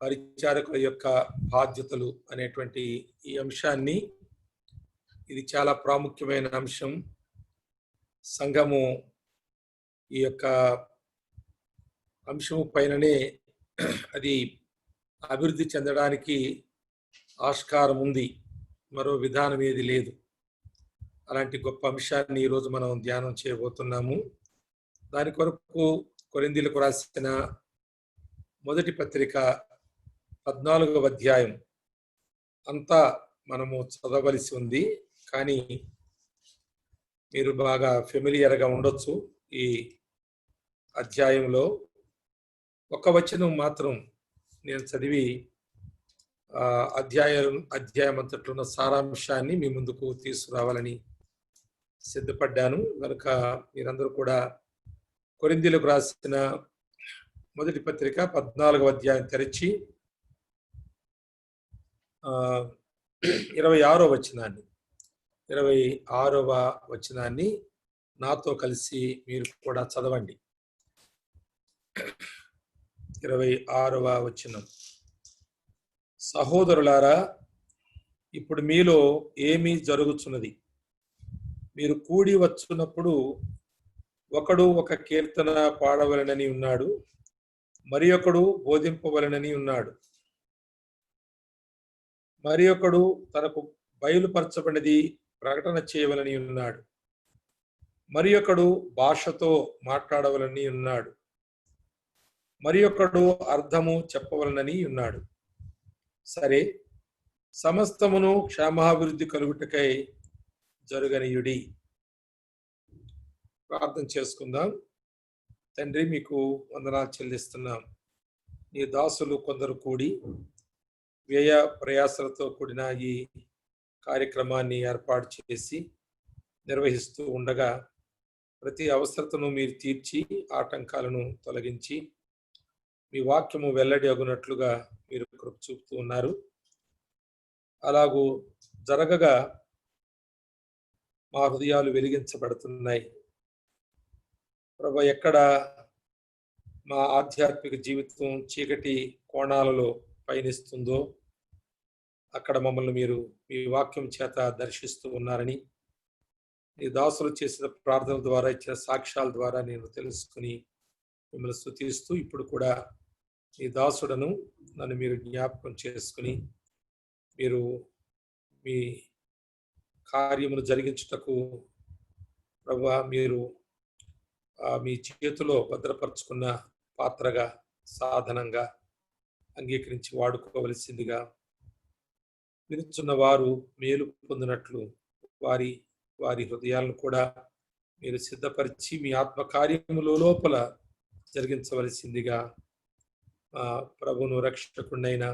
పరిచారకుల యొక్క బాధ్యతలు అనేటువంటి ఈ అంశాన్ని, ఇది చాలా ప్రాముఖ్యమైన అంశం. సంఘము ఈ యొక్క అంశము పైననే అది అభివృద్ధి చెందడానికి ఆస్కారం ఉంది, మరో విధానం ఏది లేదు. అలాంటి గొప్ప అంశాన్ని ఈరోజు మనం ధ్యానం చేయబోతున్నాము. దాని కొరకు కొరింథీయులకు రాసిన మొదటి పత్రిక 14వ అధ్యాయం అంతా మనము చదవవలసి ఉంది. కానీ మీరు బాగా ఫెమిలియర్గా ఉండొచ్చు. ఈ అధ్యాయంలో ఒక వచనం మాత్రం నేను చదివి అధ్యాయం అంతట్లో ఉన్న సారాంశాన్ని మీ ముందుకు తీసుకురావాలని సిద్ధపడ్డాను. కనుక మీరందరూ కూడా కొరింథీయులకు రాసిన మొదటి పత్రిక 14వ అధ్యాయం తెరిచి 26వ వచనాన్ని నాతో కలిసి మీరు కూడా చదవండి. 26వ వచనం. సహోదరులారా, ఇప్పుడు మీలో ఏమీ జరుగుతున్నది? మీరు కూడి వచ్చున్నప్పుడు ఒకడు ఒక కీర్తన పాడవలనని ఉన్నాడు, మరి ఒకడు బోధింపవలనని ఉన్నాడు, మరి ఒకడు తనకు బయలుపరచబడినది ప్రకటన చేయవలని ఉన్నాడు, మరి ఒకడు భాషతో మాట్లాడవలని ఉన్నాడు, మరి ఒకడు అర్థము చెప్పవలనని ఉన్నాడు. సరే, సమస్తమును క్షేమాభివృద్ధి కలుగుటకై జరుగనీయుడి. ప్రార్థన చేసుకుందాం. తండ్రి, మీకు వందనాలు చెల్లిస్తున్నాం. నీ దాసులు కొందరు కూడి వ్యయ ప్రయాసలతో కూడిన ఈ కార్యక్రమాన్ని ఏర్పాటు చేసి నిర్వహిస్తూ ఉండగా ప్రతి అవసరతను మీరు తీర్చి ఆటంకాలను తొలగించి మీ వాక్యము వెల్లడి అగునట్లుగా మీరు కృప చూపుతూ ఉన్నారు. అలాగూ జరగగా మా హృదయాలు వెలిగించబడుతున్నాయి. ప్రభు, ఎక్కడ మా ఆధ్యాత్మిక జీవితం చీకటి కోణాలలో పయనిస్తుందో అక్కడ మమ్మల్ని మీరు మీ వాక్యం చేత దర్శిస్తూ ఉన్నారని, ఈ దాసులు చేసిన ప్రార్థన ద్వారా ఇచ్చిన సాక్ష్యాల ద్వారా నేను తెలుసుకుని మిమ్మల్ని స్తుతిస్తూ, ఇప్పుడు కూడా ఈ దాసుడను నన్ను మీరు జ్ఞాపకం చేసుకుని మీరు మీ కార్యమును జరిగించుటకు ప్రభువా మీరు మీ చేతిలో భద్రపరుచుకున్న పాత్రగా, సాధనంగా అంగీకరించి వాడుకోవలసిందిగా, వినుచున్న వారు మేలు పొందినట్లు వారి వారి హృదయాలను కూడా మీరు సిద్ధపరిచి మీ ఆత్మకార్యములో లోపల జరిగించవలసిందిగా ప్రభువును రక్షకుడైన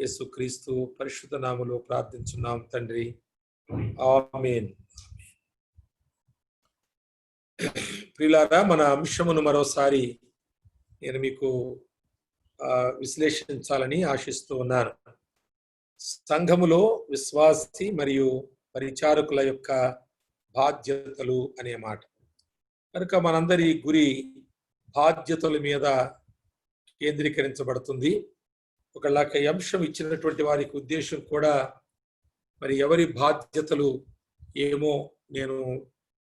యేసుక్రీస్తు పరిశుద్ధ నామములో ప్రార్థించున్నాం తండ్రి, ఆమేన్. ప్రియులారా, మన అంశమును మరోసారి నేను మీకు విశ్లేషించాలని ఆశిస్తూ ఉన్నాను. సంఘములో విశ్వాసి మరియు పరిచారకుల యొక్క బాధ్యతలు అనే మాట. కనుక మనందరి గురి బాధ్యతల మీద కేంద్రీకరించబడుతుంది. ఒకళ్ళకి ఈ అంశం ఇచ్చినటువంటి వారికి ఉద్దేశం కూడా మరి ఎవరి బాధ్యతలు ఏమో నేను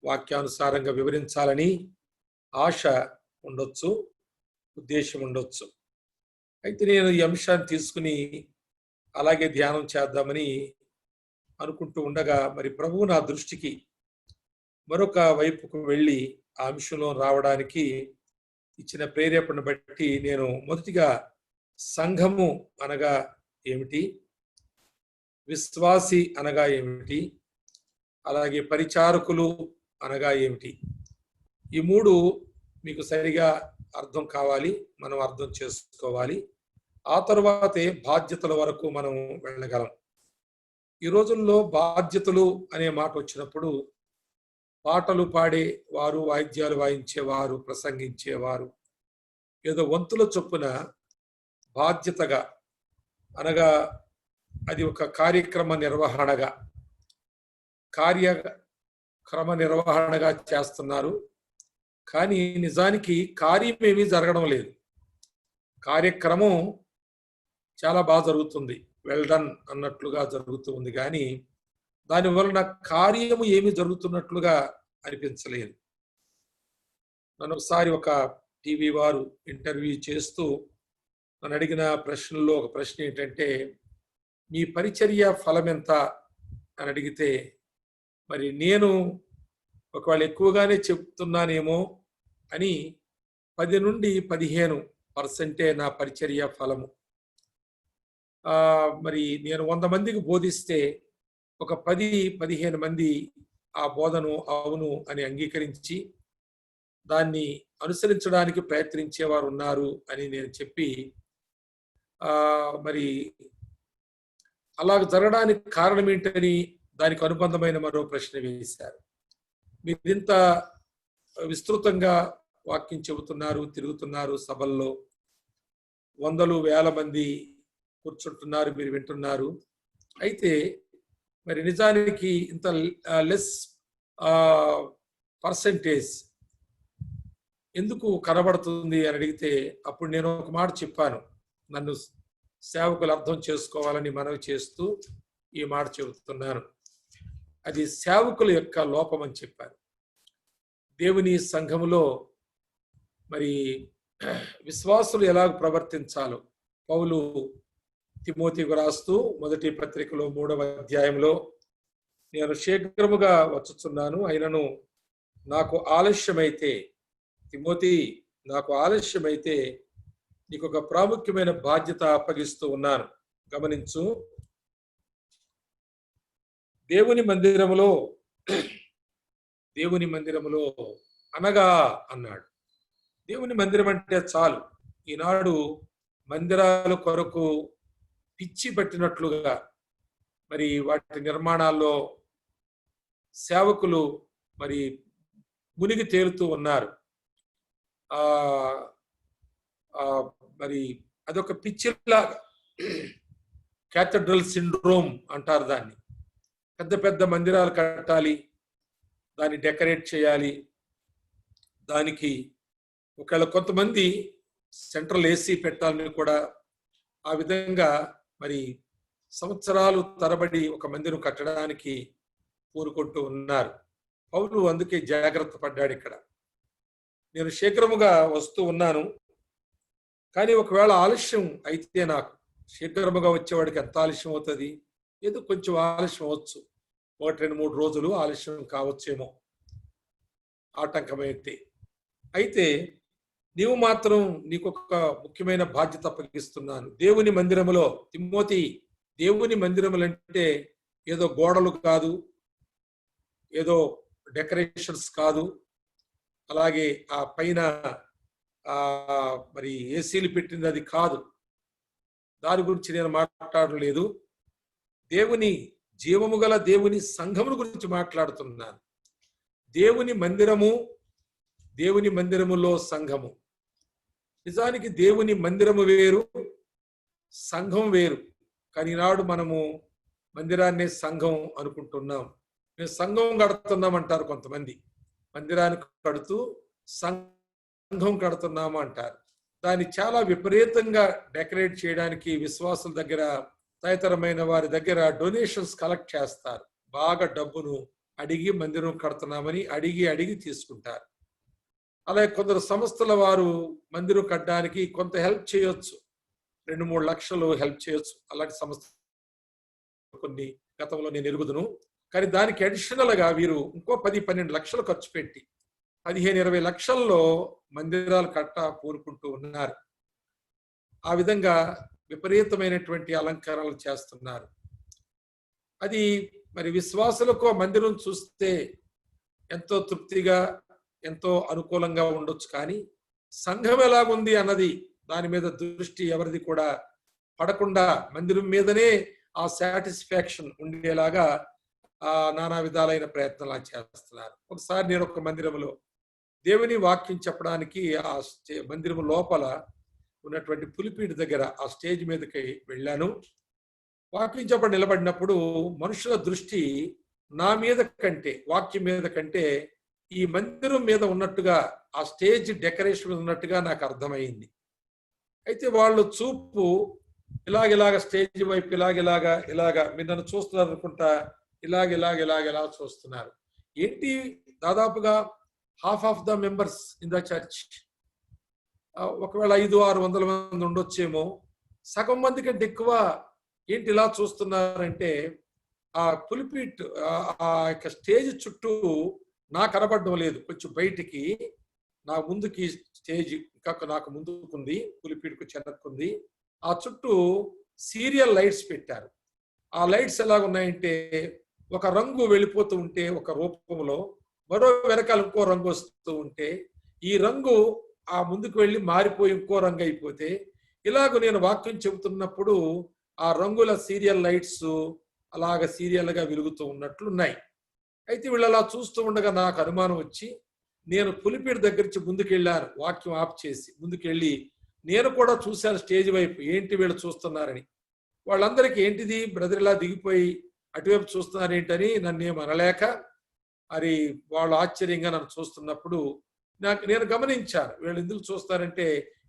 వాక్యానుసారంగా వివరించాలని ఆశ ఉండొచ్చు, ఉద్దేశం ఉండొచ్చు. అయితే నేను ఈ అంశాన్ని తీసుకుని అలాగే ధ్యానం చేద్దామని అనుకుంటూ ఉండగా మరి ప్రభువు నా దృష్టికి మరొక వైపుకు వెళ్ళి ఆ అంశంలో రావడానికి ఇచ్చిన ప్రేరేపణ బట్టి నేను మొదటిగా సంఘము అనగా ఏమిటి, విశ్వాసి అనగా ఏమిటి, అలాగే పరిచారకులు అనగా ఏమిటి, ఈ మూడు మీకు సరిగా అర్థం కావాలి, మనం అర్థం చేసుకోవాలి. ఆ తర్వాతే బాధ్యతల వరకు మనం వెళ్ళగలం. ఈ రోజుల్లో బాధ్యతలు అనే మాట వచ్చినప్పుడు పాటలు పాడేవారు, వాయిద్యాలు వాయించేవారు, ప్రసంగించేవారు ఏదో వంతుల చొప్పున బాధ్యతగా అనగా అది ఒక కార్యక్రమ నిర్వహణగా చేస్తున్నారు. కానీ నిజానికి కార్యమేమీ జరగడం లేదు. కార్యక్రమం చాలా బాగా జరుగుతుంది, వెల్ డన్ అన్నట్లుగా జరుగుతూ ఉంది. కానీ దానివలన కార్యము ఏమి జరుగుతున్నట్లుగా అనిపించలేదు. నన్ను ఒకసారి ఒక టీవీ వారు ఇంటర్వ్యూ చేస్తూ నన్ను అడిగిన ప్రశ్నల్లో ఒక ప్రశ్న ఏంటంటే, మీ పరిచర్య ఫలం ఎంత అని అడిగితే, మరి నేను ఒకవేళ ఎక్కువగానే చెప్తున్నానేమో అని 10 నుండి 15% నా పరిచర్య ఫలము. మరి నేను 100 మందికి బోధిస్తే ఒక 10-15 మంది ఆ బోధను అవును అని అంగీకరించి దాన్ని అనుసరించడానికి ప్రయత్నించేవారు ఉన్నారు అని నేను చెప్పి, మరి అలాగ జరగడానికి కారణం ఏంటని దానికి అనుబంధమైన మరో ప్రశ్న వేశారు. మీరు ఇంత విస్తృతంగా వాక్యం చెబుతున్నారు, తిరుగుతున్నారు, సభల్లో వందలు వేల మంది కూర్చుంటున్నారు, మీరు వింటున్నారు. అయితే మరి నిజానికి ఇంత లెస్ పర్సెంటేజ్ ఎందుకు కనబడుతుంది అని అడిగితే, అప్పుడు నేను ఒక మాట చెప్పాను. నన్ను సేవకులు అర్థం చేసుకోవాలని మనవి చేస్తూ ఈ మాట చెబుతున్నాను. అది సేవకుల యొక్క లోపం అని చెప్పాను. దేవుని సంఘములో మరి విశ్వాసులు ఎలా ప్రవర్తించాలో పౌలు తిమోతికి రాస్తూ మొదటి పత్రికలో 3వ అధ్యాయంలో, నేను శీఘ్రముగా వచ్చుచున్నాను, అయినను నాకు ఆలస్యమైతే, తిమోతి నాకు ఆలస్యమైతే నీకు ఒక ప్రాముఖ్యమైన బాధ్యత అప్పగిస్తూ ఉన్నాను, గమనించు. దేవుని మందిరములో అనగా అన్నాడు. దేవుని మందిరం అంటే చాలు. ఈనాడు మందిరాల కొరకు పిచ్చి పట్టినట్లుగా మరి వాటి నిర్మాణాల్లో సేవకులు మరి మునిగి తేలుతూ ఉన్నారు. మరి అదొక పిచ్చిలాగా, క్యాథడ్రల్ సిండ్రోమ్ అంటారు దాన్ని. పెద్ద పెద్ద మందిరాలు కట్టాలి, దాన్ని డెకరేట్ చేయాలి, దానికి ఒకవేళ కొంతమంది సెంట్రల్ ఏసీ పెట్టాలని కూడా ఆ విధంగా మరి సంవత్సరాలు తరబడి ఒక మందిరం కట్టడానికి పూనుకుంటూ ఉన్నారు. పౌలు అందుకే జాగ్రత్త పడ్డాడు. ఇక్కడ నేను శీఘ్రముగా వస్తూ ఉన్నాను, కానీ ఒకవేళ ఆలస్యం అయితే, నాకు శీఘ్రముగా వచ్చేవాడికి ఎంత ఆలస్యం అవుతుంది? ఏదో కొంచెం ఆలస్యం అవచ్చు, 1-2-3 రోజులు ఆలస్యం కావచ్చేమో ఆటంకమైతే. అయితే నీవు మాత్రం నీకు ఒక ముఖ్యమైన బాధ్యత అప్పగిస్తున్నాను. దేవుని మందిరములో, తిమోతి, దేవుని మందిరములంటే ఏదో గోడలు కాదు, ఏదో డెకరేషన్స్ కాదు, అలాగే ఆ పైన మరి ఏసీలు పెట్టింది అది కాదు. దాని గురించి నేను మాట్లాడలేదు. దేవుని జీవము గల దేవుని సంఘముల గురించి మాట్లాడుతున్నాను. దేవుని మందిరము, దేవుని మందిరములో సంఘము. నిజానికి దేవుని మందిరము వేరు, సంఘం వేరు. కానీ ఈనాడు మనము మందిరాన్ని సంఘం అనుకుంటున్నాం. మేము సంఘం కడుతున్నాం అంటారు కొంతమంది. మందిరానికి కడుతూ సంఘం కడుతున్నాము అంటారు. దాన్ని చాలా విపరీతంగా డెకరేట్ చేయడానికి విశ్వాసుల దగ్గర, తదితరమైన వారి దగ్గర డొనేషన్స్ కలెక్ట్ చేస్తారు. బాగా డబ్బును అడిగి మందిరం కడుతున్నామని అడిగి తీసుకుంటారు. అలాగే కొందరు సంస్థల వారు మందిరం కట్టడానికి కొంత హెల్ప్ చేయొచ్చు, 2-3 లక్షలు హెల్ప్ చేయొచ్చు. అలాంటి సంస్థ కొన్ని గతంలో నేను ఎరుగుదును. కానీ దానికి అడిషనల్ గా వీరు ఇంకో 10-12 లక్షలు ఖర్చు పెట్టి 15-20 లక్షల్లో మందిరాలు కట్ట పూనుకుంటూ ఉన్నారు. ఆ విధంగా విపరీతమైనటువంటి అలంకరణలు చేస్తున్నారు. అది మరి విశ్వాసులకు మందిరం చూస్తే ఎంతో తృప్తిగా, ఎంతో అనుకూలంగా ఉండొచ్చు. కానీ సంఘం ఎలాగుంది అన్నది దాని మీద దృష్టి ఎవరిది కూడా పడకుండా మందిరం మీదనే ఆ సాటిస్ఫాక్షన్ ఉండేలాగా నానా విధాలైన ప్రయత్నాలు చేస్తున్నారు. ఒకసారి నేను ఒక మందిరంలో దేవుని వాక్యం చెప్పడానికి ఆ మందిరం లోపల ఉన్నటువంటి పులిపీడి దగ్గర ఆ స్టేజ్ మీదకి వెళ్ళాను. వాక్యం చెప్పడం నిలబడినప్పుడు మనుషుల దృష్టి నా మీద కంటే, వాక్యం మీద కంటే ఈ మందిరం మీద ఉన్నట్టుగా, ఆ స్టేజ్ డెకరేషన్ ఉన్నట్టుగా నాకు అర్థమైంది. అయితే వాళ్ళు చూపు ఇలాగ స్టేజ్ వైపు ఇలాగా మీరు నన్ను చూస్తున్నారు అనుకుంటా, ఇలా చూస్తున్నారు. ఏంటి, దాదాపుగా half of the members in the church, ఒకవేళ 500-600 మంది ఉండొచ్చేమో, సగం మంది కంటే ఎక్కువ ఏంటి ఇలా చూస్తున్నారంటే, ఆ పులిపిట్ ఆ యొక్క స్టేజ్ చుట్టూ నాకు కనబడడం లేదు. కొంచెం బయటికి నా ముందుకి స్టేజ్ ఇంకా నాకు ముందుకుంది, పులిపిట్కు చెనక్కుంది. ఆ చుట్టూ సీరియల్ లైట్స్ పెట్టారు. ఆ లైట్స్ ఎలాగున్నాయంటే, ఒక రంగు వెళ్ళిపోతూ ఉంటే ఒక రూపంలో, మరో వెనకాల ఇంకో రంగు వస్తూ ఉంటే, ఈ రంగు ఆ ముందుకు వెళ్ళి మారిపోయి ఇంకో రంగు అయిపోతే, ఇలాగ నేను వాక్యం చెబుతున్నప్పుడు ఆ రంగుల సీరియల్ లైట్స్ అలాగ సీరియల్గా వెలుగుతూ ఉన్నట్లున్నాయి. అయితే వీళ్ళు అలా చూస్తూ ఉండగా నాకు అనుమానం వచ్చి, నేను పులిపీడి దగ్గర నుంచి ముందుకెళ్ళాను. వాక్యం ఆఫ్ చేసి ముందుకెళ్ళి నేను కూడా చూశాను స్టేజ్ వైపు, ఏంటి వీళ్ళు చూస్తున్నారని. వాళ్ళందరికీ ఏంటిది బ్రదర్ ఇలా దిగిపోయి అటువైపు చూస్తున్నారు ఏంటని నన్ను ఏం అనలేక, మరి వాళ్ళు ఆశ్చర్యంగా నన్ను చూస్తున్నప్పుడు నేను గమనించాను, వీళ్ళు ఎందుకు చూస్తారంటే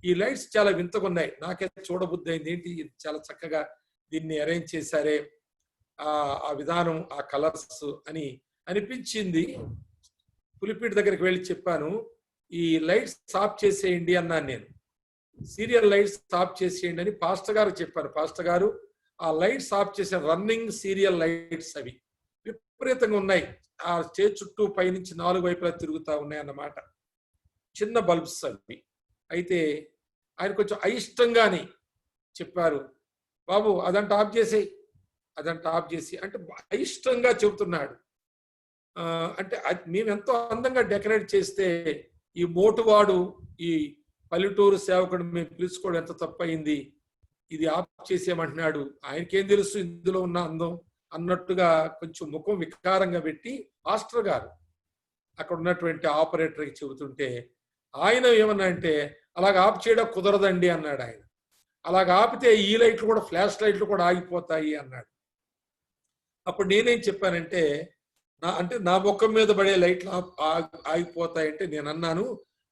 ఈ లైట్స్ చాలా వింతగా ఉన్నాయి. నాకే చూడబుద్ధి అయింది, ఏంటి చాలా చక్కగా దీన్ని అరేంజ్ చేశారే, ఆ విధానం, ఆ కలర్స్ అని అనిపించింది. పులిపీడి దగ్గరికి వెళ్ళి చెప్పాను, ఈ లైట్స్ ఆఫ్ చేసేయండి అన్నాను నేను. సీరియల్ లైట్స్ ఆఫ్ చేసేయండి అని పాస్టర్ గారు చెప్పారు. పాస్టర్ గారు ఆ లైట్స్ ఆఫ్ చేసే రన్నింగ్ సీరియల్ లైట్స్ అవి విపరీతంగా ఉన్నాయి. ఆ స్టేజ్ చుట్టూ పైనుంచి 4 వైపులా తిరుగుతా ఉన్నాయి అన్నమాట. చిన్న బల్బ్స్ అవి. అయితే ఆయన కొంచెం అయిష్టంగాని చెప్పారు, బాబు అదంట ఆఫ్ చేసేయి, అదంట ఆఫ్ చేసి అంటే అయిష్టంగా చెబుతున్నాడు. అంటే మేము ఎంతో అందంగా డెకరేట్ చేస్తే ఈ మోటువాడు, ఈ పల్లెటూరు సేవకుడు మేము పిలుచుకోవడం ఎంత తప్పయింది, ఇది ఆఫ్ చేసేయమంటున్నాడు, ఆయనకేం తెలుసు ఇందులో ఉన్న అందం అన్నట్టుగా కొంచెం ముఖం వికారంగా పెట్టి పాస్టర్ గారు అక్కడ ఉన్నటువంటి ఆపరేటర్కి చెబుతుంటే, ఆయన ఏమన్నా అంటే అలాగ ఆఫ్ చేయడం కుదరదండి అన్నాడు ఆయన. అలాగ ఆపితే ఈ లైట్లు కూడా, ఫ్లాష్ లైట్లు కూడా ఆగిపోతాయి అన్నాడు. అప్పుడు నేనేం చెప్పానంటే, నా ముఖం మీద పడే లైట్లు ఆగిపోతాయంటే నేను అన్నాను,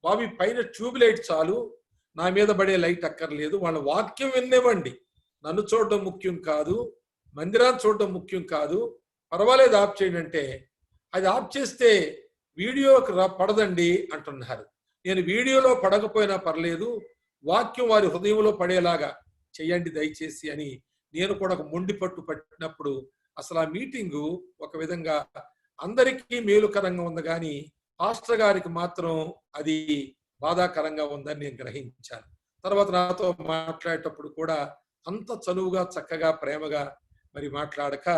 బాబు పైన ట్యూబ్ లైట్ చాలు, నా మీద పడే లైట్ అక్కర్లేదు, వాళ్ళ వాక్యం వినేవ్వండి, నన్ను చూడడం ముఖ్యం కాదు, మందిరాన్ని చూడడం ముఖ్యం కాదు, పర్వాలేదు ఆఫ్ చేయండి అంటే, అది ఆఫ్ చేస్తే వీడియోకి పడదండి అంటున్నారు. నేను వీడియోలో పడకపోయినా పర్లేదు, వాక్యం వారి హృదయంలో పడేలాగా చెయ్యండి దయచేసి అని నేను కూడా ఒక మొండి పట్టు పట్టినప్పుడు అసలు ఆ మీటింగు ఒక విధంగా అందరికీ మేలుకరంగా ఉంది, కానీ పాస్టర్ గారికి మాత్రం అది బాధాకరంగా ఉందని నేను గ్రహించాను. తర్వాత నాతో మాట్లాడేటప్పుడు కూడా అంత చనువుగా చక్కగా ప్రేమగా మరి మాట్లాడక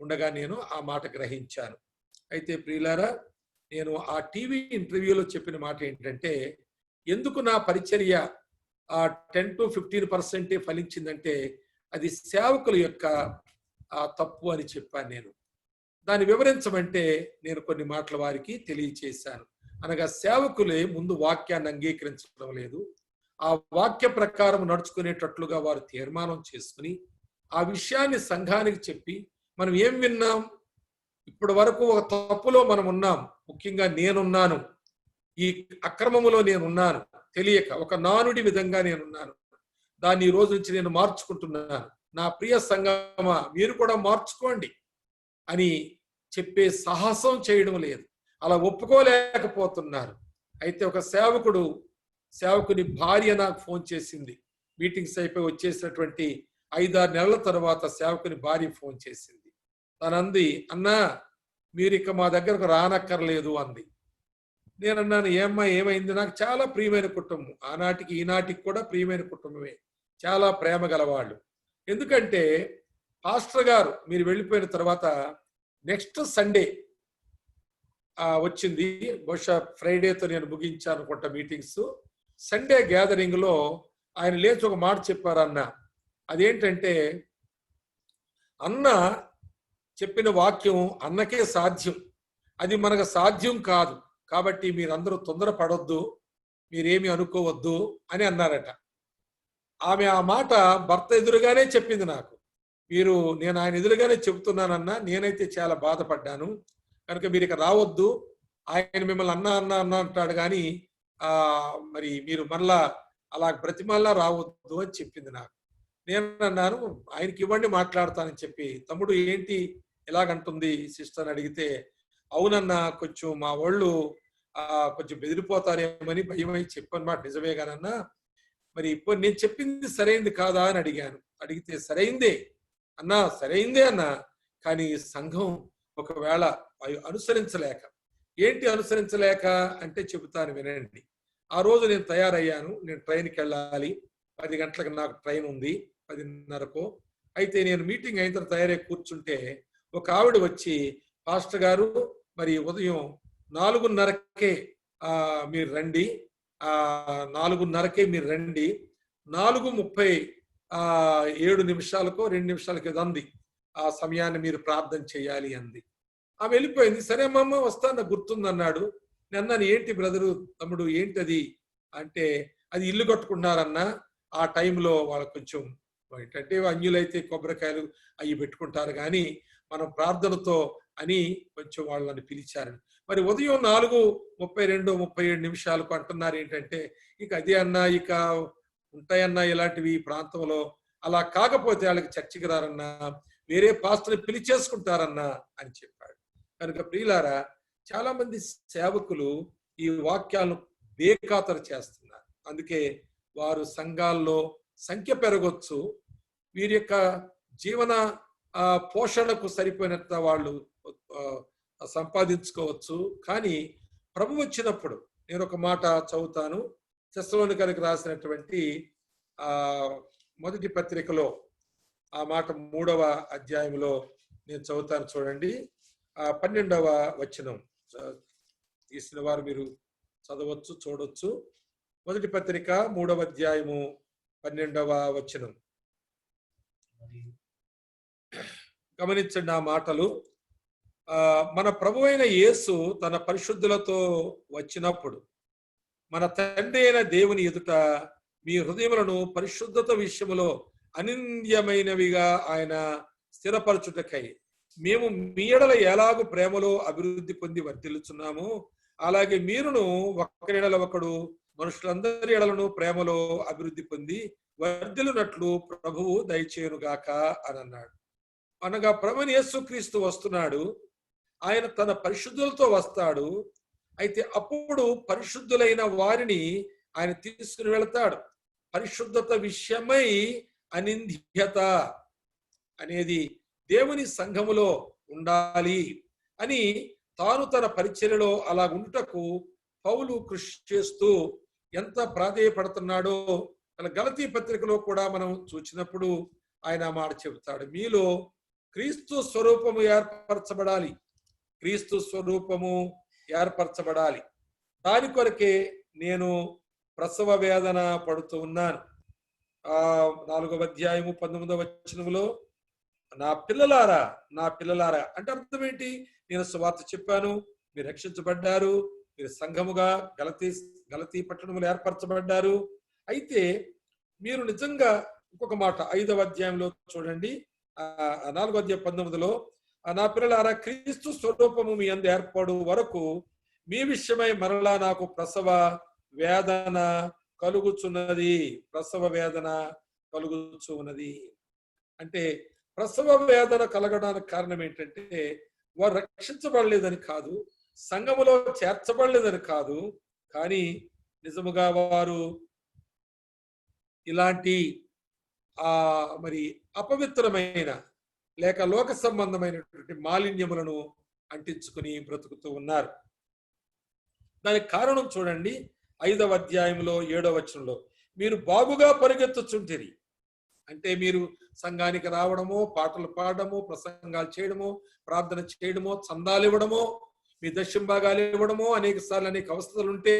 ఉండగా నేను ఆ మాట గ్రహించాను. అయితే ప్రియులారా, నేను ఆ టీవీ ఇంటర్వ్యూలో చెప్పిన మాట ఏంటంటే, ఎందుకు నా పరిచర్య 10-15% ఫలించిందంటే అది సేవకుల యొక్క తప్పు అని చెప్పాను నేను. దాన్ని వివరించమంటే నేను కొన్ని మాటల వారికి తెలియచేశాను. అనగా సేవకులే ముందు వాక్యాన్ని అంగీకరించడం లేదు, ఆ వాక్య ప్రకారం నడుచుకునేటట్లుగా వారు తీర్మానం చేసుకుని ఆ విషయాన్ని సంఘానికి చెప్పి, మనం ఏం విన్నాం, ఇప్పటి వరకు ఒక తప్పులో మనం ఉన్నాం, ముఖ్యంగా నేనున్నాను, ఈ అక్రమములో నేనున్నాను, తెలియక ఒక నానుడి విధంగా నేనున్నాను, దాన్ని ఈ రోజు నుంచి నేను మార్చుకుంటున్నాను, నా ప్రియ సంఘమా మీరు కూడా మార్చుకోండి అని చెప్పే సాహసం చేయడం లేదు, అలా ఒప్పుకోలేకపోతున్నారు. అయితే ఒక సేవకుని భార్య నాకు ఫోన్ చేసింది, మీటింగ్స్ అయిపోయి వచ్చేసినటువంటి 5-6 నెలల తర్వాత సేవకుని భార్య ఫోన్ చేసింది. తనంది, అన్నా మీరు ఇక మా దగ్గరకు రానక్కర్లేదు అంది. నేనన్నాను, ఏమ్మా ఏమైంది? నాకు చాలా ప్రియమైన కుటుంబం, ఆనాటికి ఈనాటికి కూడా ప్రియమైన కుటుంబమే, చాలా ప్రేమ గలవాళ్ళు. ఎందుకంటే పాస్టర్ గారు మీరు వెళ్ళిపోయిన తర్వాత నెక్స్ట్ సండే వచ్చింది, బహుశా ఫ్రైడేతో నేను ముగించాను అనుకుంటా మీటింగ్స్. సండే గ్యాదరింగ్ లో ఆయన లేచి ఒక మాట చెప్పారు, అన్న అదేంటంటే, అన్న చెప్పిన వాక్యం అన్నకే సాధ్యం, అది మనకు సాధ్యం కాదు, కాబట్టి మీరందరూ తొందరపడొద్దు, మీరేమి అనుకోవద్దు అని అన్నారట. ఆమె ఆ మాట భర్త ఎదురుగానే చెప్పింది నాకు. నేను ఆయన ఎదురుగానే చెబుతున్నానన్నా, నేనైతే చాలా బాధపడ్డాను, కనుక మీరు ఇక రావద్దు, ఆయన మిమ్మల్ని అన్న అంటాడు, కానీ మరి మీరు మళ్ళా అలా బ్రతిమల్లా రావద్దు అని చెప్పింది నాకు. నేను అన్నాను, ఆయనకి ఇవ్వండి మాట్లాడతానని చెప్పి. తమ్ముడు ఏంటి ఎలాగంటుంది సిస్టర్ అని అడిగితే, అవునన్నా కొంచెం మా వాళ్ళు కొంచెం బెదిరిపోతారేమని భయమై చెప్పనమాట. నిజమే కానన్నా, మరి ఇప్పుడు నేను చెప్పింది సరైంది కాదా అని అడిగాను. అడిగితే సరైందే అన్నా, సరైందే అన్నా, కానీ సంఘం ఒకవేళ అనుసరించలేక. ఏంటి అనుసరించలేక అంటే చెబుతాను వినండి. ఆ రోజు నేను తయారయ్యాను. నేను ట్రైన్కి వెళ్ళాలి. 10 గంటలకు నాకు ట్రైన్ ఉంది, 10:30కు. అయితే నేను మీటింగ్ అయిన తర్వాత తయారై కూర్చుంటే ఒక ఆవిడ వచ్చి, పాస్టర్ గారు మరి ఉదయం 4:30కే మీరు రండి, 4:30కే మీరు రండి, 4:37 2 నిమిషాలకి ఏదో అంది, ఆ సమయాన్ని మీరు ప్రార్థన చేయాలి అంది. ఆమె వెళ్ళిపోయింది. సరే అమ్మమ్మ వస్తాను, నాకు గుర్తుందన్నాడు. నేను అన్నాను, ఏంటి బ్రదరు తమ్ముడు ఏంటది అంటే, అది ఇల్లు కట్టుకుంటున్నారన్నా, ఆ టైంలో వాళ్ళు కొంచెం ఏంటంటే అన్యులైతే కొబ్బరికాయలు అవి పెట్టుకుంటారు కానీ మనం ప్రార్థనతో అని కొంచెం వాళ్ళని పిలిచారు. మరి ఉదయం 4:32 37 అంటున్నారు ఏంటంటే, ఇక అదే అన్నా, ఇక ఉంటాయన్నా ఇలాంటివి ఈ ప్రాంతంలో. అలా కాకపోతే వాళ్ళకి చర్చికి రారన్నా, వేరే పాస్టర్ని పిలిచేసుకుంటారన్నా అని చెప్పాడు. కనుక ప్రియులారా, చాలా మంది సేవకులు ఈ వాక్యాలను బేఖాతరు చేస్తున్నారు. అందుకే వారు సంఘాల్లో సంఖ్య పెరగొచ్చు, వీరి యొక్క జీవన పోషణకు సరిపోయినంత వాళ్ళు సంపాదించుకోవచ్చు. కానీ ప్రభు వచ్చినప్పుడు, నేను ఒక మాట చదువుతాను, తెస్సలోనికైలకు రాసినటువంటి మొదటి పత్రికలో ఆ మాట 3వ అధ్యాయంలో నేను చదువుతాను చూడండి. 12వ వచనం తీసిన వారు మీరు చదవచ్చు, చూడొచ్చు. మొదటి పత్రిక 3వ అధ్యాయము 12వ వచనం గమనించండి ఆ మాటలు. మన ప్రభువైన యేసు తన పరిశుద్ధులతో వచ్చినప్పుడు మన తండ్రి అయిన దేవుని ఎదుట మీ హృదయములను పరిశుద్ధత విషయములో అనింద్యమైనవిగా ఆయన స్థిరపరచుటకై మేము మీ ఎడల ఎలాగూ ప్రేమలో అభివృద్ధి పొంది వర్ధిల్లుచున్నాము, అలాగే మీరును ఒకరి ఎడల ఒకడు మనుషులందరి ఎడలను ప్రేమలో అభివృద్ధి పొంది వర్ధిల్లునట్లు ప్రభువు దయచేయునుగాక అని అన్నాడు. అనగా ప్రభువైన యేసుక్రీస్తు వస్తున్నాడు, ఆయన తన పరిశుద్ధులతో వస్తాడు. అయితే అప్పుడు పరిశుద్ధులైన వారిని ఆయన తీసుకుని వెళతాడు. పరిశుద్ధత విషయమై అనింద్యత అనేది దేవుని సంఘములో ఉండాలి అని తాను తన పరిచర్యలో అలా ఉండుటకు పౌలు కృషి చేస్తూ ఎంత ప్రాధేయపడుతున్నాడో గలతీ పత్రికలో కూడా మనం చూసినప్పుడు ఆయన మాట చెబుతాడు, మీలో క్రీస్తు స్వరూపము ఏర్పరచబడాలి, క్రీస్తు స్వరూపము ఏర్పరచబడాలి. దాని కొరకే నేను ప్రసవ వేదన పడుతూ ఉన్నాను. 4వ అధ్యాయము 19వ వచనంలో నా పిల్లలారా, నా పిల్లలారా అంటే అర్థం ఏంటి? నేను సువార్త చెప్పాను, మీరు రక్షించబడ్డారు, మీరు సంఘముగా గలతీ పట్టణములు ఏర్పరచబడ్డారు. అయితే మీరు నిజంగా ఇంకొక మాట 5వ అధ్యాయంలో చూడండి, 4వ అధ్యాయం 19లో, నా పిల్లలారా క్రీస్తు స్వరూపము మీ అందు ఏర్పడు వరకు మీ విషయమై మరలా నాకు ప్రసవ వేదన కలుగుచున్నది, ప్రసవ వేదన కలుగుచున్నది. అంటే ప్రసవ వేదన కలగడానికి కారణం ఏంటంటే వారు రక్షించబడలేదని కాదు, సంఘములో చేర్చబడలేదని కాదు, కానీ నిజముగా వారు ఇలాంటి మరి అపవిత్రమైన లేక లోక సంబంధమైనటువంటి మాలిన్యములను అంటించుకుని బ్రతుకుతూ ఉన్నారు. దానికి కారణం చూడండి, 5వ అధ్యాయంలో 7వ వచనంలో, మీరు బాగుగా పరిగెత్తుచుంటిరి. అంటే మీరు సంఘానికి రావడమో, పాటలు పాడడమో, ప్రసంగాలు చేయడమో, ప్రార్థన చేయడమో, చందాలు ఇవ్వడమో, మీ దశం భాగాలు ఇవ్వడమో, అనేక సార్లు అనేక అవస్థలు ఉంటే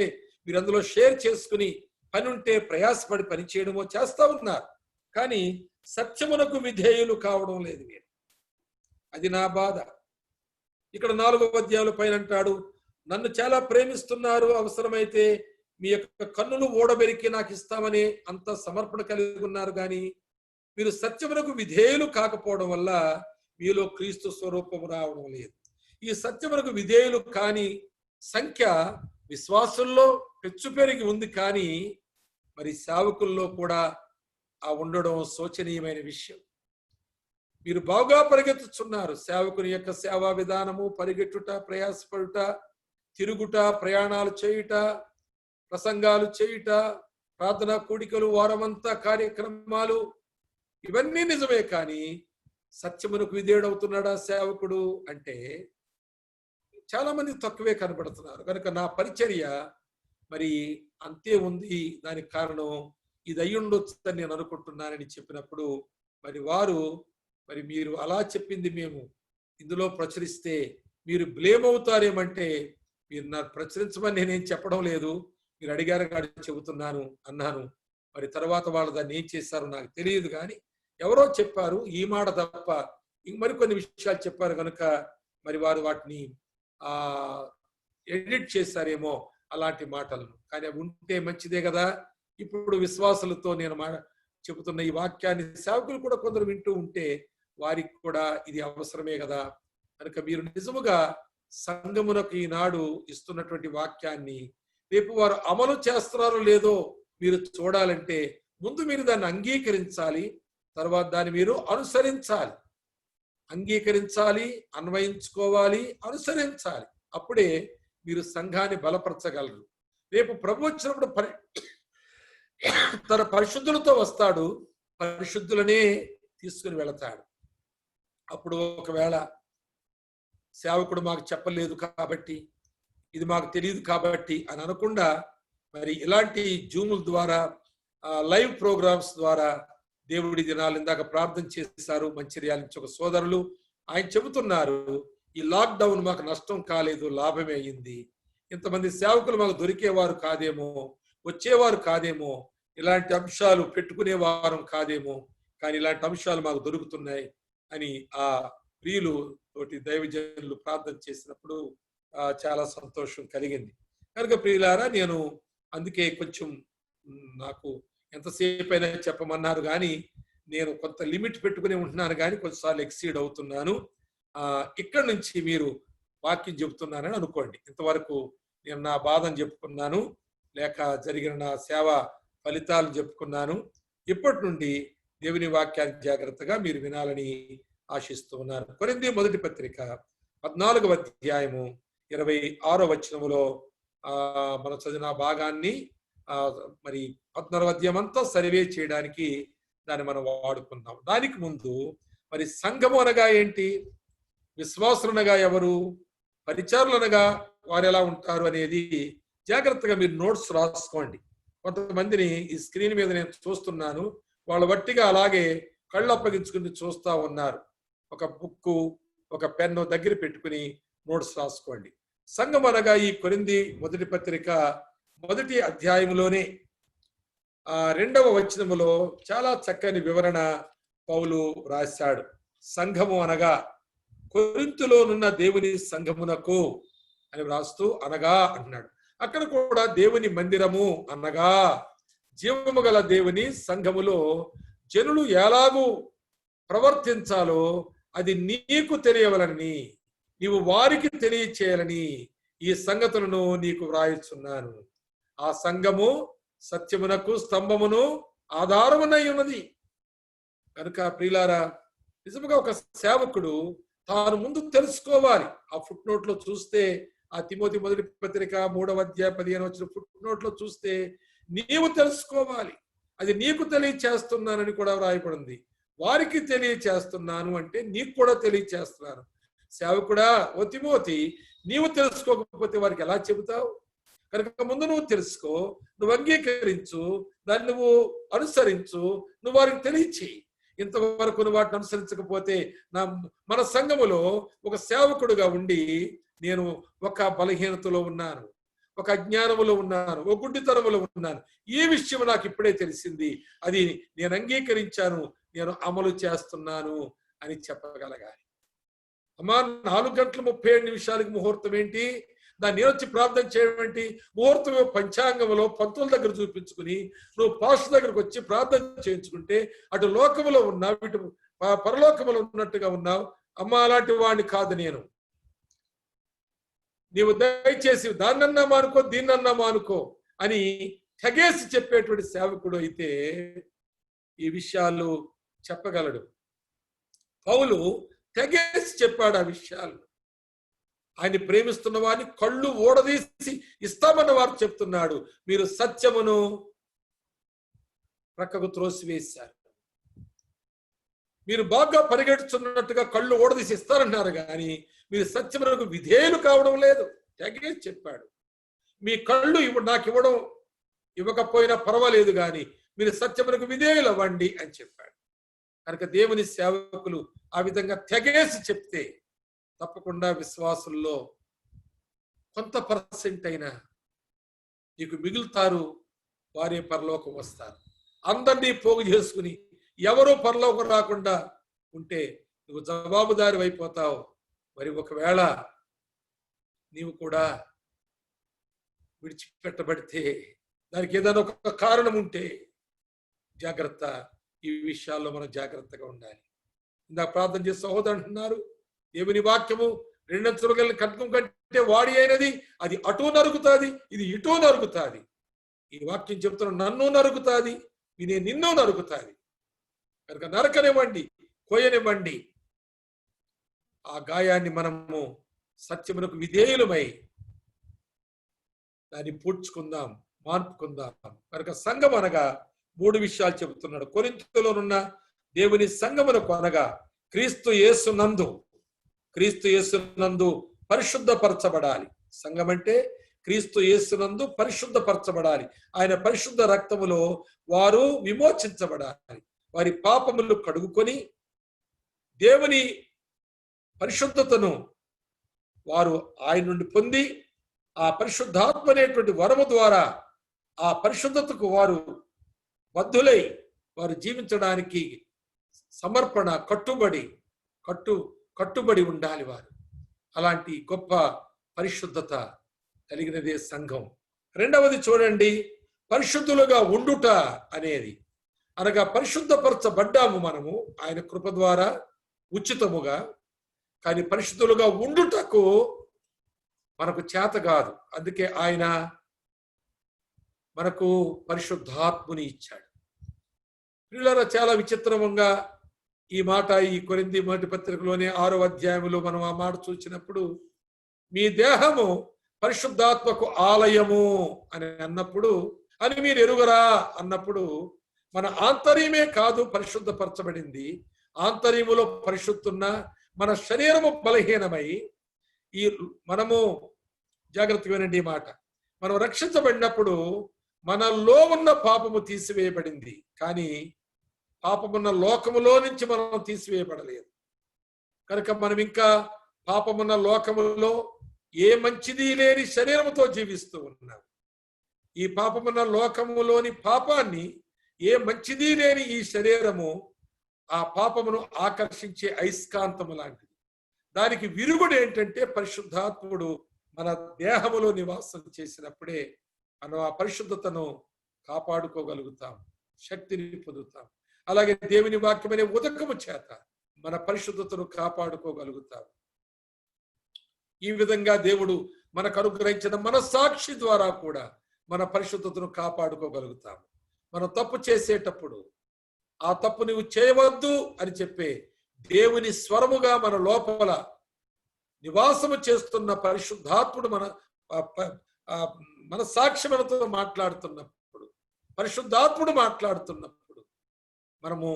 మీరు అందులో షేర్ చేసుకుని, పని ఉంటే ప్రయాసపడి పని చేయడమో చేస్తా ఉన్నారు. కానీ సత్యమునకు విధేయులు కావడం లేదు మీరు. అది నా బాధ. ఇక్కడ 4వ అధ్యాయుల పైన అంటాడు, నన్ను చాలా ప్రేమిస్తున్నారు, అవసరమైతే మీ యొక్క కన్నులు ఓడబెరికి నాకు ఇస్తామని అంత సమర్పణ కలిగి ఉన్నారు, కానీ మీరు సత్యమునకు విధేయులు కాకపోవడం వల్ల మీలో క్రీస్తు స్వరూపము రావడం లేదు. ఈ సత్యమునకు విధేయులు కాని సంఖ్య విశ్వాసుల్లో పెచ్చు పెరిగి ఉంది, కానీ మరి సేవకుల్లో కూడా ఆ ఉండడం శోచనీయమైన విషయం. మీరు బాగా పరిగెత్తుచున్నారు. సేవకుని యొక్క సేవా విధానము, పరిగెట్టుట, ప్రయాసపడుట, తిరుగుట, ప్రయాణాలు చేయుట, ప్రసంగాలు చేయుట, ప్రార్థనా కూడికలు, వారమంతా కార్యక్రమాలు, ఇవన్నీ నిజమే. కానీ సత్యమునకు విధేయుడవుతున్నాడా సేవకుడు అంటే చాలా మంది తక్కువే కనబడుతున్నారు. కనుక నా పరిచర్య మరి అంతే ఉంది. దానికి కారణం ఇది అయ్యుండొచ్చని నేను అనుకుంటున్నానని చెప్పినప్పుడు మరి వారు మరి మీరు అలా చెప్పింది మేము ఇందులో ప్రచురిస్తే మీరు బ్లేమ్ అవుతారేమంటే, మీరు నాకు ప్రచురించమని నేనేం చెప్పడం లేదు, మీరు అడిగారు కాబట్టి చెబుతున్నాను అన్నాను. మరి తర్వాత వాళ్ళు దాన్ని ఏం చేశారో నాకు తెలియదు, కానీ ఎవరో చెప్పారు ఈ మాట తప్ప ఇంక మరికొన్ని విషయాలు చెప్పారు కనుక మరి వారు వాటిని ఎడిట్ చేశారేమో అలాంటి మాటలను. కానీ అవి ఉంటే మంచిదే కదా. ఇప్పుడు విశ్వాసులతో నేను చెబుతున్న ఈ వాక్యాన్ని సేవకులు కూడా కొందరు వింటూ ఉంటే వారికి కూడా ఇది అవసరమే కదా. కనుక మీరు నిజముగా సంఘమునకు ఈనాడు ఇస్తున్నటువంటి వాక్యాన్ని రేపు వారు అమలు చేస్తున్నారో లేదో మీరు చూడాలంటే ముందు మీరు దాన్ని అంగీకరించాలి, తర్వాత దాన్ని మీరు అనుసరించాలి. అంగీకరించాలి, అన్వయించుకోవాలి, అనుసరించాలి. అప్పుడే మీరు సంఘాన్ని బలపరచగలరు. రేపు ప్రభు వచ్చినప్పుడు తన పరిశుద్ధులతో వస్తాడు, పరిశుద్ధులనే తీసుకుని వెళతాడు. అప్పుడు ఒకవేళ సేవకుడు మాకు చెప్పలేదు కాబట్టి, ఇది మాకు తెలియదు కాబట్టి అని అనకుండా మరి ఇలాంటి జూముల ద్వారా, లైవ్ ప్రోగ్రామ్స్ ద్వారా దేవుడి దినాలు ఇందాక ప్రార్థన చేశారు మంచిర్యాల నుంచి ఒక సోదరులు. ఆయన చెబుతున్నారు, ఈ లాక్డౌన్ మాకు నష్టం కాలేదు, లాభమే అయింది. ఇంతమంది సేవకులు మాకు దొరికేవారు కాదేమో, వచ్చేవారు కాదేమో, ఇలాంటి అంశాలు పెట్టుకునేవారం కాదేమో, కానీ ఇలాంటి అంశాలు మాకు దొరుకుతున్నాయి అని ఆ ప్రియులు తోటి దైవజనులు ప్రార్థన చేసినప్పుడు చాలా సంతోషం కలిగింది. కనుక ప్రియులారా, నేను అందుకే కొంచెం నాకు ఎంతసేపు అయినా చెప్పమన్నారు కానీ నేను కొంత లిమిట్ పెట్టుకుని ఉంటున్నాను, కానీ కొన్నిసార్లు ఎక్సీడ్ అవుతున్నాను. ఇక్కడి నుంచి మీరు వాక్యం చెబుతున్నానని అనుకోండి. ఇంతవరకు నేను నా బాధను చెప్పుకున్నాను, లేక జరిగిన నా సేవ ఫలితాలు చెప్పుకున్నాను. ఇప్పటి నుండి దేవుని వాక్యాన్ని జాగ్రత్తగా మీరు వినాలని ఆశిస్తూ ఉన్నాను. కొరింథీ మొదటి పత్రిక 14వ అధ్యాయము 26వ వచనములో మన చదివిన భాగాన్ని మరి 14వ అధ్యాయం అంతా సర్వే చేయడానికి దాన్ని మనం వాడుకుందాం. దానికి ముందు మరి సంఘము అనగా ఏంటి, విశ్వాసులు అనగా ఎవరు, పరిచారులు అనగా వారు ఎలా ఉంటారు అనేది జాగ్రత్తగా మీరు నోట్స్ రాసుకోండి. కొంతమందిని ఈ స్క్రీన్ మీద నేను చూస్తున్నాను, వాళ్ళు వట్టిగా అలాగే కళ్ళు అప్పగించుకుని చూస్తూ ఉన్నారు. ఒక బుక్కు, ఒక పెన్ను దగ్గర పెట్టుకుని నోట్స్ రాసుకోండి. సంఘం అనగా ఈ కొరింథీ మొదటి పత్రిక 1వ అధ్యాయంలోనే 2వ వచనములో చాలా చక్కని వివరణ పౌలు రాశాడు. సంఘము అనగా కొరింథులోనున్న దేవుని సంఘమునకు అని రాస్తూ అనగా అంటున్నాడు. అక్కడ కూడా దేవుని మందిరము అనగా జీవము గల దేవుని సంఘములో జనులు ఎలాగూ ప్రవర్తించాలో అది నీకు తెలియవలని, నీవు వారికి తెలియచేయాలని ఈ సంగతులను నీకు వ్రాయిచున్నాను. ఆ సంఘము సత్యమునకు స్తంభమును ఆధారమునై ఉన్నది. కనుక ప్రియులారా, నిజముగా ఒక సేవకుడు తాను ముందు తెలుసుకోవాలి. ఆ ఫుట్ నోట్ లో చూస్తే, ఆ తిమోతి మొదటి పత్రిక 3వ అధ్యాయం 15వ వచనం ఫుట్ నోట్ లో చూస్తే నీవు తెలుసుకోవాలి. అది నీకు తెలియచేస్తున్నానని కూడా వ్రాయబడింది. వారికి తెలియచేస్తున్నాను అంటే నీకు కూడా తెలియచేస్తున్నాను. సేవకుడా, ఓ తిమోతి, నీవు తెలుసుకోకపోతే వారికి ఎలా చెబుతావు? కనుక ముందు నువ్వు తెలుసుకో, నువ్వు అంగీకరించు, దాన్ని నువ్వు అనుసరించు, నువ్వు వారికి తెలియచేయి. ఇంతవరకు నువ్వు వాటిని అనుసరించకపోతే మన సంఘములో ఒక సేవకుడుగా ఉండి నేను ఒక బలహీనతలో ఉన్నాను, ఒక అజ్ఞానములో ఉన్నాను, ఒక గుడ్డితనములో ఉన్నాను, ఈ విషయం నాకు ఇప్పుడే తెలిసింది, అది నేను అంగీకరించాను, నేను అమలు చేస్తున్నాను అని చెప్పగలగాలి. అమ్మా, 4:37 ముహూర్తం ఏంటి? దాన్ని నేను వచ్చి ప్రార్థన చేయడం ఏంటి? ముహూర్తం పంచాంగంలో పంతుల దగ్గర చూపించుకుని నువ్వు పాస్టర్ దగ్గరకు వచ్చి ప్రార్థన చేయించుకుంటే అటు లోకములో ఉన్నావు, ఇటు పరలోకములో ఉన్నట్టుగా ఉన్నావు. అమ్మా, అలాంటి వాడిని కాదు నేను. నీవు దయచేసి దాన్నన్నా మానుకో, దీన్నన్నా మానుకో అని తెగేసి చెప్పేటువంటి సేవకుడు అయితే ఈ విషయాలు చెప్పగలడు. పౌలు తెగేసి చెప్పాడు ఆ విషయాలు. ఆయన ప్రేమిస్తున్న వారిని కళ్ళు ఓడదీసి ఇస్తామన్న వారు చెప్తున్నాడు. మీరు సత్యమును ప్రక్కకు త్రోసివేశారు. మీరు బాగా పరిగెడుతున్నట్టుగా కళ్ళు ఓడదీసి ఇస్తారన్నారు కానీ మీరు సత్యమునకు విధేయులు కావడం లేదు. తెగేసి చెప్పాడు. మీ కళ్ళు నాకు ఇవ్వకపోయినా పర్వాలేదు కానీ మీరు సత్యమునకు విధేయులు అవ్వండి అని చెప్పాడు. కనుక దేవుని సేవకులు ఆ విధంగా తెగేసి చెప్తే తప్పకుండా విశ్వాసుల్లో కొంత పర్సెంట్ అయినా నీకు మిగులుతారు, వారే పరలోకం వస్తారు. అందరినీ పోగు చేసుకుని ఎవరో పరలోకం రాకుండా ఉంటే నువ్వు జవాబుదారి అయిపోతావు. మరి ఒకవేళ నీవు కూడా విడిచిపెట్టబడితే దానికి ఏదైనా ఒక కారణం ఉంటే జాగ్రత్త. ఈ విషయాల్లో మనం జాగ్రత్తగా ఉండాలి. ఇందాక ప్రార్థన చేసి సహోదరు అంటున్నారు, దేవుని వాక్యము రెండంచుల గల ఖడ్గం కంటే వాడి అయినది, అది అటు నరుగుతుంది, ఇది ఇటు నరుగుతుంది. ఈ వాక్యం చెబుతున్న నన్ను నరుగుతుంది, ఇది నిన్ను నరుగుతుంది. కనుక నరకనివ్వండి, కోయనివ్వండి. ఆ గాయాన్ని మనము సత్యమునకు విధేయులమై దాన్ని పూడ్చుకుందాం, మార్పుకుందాం. కనుక సంఘం అనగా 3 విషయాలు చెబుతున్నాడు. కొరింథీయులోనున్న దేవుని సంఘమునకు అనగా క్రీస్తు యేసునందు పరిశుద్ధపరచబడాలి. సంఘం అంటే క్రీస్తు యేసునందు పరిశుద్ధపరచబడాలి. ఆయన పరిశుద్ధ రక్తములో వారు విమోచించబడాలి. వారి పాపములు కడుగుకొని దేవుని పరిశుద్ధతను వారు ఆయన నుండి పొంది ఆ పరిశుద్ధాత్మ అనేటువంటి వరము ద్వారా ఆ పరిశుద్ధతకు వారు బద్ధులై వారు జీవించడానికి సమర్పణ కట్టుబడి ఉండాలి వారు. అలాంటి గొప్ప పరిశుద్ధత కలిగినదే సంఘం. రెండవది చూడండి, పరిశుద్ధులుగా ఉండుట అనేది. అనగా పరిశుద్ధపరచబడ్డాము మనము ఆయన కృప ద్వారా ఉచితముగా. కానీ పరిశుద్ధులుగా ఉండుటకు మనకు చేత కాదు. అందుకే ఆయన మనకు పరిశుద్ధాత్ముని ఇచ్చాడు. పిల్లల చాలా విచిత్రంగా ఈ మాట ఈ కొరింథీ మొదటి పత్రికలోనే 6వ అధ్యాయంలో మనం ఆ మాట చూసినప్పుడు, మీ దేహము పరిశుద్ధాత్మకు ఆలయము అని అన్నప్పుడు, అని మీరు ఎరుగరా అన్నప్పుడు, మన ఆంతర్యమే కాదు పరిశుద్ధపరచబడింది, ఆంతర్యములో పరిశుద్ధున్న మన శరీరము బలహీనమై మనము జాగ్రత్తగా వినండి ఈ మాట. మనం రక్షించబడినప్పుడు మనలో ఉన్న పాపము తీసివేయబడింది, కానీ పాపమున్న లోకములో నుంచి మనం తీసివేయబడలేదు. కనుక మనం ఇంకా పాపమున్న లోకములో ఏ మంచిది లేని శరీరముతో జీవిస్తూ ఉన్నాం. ఈ పాపమున్న లోకములోని పాపాన్ని, ఏ మంచిది లేని ఈ శరీరము ఆ పాపమును ఆకర్షించే అయస్కాంతము లాంటిది. దానికి విరుగుడు ఏంటంటే పరిశుద్ధాత్ముడు మన దేహములో నివాసం చేసినప్పుడే మనం ఆ పరిశుద్ధతను కాపాడుకోగలుగుతాం, శక్తిని పొందుతాం. అలాగే దేవుని వాక్యమనే ఉదకము చేత మన పరిశుద్ధతను కాపాడుకోగలుగుతాం. ఈ విధంగా దేవుడు మనకు అనుగ్రహించిన మనస్సాక్షి ద్వారా కూడా మన పరిశుద్ధతను కాపాడుకోగలుగుతాం. మనం తప్పు చేసేటప్పుడు ఆ తప్పు నువ్వు చేయవద్దు అని చెప్పే దేవుని స్వరముగా మన లోపల నివాసము చేస్తున్న పరిశుద్ధాత్ముడు మన సాక్షి మనతో మాట్లాడుతున్నప్పుడు, పరిశుద్ధాత్ముడు మాట్లాడుతున్నప్పుడు మనము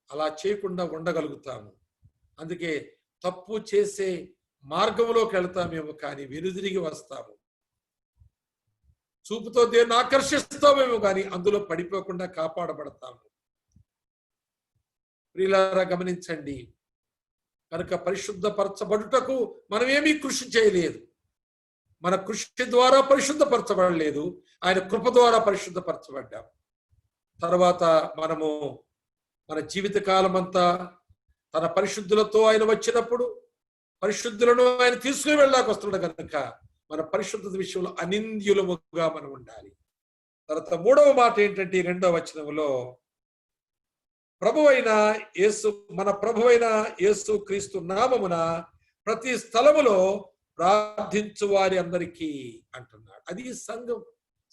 అలా చేయకుండా ఉండగలుగుతాము. అందుకే తప్పు చేసే మార్గంలోకి వెళ్తామేమో కానీ వెనుదిరిగి వస్తాము. చూపుతో దేన్ని ఆకర్షిస్తామేమో కానీ అందులో పడిపోకుండా కాపాడబడతాము. ప్రియులారా గమనించండి, కనుక పరిశుద్ధపరచబడుటకు మనం ఏమీ కృషి చేయలేదు. మన కృషి ద్వారా పరిశుద్ధపరచబడలేదు, ఆయన కృప ద్వారా పరిశుద్ధపరచబడ్డాం. తర్వాత మనము మన జీవితకాలం అంతా తన పరిశుద్ధులతో ఆయన వచ్చినప్పుడు పరిశుద్ధులను ఆయన తీసుకుని వెళ్ళాక వస్తున్నాడు. కనుక మన పరిశుద్ధత విషయంలో అనింద్యులముగా మనం ఉండాలి. తర్వాత 3వ మాట ఏంటంటే 2వ వచనములో, మన ప్రభువైన యేసు క్రీస్తు నామమున ప్రతి స్థలములో ప్రార్థించు వారి అందరికీ అంటున్నాడు. అది సంఘం.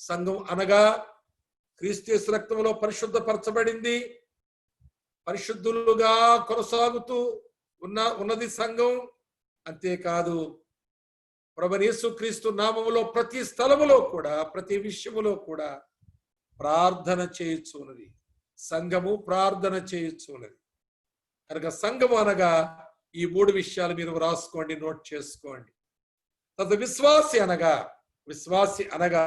సంఘం అనగా క్రీస్తు యేసు రక్తంలో పరిశుద్ధపరచబడింది, పరిశుద్ధులుగా కొనసాగుతూ ఉన్నది సంఘం. అంతేకాదు ప్రభువైన యేసుక్రీస్తు నామములో ప్రతి స్థలములో కూడా, ప్రతి విషయములో కూడా ప్రార్థన చేయుచున్నది. సంఘము ప్రార్థన చేయుచున్నది. కనుక సంఘము అనగా ఈ 3 విషయాలు మీరు రాసుకోండి, నోట్ చేసుకోండి. విశ్వాసి అనగా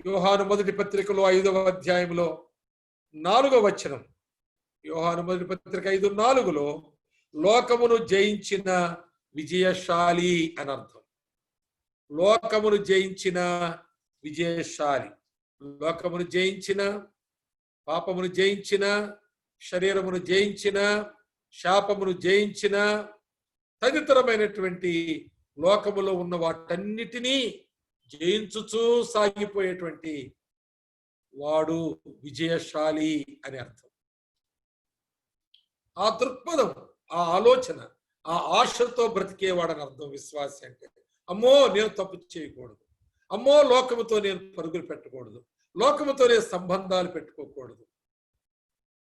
యోహాను మొదటి పత్రికలో 5వ అధ్యాయంలో 4వ వచనం, యోహాను మొదటి పత్రిక 5:4లో లోకమును జయించిన విజయశాలి అని అర్థం. లోకమును జయించిన విజయశాలి, లోకమును జయించిన, పాపమును జయించిన, శరీరమును జయించిన, శాపమును జయించిన, తదితరమైనటువంటి లోకములో ఉన్న వాటన్నిటినీ జయించుచూ సాగిపోయేటువంటి వాడు విజయశాలి అని అర్థం. ఆ దృక్పథం, ఆ ఆలోచన, ఆ ఆశతో బ్రతికేవాడని అర్థం విశ్వాసి అంటే. అమ్మో నేను తప్పు చేయకూడదు, అమ్మో లోకముతో నేను పరుగులు పెట్టకూడదు, లోకముతో నేను సంబంధాలు పెట్టుకోకూడదు.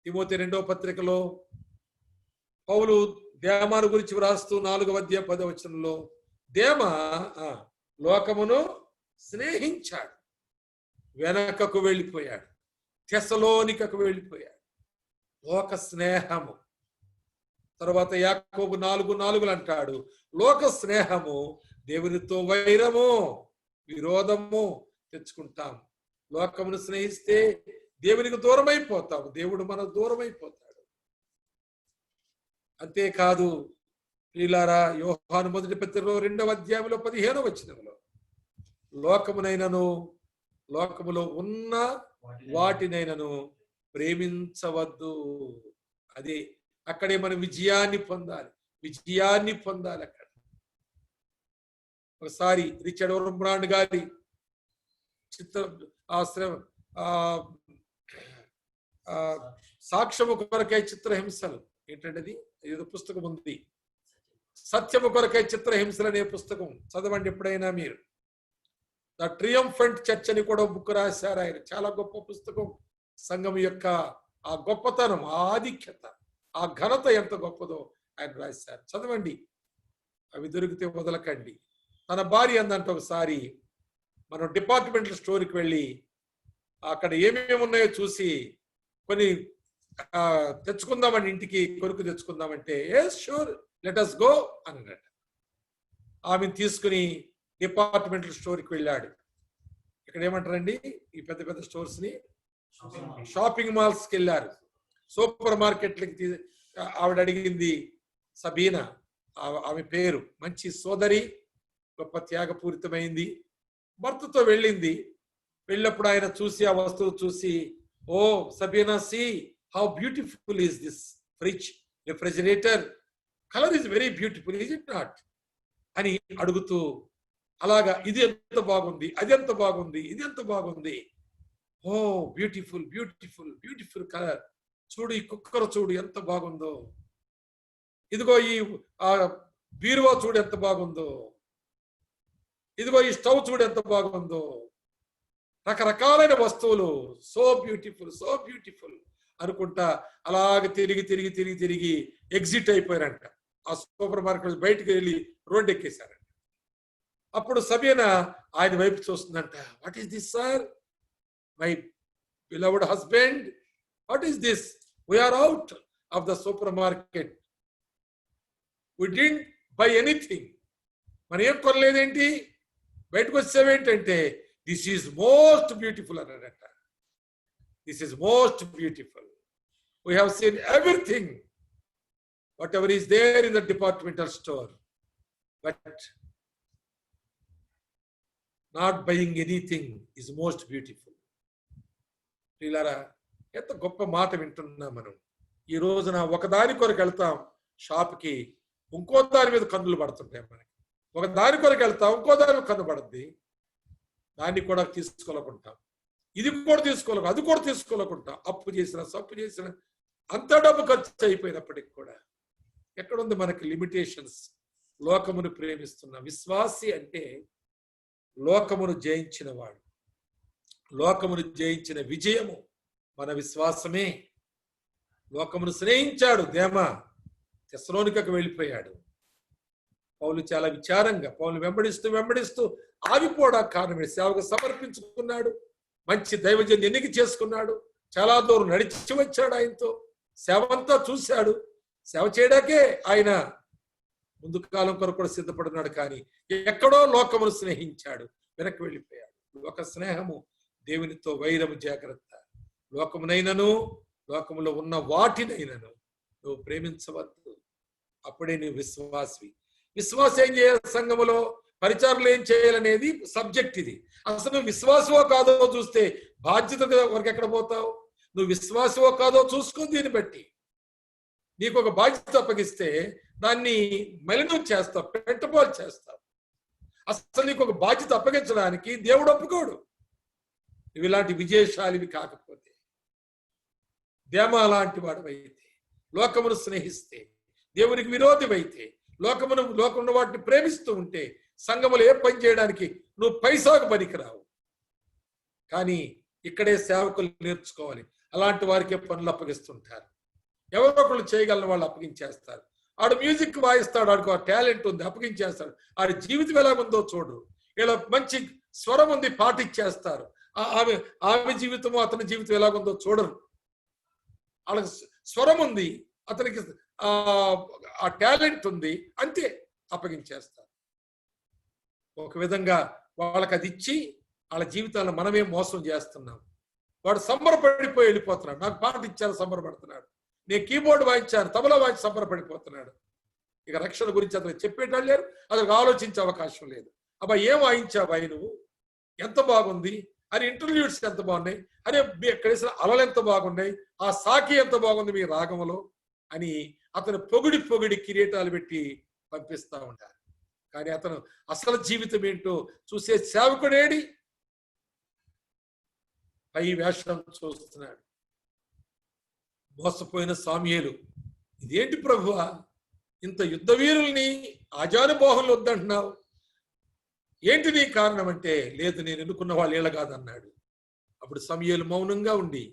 తిమోతి 2వ పత్రికలో పౌలు దేమాను గురించి వ్రాస్తూ 4వ అధ్యాయం 10వ వచనంలో దేమ లోకమును స్నేహించాడు, వెనకకు వెళ్ళిపోయాడు, తెస్సలోనికకు వెళ్ళిపోయాడు. లోక స్నేహము. తర్వాత యాకోబు 4:4 అంటాడు, లోక స్నేహము దేవునితో వైరము, విరోధము తెచ్చుకుంటాం. లోకమును స్నేహిస్తే దేవునికి దూరం అయిపోతాము, దేవుడు మనకు దూరం అయిపోతాడు. అంతేకాదు ప్రియులారా, యోహాను మొదటి పత్రికలో 2వ అధ్యాయంలో 15వ వచనంలో లోకమునైనను లోకములో ఉన్న వాటినైనను ప్రేమించవద్దు. అదే అక్కడే మనం విజయాన్ని పొందాలి అక్కడ. ఒకసారి రిచర్డ్ ఓర్బ్రాండ్ గారి సాక్ష్యము కొరకై చిత్రహింసలు, ఏంటంటే ఏదో పుస్తకం ఉంది, సత్యము కొరకై చిత్రహింసలు అనే పుస్తకం చదవండి ఎప్పుడైనా మీరు. ద ట్రియంఫెంట్ చర్చ్ అని కూడా బుక్ రాశారు ఆయన. చాలా గొప్ప పుస్తకం. సంఘం యొక్క ఆ గొప్పతనం, ఆ ఆధిక్యత, ఆ ఘనత ఎంత గొప్పదో ఆయన రాశారు. చదవండి, అవి దొరికితే వదలకండి. తన భార్య అందంటే ఒకసారి మనం డిపార్ట్మెంటల్ స్టోర్కి వెళ్ళి అక్కడ ఏమేమి ఉన్నాయో చూసి కొన్ని తెచ్చుకుందామని, ఇంటికి కొరకు తెచ్చుకుందామంటే yes sure let us go అన్నట్టు ఆమెను తీసుకుని డిపార్ట్మెంటల్ స్టోర్కి వెళ్ళాడు. ఇక్కడ ఏమంటారండి, ఈ పెద్ద పెద్ద స్టోర్స్ ని షాపింగ్ మాల్స్కి వెళ్ళారు, సూపర్ మార్కెట్లకి. ఆవిడ అడిగింది సబీనా, ఆమె పేరు, మంచి సోదరి, గొప్ప త్యాగపూరితమైంది. భర్తతో వెళ్ళింది. వెళ్ళినప్పుడు ఆయన చూసి ఆ వస్తువు చూసి, oh Sabina, see how beautiful is this fridge refrigerator, colour is very beautiful, is it not అని అడుగుతూ, అలాగా ఇది ఎంత బాగుంది, అది ఎంత బాగుంది, ఇది ఎంత బాగుంది, ఓ బ్యూటిఫుల్ బ్యూటిఫుల్ బ్యూటిఫుల్ కలర్, చూడు ఈ కుక్కర్ చూడు ఎంత బాగుందో, ఇదిగో ఈ బీరువా చూడు ఎంత బాగుందో, ఇదిగో ఈ స్టవ్ చూడు ఎంత బాగుందో, రకరకాలైన వస్తువులు, సో బ్యూటిఫుల్ అనుకుంటా అలాగే తిరిగి తిరిగి తిరిగి తిరిగి ఎగ్జిట్ అయిపోయారంట. ఆ సూపర్ మార్కెట్ బయటికి వెళ్ళి రోడ్డు ఎక్కేశారంట. అప్పుడు సబీనా ఆయన వైపు చూస్తుందంట. What is this sir, my beloved husband, what is this, we are out of the super market, we didn't buy anything, మనం ఏం కొనలేదేంటి, బయటకు వచ్చేవేంటంటే దిస్ ఈజ్ మోస్ట్ బ్యూటిఫుల్ అన్నాడట. This is most beautiful, we have seen everything whatever is there in the departmental store, but not buying anything is most beautiful. ప్రియులారా, ఎంత గొప్ప మాట వింటున్నాం మనం. ఈ రోజున ఒకదాని కొరకు వెళ్తాం షాప్కి, ఇంకో దాని మీద కన్నులు పడుతుంటాయి మనకి. ఒక దాని కొరకు వెళ్తాం, ఇంకో దాని మీద కన్ను పడుద్ది, దాన్ని కూడా తీసుకోలేకుంటాం, ఇది కూడా తీసుకోలేక, అది కూడా తీసుకోలేకుంటాం. అప్పు చేసిన సప్పు చేసిన అంత డబ్బు ఖర్చు అయిపోయినప్పటికి కూడా ఎక్కడుంది మనకి లిమిటేషన్స్? లోకమును ప్రేమిస్తున్న విశ్వాసి అంటే లోకమును జయించిన వాడు, లోకమును జయించిన విజయము మన విశ్వాసమే. లోకమును స్నేహించాడు దేమ, తెస్సలోనికకు వెళ్ళిపోయాడు. పౌలు చాలా విచారంగా పౌలు వెంబడిస్తూ ఆగిపోవడానికి కారణమే సేవకు సమర్పించుకున్నాడు. మంచి దైవజన్ని ఎన్నిక చేసుకున్నాడు. చాలా దూరం నడిచి వచ్చాడు. ఆయనతో సేవంతా చూశాడు. సేవ చేయడాకే ఆయన ముందు కాలం కొరకు కూడా సిద్ధపడున్నాడు. కానీ ఎక్కడో లోకమును స్నేహించాడు, వెనక్కి వెళ్ళిపోయాడు. లోక స్నేహము దేవునితో వైరము. జాగ్రత్త. లోకమునైనను లోకములో ఉన్న వాటినైనను నువ్వు ప్రేమించవద్దు. అప్పుడే నువ్వు విశ్వాసి. విశ్వాసం ఏం చేయాలి? సంఘములో పరిచారులు ఏం చేయాలనేది సబ్జెక్ట్. ఇది అసలు నువ్వు విశ్వాసమో కాదో చూస్తే బాధ్యత వరకు ఎక్కడ పోతావు? నువ్వు విశ్వాసమో కాదో చూసుకో. దీన్ని బట్టి నీకు ఒక బాధ్యత అప్పగిస్తే దాన్ని మలినం చేస్తావు, పెంటపోలు చేస్తావు. అసలు నీకు ఒక బాధ్యత అప్పగించడానికి దేవుడు ఒప్పుకోడు. నువ్వు ఇలాంటి విజయశాలివి కాకపోతే, దేమ లాంటి వాడివైతే, లోకమును స్నేహిస్తే, దేవునికి విరోధమైతే, లోకంలో వాటిని ప్రేమిస్తూ ఉంటే సంఘములు ఏ పని చేయడానికి నువ్వు పైసాకు పనికిరావు. కానీ ఇక్కడే సేవకులు నేర్చుకోవాలి. అలాంటి వారికే పనులు అప్పగిస్తుంటారు. ఎవరో ఒకళ్ళు చేయగలని వాళ్ళు అప్పగించేస్తారు. ఆడు మ్యూజిక్ వాయిస్తాడు, ఆడికి ఆ టాలెంట్ ఉంది, అప్పగించేస్తాడు. ఆడి జీవితం ఎలా ఉందో చూడరు. ఇలా మంచి స్వరం ఉంది, పాటిచ్చేస్తారు. ఆమె జీవితము అతని జీవితం ఎలాగుందో చూడరు. వాళ్ళకి స్వరం ఉంది, అతనికి ఆ టాలెంట్ ఉంది, అంతే అప్పగించేస్తారు. ఒక విధంగా వాళ్ళకి అది ఇచ్చి వాళ్ళ జీవితాలను మనమే మోసం చేస్తున్నాం. వాడు సంబరపడిపోయి వెళ్ళిపోతున్నాడు. నాకు పాట ఇచ్చారు, సంబరపడుతున్నాడు. నేను కీబోర్డ్ వాయించాను, తబలా వాయించి సంబరపడిపోతున్నాడు. ఇక రక్షణ గురించి అతను చెప్పేటోళ్ళు లేరు, అతనికి ఆలోచించే అవకాశం లేదు. అబ్బా ఏం వాయించాబాయి నువ్వు, ఎంత బాగుంది అని, ఇంటర్వ్యూస్ ఎంత బాగున్నాయి అరే, కనీసం అలలు ఎంత బాగున్నాయి, ఆ సాకి ఎంత బాగుంది మీ రాగంలో అని అతను పొగిడి కిరీటాలు పెట్టి పంపిస్తా ఉంటారు. కానీ అతను అసలు జీవితం ఏంటో చూసే సేవకుడేడి పై వేషం చూస్తున్నాడు. మోసపోయిన సామ్యేలు, ఇదేంటి ప్రభువా, ఇంత యుద్ధ వీరుల్ని ఆజానుబాహులు వద్దంటున్నావు, ఏంటి నీ కారణం అంటే, లేదు నేను ఎన్నుకున్న వాళ్ళు వీళ్ళ కాదన్నాడు. అప్పుడు సమూయేలు మౌనంగా ఉండి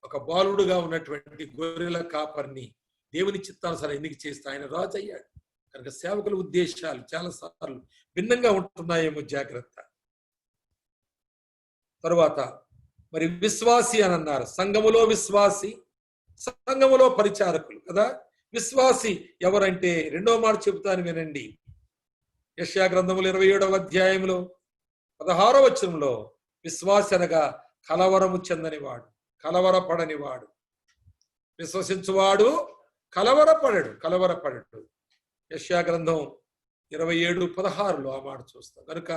ఒక బాలుడుగా ఉన్నటువంటి గొర్రెల కాపర్ని దేవుని చిత్తానుసారం ఎన్నిక చేస్తే ఆయన రాజు అయ్యాడు. కనుక సేవకుల ఉద్దేశాలు చాలా సార్లు భిన్నంగా ఉంటున్నాయేమో, జాగ్రత్త. తరువాత మరి విశ్వాసి అని అన్నారు. సంఘములో విశ్వాసి, సంఘములో పరిచారకులు కదా. విశ్వాసి ఎవరంటే రెండో మాట చెబుతాను వినండి. యెషయా గ్రంథములు 27వ అధ్యాయంలో 16వ వచనంలో విశ్వాసి అనగా కలవరము చెందనివాడు, కలవరపడనివాడు. విశ్వసించువాడు కలవరపడడు. యెషయా గ్రంథం 27:16లో ఆ మాట చూస్తాం. కనుక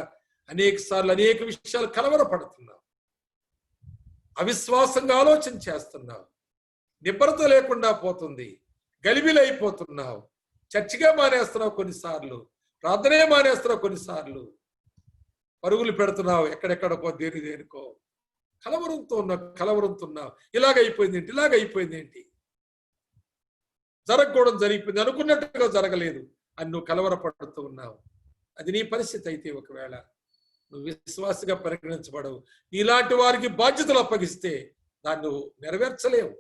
అనేక సార్లు అనేక విషయాలు కలవరపడుతున్నావు, అవిశ్వాసంగా ఆలోచన చేస్తున్నావు, నిబ్బరత లేకుండా పోతుంది, గలిబిలైపోతున్నావు, చర్చిగా మానేస్తున్నావు, కొన్నిసార్లు ప్రార్థనే మానేస్తున్నావు, కొన్నిసార్లు పరుగులు పెడుతున్నావు ఎక్కడెక్కడికో దేనికో, కలవరంతో ఉన్నావు. ఇలాగైపోయింది ఏంటి, జరగకూడదు జరిగిపోయింది, అనుకున్నట్టుగా జరగలేదు అని నువ్వు కలవరపడుతూ ఉన్నావు. అది నీ పరిస్థితి అయితే ఒకవేళ నువ్వు విశ్వాసగా పరిగణించబడవు. ఇలాంటి వారికి బాధ్యతలు అప్పగిస్తే దాన్ని నువ్వు నెరవేర్చలేవు.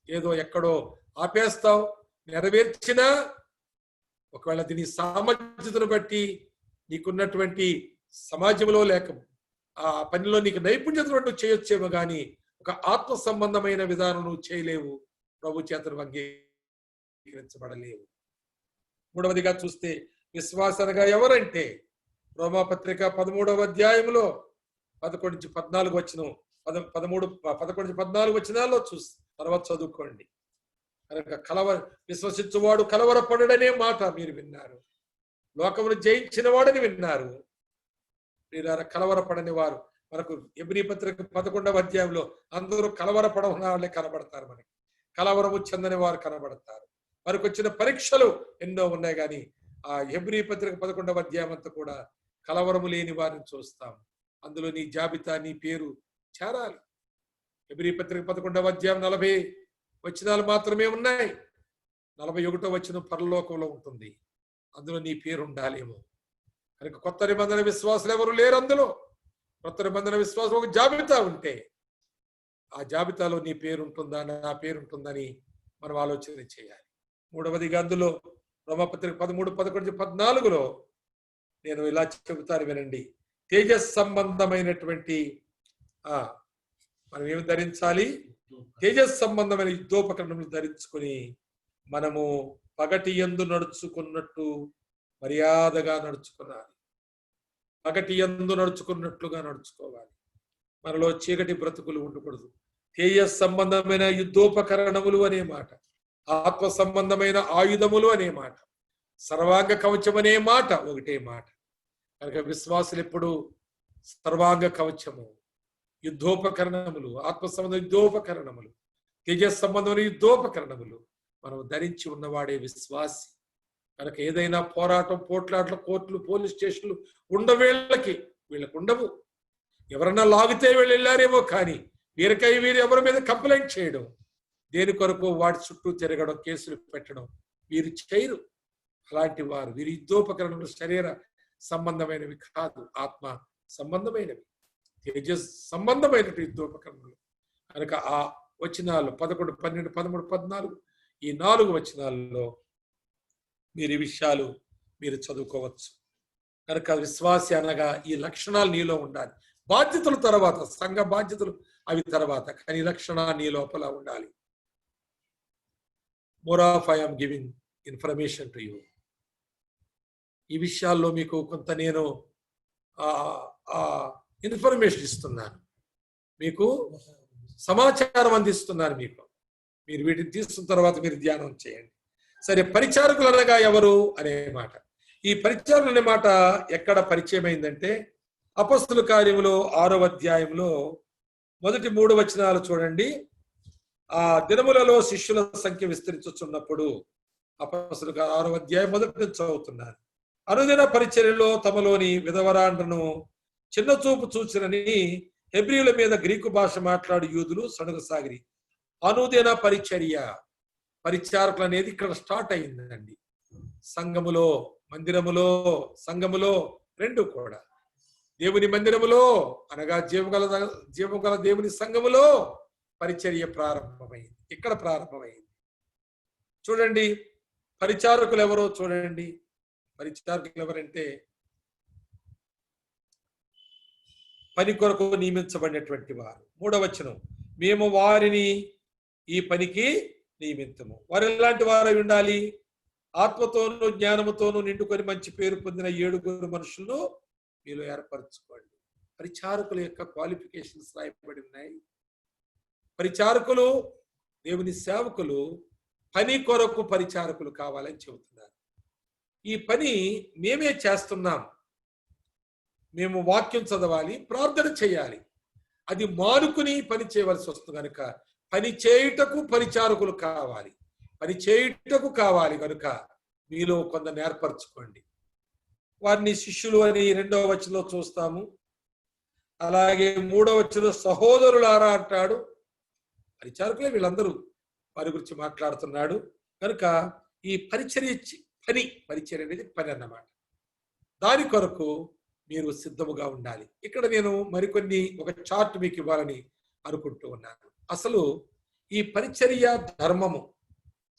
ఏదో ఎక్కడో ఆపేస్తావు. నెరవేర్చినా ఒకవేళ దీని సామర్థ్యతను బట్టి నీకున్నటువంటి సమాజంలో లేక ఆ పనిలో నీకు నైపుణ్యతను బట్టి చేయొచ్చేమో కానీ ఒక ఆత్మ సంబంధమైన విధానం నువ్వు చేయలేవు, ప్రభు చేతను అంగీకరించబడలేవు. మూడవదిగా చూస్తే విశ్వాసనగా ఎవరంటే రోమాపత్రిక 13వ అధ్యాయంలో 11-14 వచనం 11-14 వచనాల్లో చూస్తే తర్వాత చదువుకోండి. కనుక విశ్వసించువాడు కలవరపడనే మాట మీరు విన్నారు, లోకమును జయించిన వాడని విన్నారు. కలవరపడని వారు మనకు ఎబ్రీ పత్రిక 11వ అధ్యాయంలో అందరూ కలవరపడని వాళ్ళే కనబడతారు. మనకి కలవరము చెందని వారు కనబడతారు. వారికి వచ్చిన పరీక్షలు ఎన్నో ఉన్నాయి, కానీ ఆ ఎబ్రీ పత్రిక 11వ అధ్యాయం అంతా కూడా కలవరము లేని వారిని చూస్తాం. అందులో నీ జాబితా, నీ పేరు చేరాలి. ఎబ్రీ పత్రిక 11వ అధ్యాయం 40 వచనాలు మాత్రమే ఉన్నాయి. 41వ వచనం పరలోకంలో ఉంటుంది, అందులో నీ పేరు ఉండాలేమో. కనుక కొత్త నిబంధన విశ్వాసులు ఎవరు లేరు అందులో. కొత్త నిబంధన విశ్వాసం ఒక జాబితా ఉంటే ఆ జాబితాలో నీ పేరు ఉంటుందా, నా పేరు ఉంటుందని మనం ఆలోచన చేయాలి. మూడవదిగా అందులో రోమపత్రిక 13:11-14లో నేను ఇలా చెబుతాను వినండి. తేజస్ సంబంధమైనటువంటి మనం ఏమి ధరించాలి? తేజస్ సంబంధమైన యుద్ధోపకరణములు ధరించుకొని మనము పగటి యందు నడుచుకున్నట్టు మర్యాదగా నడుచుకోవాలి. పగటి యందు నడుచుకున్నట్లుగా నడుచుకోవాలి. మనలో చీకటి బ్రతుకులు ఉండకూడదు. తేజస్ సంబంధమైన యుద్ధోపకరణములు అనే మాట, ఆత్మ సంబంధమైన ఆయుధములు అనే మాట, సర్వాంగ కవచం అనే మాట ఒకటే మాట. కనుక విశ్వాసులు ఎప్పుడు సర్వాంగ కవచము, యుద్ధోపకరణములు, ఆత్మ సంబంధ యుద్ధోపకరణములు, తేజస్ సంబంధమైన యుద్ధోపకరణములు మనం ధరించి ఉన్నవాడే విశ్వాసి. కనుక ఏదైనా పోరాటం, పోట్లాట్లు, కోర్టులు, పోలీస్ స్టేషన్లు ఉండవేళ్ళకి వీళ్ళకు ఉండవు. ఎవరన్నా లాగితే వీళ్ళు వెళ్ళారేమో, కానీ వీరికై వీరు ఎవరి మీద కంప్లైంట్ చేయడం, దేని కొరకు వాటి చుట్టూ తిరగడం, కేసులు పెట్టడం వీరు చేయరు. అలాంటి వారు వీరి యుద్ధోపకరణలు శరీర సంబంధమైనవి కాదు, ఆత్మ సంబంధమైనవి, తేజస్ సంబంధమైన యుద్ధోపకరణలు. కనుక ఆ వచనాలు 11, 12, 13, 14 ఈ 4 వచనాల్లో మీరు ఈ విషయాలు మీరు చదువుకోవచ్చు. కనుక విశ్వాసి అనగా ఈ లక్షణాలు నీలో ఉండాలి. బాధ్యతల తర్వాత, సంఘ బాధ్యతలు అవి తర్వాత, కానీ లక్షణాలు నీ లోపల ఉండాలి. More of I am giving information to you. ఈ విషయాల్లో మీకు కొంత నేను ఇన్ఫర్మేషన్ ఇస్తున్నాను, మీకు సమాచారం అందిస్తున్నాను. మీరు వీటిని తీసుకున్న తర్వాత మీరు ధ్యానం చేయండి. సరే, పరిచారకులు అనగా ఎవరు అనే మాట. ఈ పరిచారకులు అనే మాట ఎక్కడ పరిచయం అయిందంటే అపొస్తలుల కార్యములో 6వ అధ్యాయంలో మొదటి 3 వచనాలు చూడండి. ఆ దినములలో శిష్యుల సంఖ్య విస్తరించుచున్నప్పుడు, అపొస్తలుల 6వ అధ్యాయం మొదటి నుంచి చదువుతున్నాను. అనుదిన పరిచర్యలో తమలోని విధవరాండ్రను చిన్న చూపు చూసినని హెబ్రీయుల మీద గ్రీకు భాష మాట్లాడు యూదులు సణుగసాగిరి. అనుదిన పరిచర్య, పరిచారకులు అనేది ఇక్కడ స్టార్ట్ అయిందండి. సంఘములో, మందిరములో, సంఘములో రెండు కూడా, దేవుని మందిరములో అనగా జీవగల దేవుని సంఘములో పరిచర్య ప్రారంభమైంది. ఇక్కడ ప్రారంభమైంది. చూడండి, పరిచారకులు ఎవరో చూడండి. పరిచారకులు ఎవరంటే పని కొరకు నియమించబడినటువంటి వారు. 3వ వచనం, మేము వారిని ఈ పనికి నియమించము. వారు ఎలాంటి వారై ఉండాలి? ఆత్మతోనూ జ్ఞానముతోనూ నిండుకొని మంచి పేరు పొందిన 7 మనుషులను మీలో ఏర్పరచుకోండి. పరిచారకుల యొక్క క్వాలిఫికేషన్స్ రాయబడి ఉన్నాయి. పరిచారకులు, దేవుని సేవకులు పని కొరకు పరిచారకులు కావాలని చెబుతున్నారు. ఈ పని మేమే చేస్తున్నాం. మేము వాక్యం చదవాలి, ప్రార్థన చేయాలి. అది మానుకుని పని చేయవలసి వస్తుంది. కనుక పని చేయుటకు పరిచారకులు కావాలి, పని చేయుటకు కావాలి. కనుక మీలో కొందరు ఏర్పరచుకోండి. వారిని శిష్యులు అని 2వ వచనంలో చూస్తాము. అలాగే 3వ వచనంలో సహోదరులారా అంటాడు. పరిచారకులే వీళ్ళందరూ, వారి గురించి మాట్లాడుతున్నాడు. కనుక ఈ పరిచర్య అనేది పని అన్నమాట. దాని కొరకు మీరు సిద్ధముగా ఉండాలి. ఇక్కడ నేను మరికొన్ని ఒక చార్ట్ మీకు ఇవ్వాలని అనుకుంటూ ఉన్నాను. అసలు ఈ పరిచర్య ధర్మము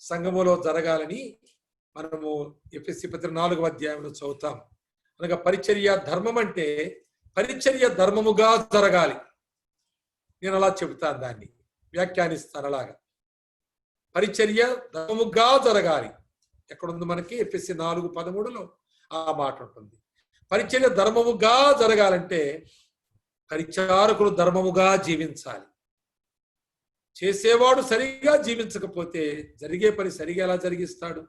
సంఘములో జరగాలని మనము ఎఫెసీ పత్రిక 4వ అధ్యాయంలో చదువుతాం. అనగా పరిచర్య ధర్మం అంటే పరిచర్య ధర్మముగా జరగాలి. నేను అలా చెబుతాను, దాన్ని వ్యాఖ్యానిస్తాను అలాగా. పరిచర్య ధర్మముగా జరగాలి. ఎక్కడుంది మనకి? ఎఫెసీ 4:13లో ఆ మాట ఉంటుంది. పరిచర్య ధర్మముగా జరగాలంటే పరిచారకులు ధర్మముగా జీవించాలి. చేసేవాడు సరిగా జీవించకపోతే జరిగే పని సరిగా ఎలా జరిగిస్తాడు?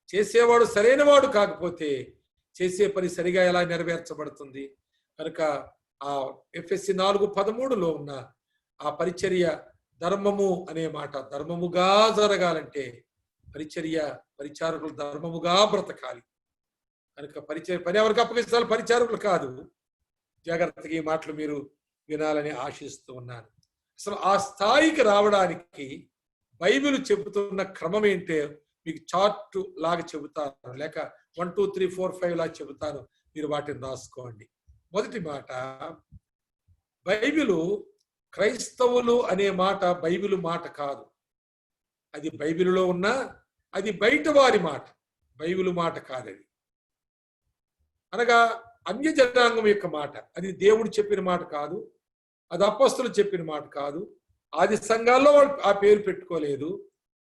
చేసేవాడు సరైన వాడు కాకపోతే చేసే పని సరిగా ఎలా నెరవేర్చబడుతుంది? కనుక ఆ ఎఫెసీ 4:13లో ఉన్న ఆ పరిచర్య ధర్మము అనే మాట ధర్మముగా జరగాలంటే పరిచారకులు ధర్మముగా బ్రతకాలి. కనుక పని ఎవరికి అప్పగిస్తారు? పరిచారకులు కాదు. జాగ్రత్తగా ఈ మాటలు మీరు వినాలని ఆశిస్తూ ఉన్నాను. అసలు ఆ స్థాయికి రావడానికి బైబిల్ చెబుతున్న క్రమం ఏంటో మీకు చార్ట్ లాగా చెబుతాను, లేక 1, 2, 3, 4, 5 లాగా చెబుతాను. మీరు వాటిని రాసుకోండి. మొదటి మాట, బైబిలు క్రైస్తవులు అనే మాట బైబిలు మాట కాదు. అది బైబిలులో ఉన్న, అది బయట వారి మాట, బైబిలు మాట కాదది. అనగా అన్య జనాంగం యొక్క మాట. అది దేవుడు చెప్పిన మాట కాదు, అది అపొస్తలులు చెప్పిన మాట కాదు, ఆది సంఘాల్లో వాళ్ళు ఆ పేరు పెట్టుకోలేదు.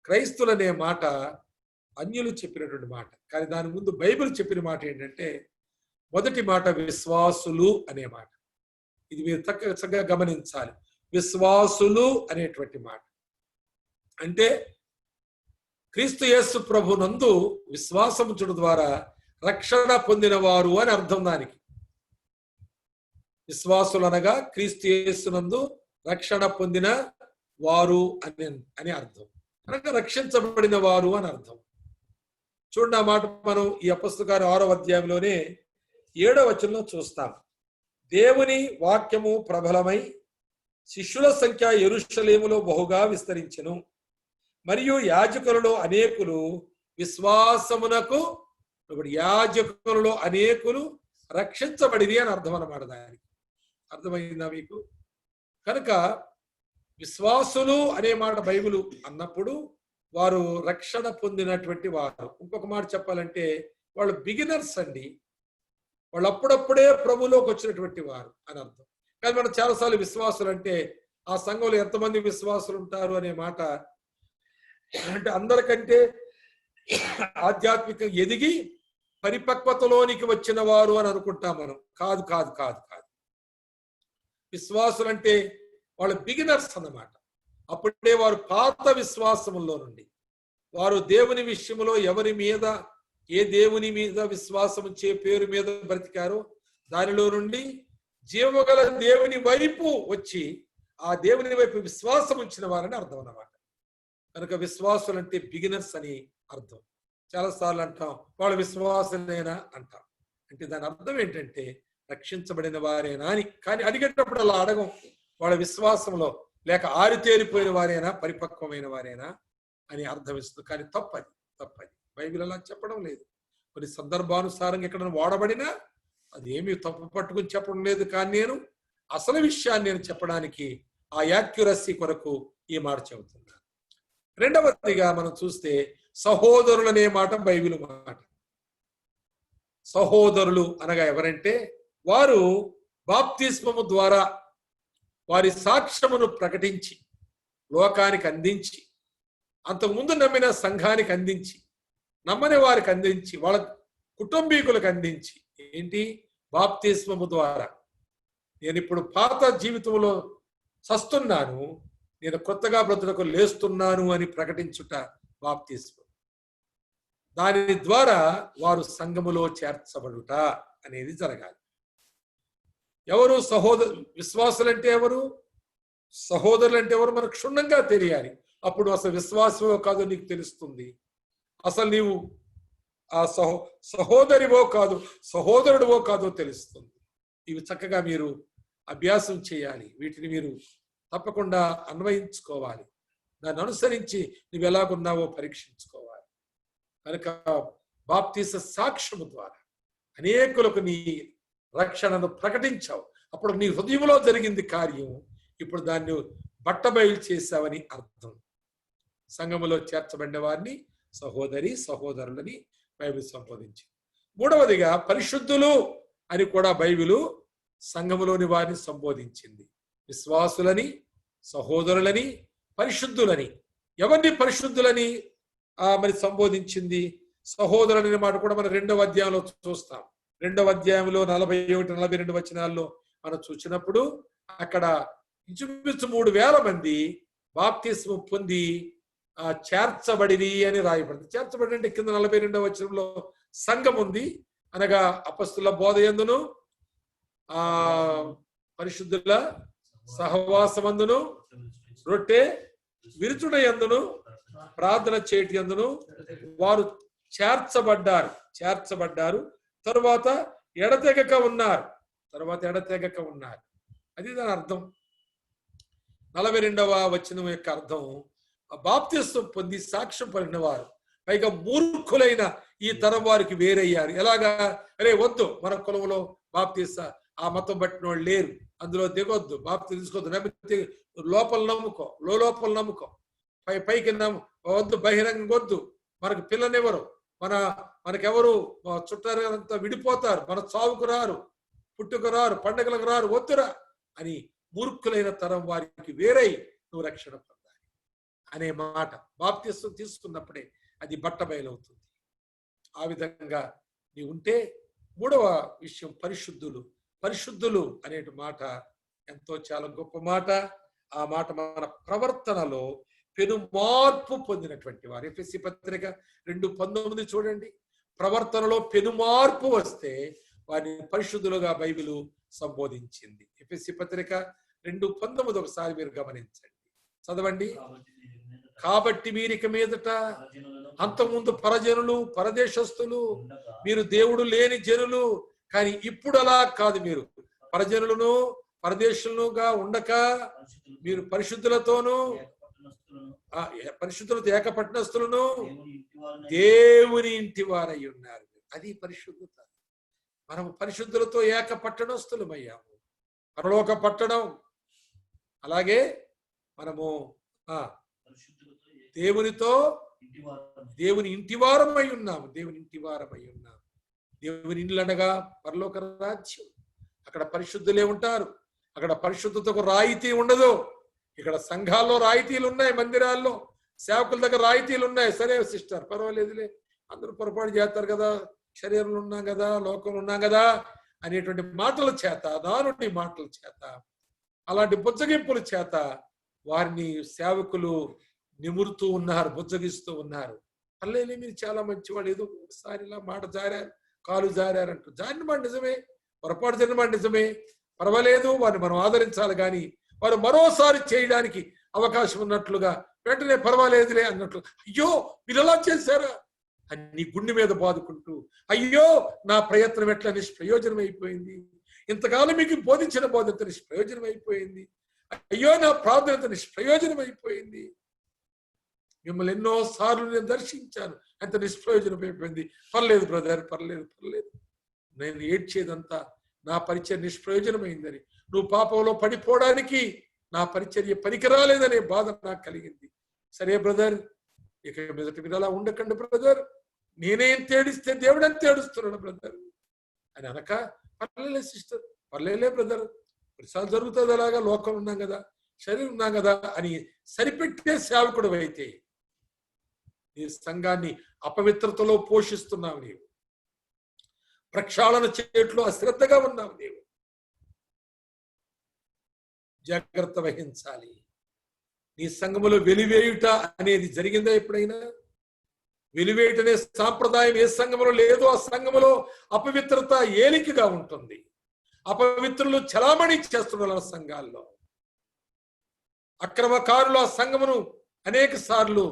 క్రైస్తులు అనే మాట అన్యులు చెప్పినటువంటి మాట. కానీ దాని ముందు బైబిల్ చెప్పిన మాట ఏంటంటే, మొదటి మాట విశ్వాసులు అనే మాట. ఇది మీరు చక్కగా గమనించాలి. విశ్వాసులు అనేటువంటి మాట అంటే క్రీస్తు యేసు ప్రభు నందు విశ్వాసముంచుట ద్వారా రక్షణ పొందిన వారు అని అర్థం. దానికి విశ్వాసులు అనగా క్రీస్తు యేసు నందు రక్షణ పొందిన వారు అని అర్థం. అనగా రక్షించబడిన వారు అని అర్థం. చూడండి, ఆ మాట మనం ఈ అపొస్తలుల కార్యం 6వ అధ్యాయంలోనే 7వ వచనంలో చూస్తాం. దేవుని వాక్యము ప్రబలమై శిష్యుల సంఖ్య యెరూషలేములో బహుగా విస్తరించెను, మరియు యాజకులలో అనేకులు విశ్వాసమునకు, యాజకులలో అనేకులు రక్షించబడిది అని అర్థం అన్నమాట. దానికి అర్థమైందా మీకు? కనుక విశ్వాసులు అనే మాట బైబిల్ అన్నప్పుడు వారు రక్షణ పొందినటువంటి వారు. ఇంకొక మాట చెప్పాలంటే వాళ్ళు బిగినర్స్ అండి. వాళ్ళు అప్పుడప్పుడే ప్రభులోకి వచ్చినటువంటి వారు అని అర్థం. కానీ మనం చాలాసార్లు విశ్వాసులు అంటే ఆ సంఘంలో ఎంతమంది విశ్వాసులు ఉంటారు అనే మాట అంటే అందరికంటే ఆధ్యాత్మిక ఎదిగి పరిపక్వతలోనికి వచ్చిన వారు అని అనుకుంటాం మనం. కాదు కాదు కాదు కాదు. విశ్వాసులు అంటే వాళ్ళు బిగినర్స్ అన్నమాట. అప్పుడే వారు పాత విశ్వాసములో నుండి వారు దేవుని విషయంలో ఎవరి మీద, ఏ దేవుని మీద విశ్వాసం చే పేరు మీద బ్రతికారో దానిలో నుండి జీవగల దేవుని వైపు వచ్చి ఆ దేవుని వైపు విశ్వాసం ఉంచిన వారని అర్థం అన్నమాట. కనుక విశ్వాసులు అంటే బిగినర్స్ అని అర్థం. చాలాసార్లు అంటాం వాళ్ళు విశ్వాసులేనా అంటాం. అంటే దాని అర్థం ఏంటంటే రక్షించబడిన వారేనా అని. కానీ అడిగేటప్పుడు అలా అడగం. వాళ్ళ విశ్వాసంలో లేక ఆరితేరిపోయిన వారేనా, పరిపక్వమైన వారేనా అని అర్థం ఇస్తుంది. కానీ తప్పది. బైబిల్ అలా చెప్పడం లేదు. కొన్ని సందర్భానుసారంగా ఎక్కడ వాడబడినా అది ఏమీ తప్పు పట్టుకుని చెప్పడం లేదు. కానీ నేను అసలు విషయాన్ని నేను చెప్పడానికి ఆ యాక్యురసీ కొరకు ఈ మాట చెబుతున్నాను. రెండవదిగా మనం చూస్తే సహోదరులు అనే మాట బైబిల్ మాట. సహోదరులు అనగా ఎవరంటే వారు బాప్తిస్మము ద్వారా వారి సాక్ష్యమును ప్రకటించి లోకానికి అందించి, అంతకుముందు నమ్మిన సంఘానికి అందించి, నమ్మని వారికి అందించి, వాళ్ళ కుటుంబీకులకు అందించి, ఏంటి బాప్తిస్మము ద్వారా నేను ఇప్పుడు పాత జీవితంలో చస్తున్నాను, నేను కొత్తగా బ్రతుకు లేస్తున్నాను అని ప్రకటించుట బాప్తిస్మం. దాని ద్వారా వారు సంఘములో చేర్చబడుట అనేది జరగాలి. ఎవరు విశ్వాసులు అంటే ఎవరు, సహోదరులు అంటే ఎవరు మనకు క్షుణ్ణంగా తెలియాలి. అప్పుడు అసలు విశ్వాసమో కాదో నీకు తెలుస్తుంది. అసలు నీవు ఆ సహోదరివో కాదు, సహోదరుడివో కాదో తెలుస్తుంది. ఇవి చక్కగా మీరు అభ్యాసం చేయాలి. వీటిని మీరు తప్పకుండా అన్వయించుకోవాలి. దాన్ని అనుసరించి నువ్వు ఎలాగున్నావో పరీక్షించుకోవాలి. కనుక బాప్తీస సాక్ష్యము ద్వారా అనేకులకు నీ రక్షణను ప్రకటించావు. అప్పుడు నీ హృదయంలో జరిగింది కార్యం. ఇప్పుడు దాన్ని బట్టబయలు చేశావని అర్థం. సంఘములో చేర్చబడిన వారిని సహోదరి సహోదరులని బైబిల్ సంబోధించింది. మూడవదిగా పరిశుద్ధులు అని కూడా బైబిలు సంఘములోని వారిని సంబోధించింది. విశ్వాసులని, సహోదరులని, పరిశుద్ధులని. ఎవరిని పరిశుద్ధులని మరి సంబోధించింది? సహోదరులని మాట కూడా మనం 2వ అధ్యాయంలో చూస్తాం. 2వ అధ్యాయంలో 41-42 వచనాల్లో మనం చూసినప్పుడు అక్కడ ఇంచుమించు 3,000 మంది బాప్తిస్మం పొంది చేర్చబడిరి అని రాయబడింది. చేర్చబడి అంటే కింద 42వ వచనంలో సంఘం ఉంది. అనగా అపొస్తలుల బోధ యందును, పరిశుద్ధుల సహవాసమందును, రొట్టె విరుచుట యందును, ప్రార్థన చేయటి యందును వారు చేర్చబడ్డారు. తరువాత ఎడతెగక ఉన్నారు. అది దాని అర్థం. 42వ వచనం యొక్క అర్థం బాప్తిస్మం పొంది సాక్ష్యం పలికిన వారు, పైగా మూర్ఖులైన ఈ తరం వారికి వేరయ్యారు. ఎలాగా? అరే వద్దు, మన కులంలో బాప్తిస్మ ఆ మతం పట్టిన వాళ్ళు లేరు, అందులో దిగొద్దు, బాప్తి తీసుకోవద్దు, లేకపోతే లోపల నమ్ముకో, లోపల నమ్ముకో, పైకి వద్దు, బహిరంగ వద్దు. మనకు పిల్లనివ్వరు, మనకెవరు చుట్టారంతా విడిపోతారు, మన చావుకు రారు, పుట్టుకు రారు, పండుగలకు రారు, వద్దురా అని మూర్ఖులైన తరం వారికి వేరై నువ్వు రక్షణ పొందాలి అనే మాట బాప్తిస్వం తీసుకున్నప్పుడే అది బట్టబయలవుతుంది. ఆ విధంగా నీవు ఉంటే మూడవ విషయం పరిశుద్ధులు అనే మాట ఎంతో చాలా గొప్ప మాట. ఆ మాట మన ప్రవర్తనలో పెను మార్పు పొందినటువంటి వారు. ఎఫెసీ పత్రిక 2:19 చూడండి. ప్రవర్తనలో పెను మార్పు వస్తే వారిని పరిశుద్ధులుగా బైబిల్ సంబోధించింది. ఎఫెసీ పత్రిక 2:19 ఒకసారి మీరు గమనించండి, చదవండి. కాబట్టి మీరిక మీదట అంతకుముందు పరజనులు, పరదేశస్థులు, మీరు దేవుడు లేని జనులు, కానీ ఇప్పుడు అలా కాదు. మీరు పరజనులను, పరదేశులుగా ఉండక మీరు పరిశుద్ధులతోనూ ఏకపట్టణస్థులను దేవుని ఇంటి వారై ఉన్నారు. అది పరిశుద్ధత. మనము పరిశుద్ధులతో ఏకపట్టణస్థులమయ్యాము. పరలోక పట్టణం. అలాగే మనము దేవుని ఇంటివారమై ఉన్నాము. దేవుని ఇంటివారమై ఉన్నాము. దేవుని ఇల్లు అనగా పరలోక రాజ్యం. అక్కడ పరిశుద్ధులే ఉంటారు. అక్కడ పరిశుద్ధతకు రాయితీ ఉండదు. ఇక్కడ సంఘాల్లో రాయితీలు ఉన్నాయి, మందిరాల్లో సేవకుల దగ్గర రాయితీలు ఉన్నాయి. సరే సిస్టర్, పర్వాలేదులే, అందరూ పొరపాటు చేస్తారు కదా, శరీరంలో ఉన్నాం కదా, లోకంలో ఉన్నాం కదా అనేటువంటి మాటల చేత, దానుడి మాటల చేత, అలాంటి బుజ్జగింపుల చేత వారిని సేవకులు నిమురుతూ ఉన్నారు, బుజ్జగిస్తూ ఉన్నారు. పర్లేని మీరు చాలా మంచివాడు, ఏదో ఒకసారి ఇలా మాట జారారు, కాలు జారారంటూ. జారిన మాట నిజమే, పొరపాటు జరిగిన మాట నిజమే, పర్వాలేదు, వారిని మనం ఆదరించాలి. కానీ వారు మరోసారి చేయడానికి అవకాశం ఉన్నట్లుగా వెంటనే పర్వాలేదులే అన్నట్లు, అయ్యో మీరు ఎలా చేశారా అని నీ గుండె మీద బాదుకుంటూ, అయ్యో నా ప్రయత్నం ఎట్లా నిష్ప్రయోజనం అయిపోయింది, ఇంతకాలం మీకు బోధించిన బోధంత నిష్ప్రయోజనం అయిపోయింది, అయ్యో నా ప్రార్థన నిష్ప్రయోజనం అయిపోయింది, మిమ్మల్ని ఎన్నో సార్లు నేను దర్శించాను, ఎంత నిష్ప్రయోజనం అయిపోయింది. పర్లేదు బ్రదర్, పర్లేదు, నేను ఏడ్చేదంతా నా పరిచయం నిష్ప్రయోజనమైందని, నువ్వు పాపంలో పడిపోవడానికి నా పరిచర్య పనికిరాలేదనే బాధ నాకు కలిగింది. సరే బ్రదర్, ఇక మీదట మీరు అలా ఉండకండి బ్రదర్, నేనేం తేడిస్తే దేవుడు ఎంత ఏడుస్తున్నాడు బ్రదర్ అని అనక, పర్లేలే సిస్టర్, పర్లేలే బ్రదర్, ప్రతిసారి జరుగుతుంది అలాగా, లోకం ఉన్నాం కదా, శరీరం ఉన్నాం కదా అని సరిపెట్టే సేవకుడు అయితే నీ సంఘాన్ని అపవిత్రతలో పోషిస్తున్నావు, నీవు ప్రక్షాళన చేయట్లో అశ్రద్ధగా ఉన్నావు, నీవు జాగ్రత్త వహించాలి. నీ సంఘములో వెలివేయుట అనేది జరిగిందా ఎప్పుడైనా? వెలివేయుట అనే సాంప్రదాయం ఏ సంఘములో లేదో ఆ సంఘములో అపవిత్రత ఏలికగా ఉంటుంది. అపవిత్రులు చలామణి చేస్తున్నారు సంఘాల్లో. అక్రమకారులు ఆ సంఘమును అనేక సార్లు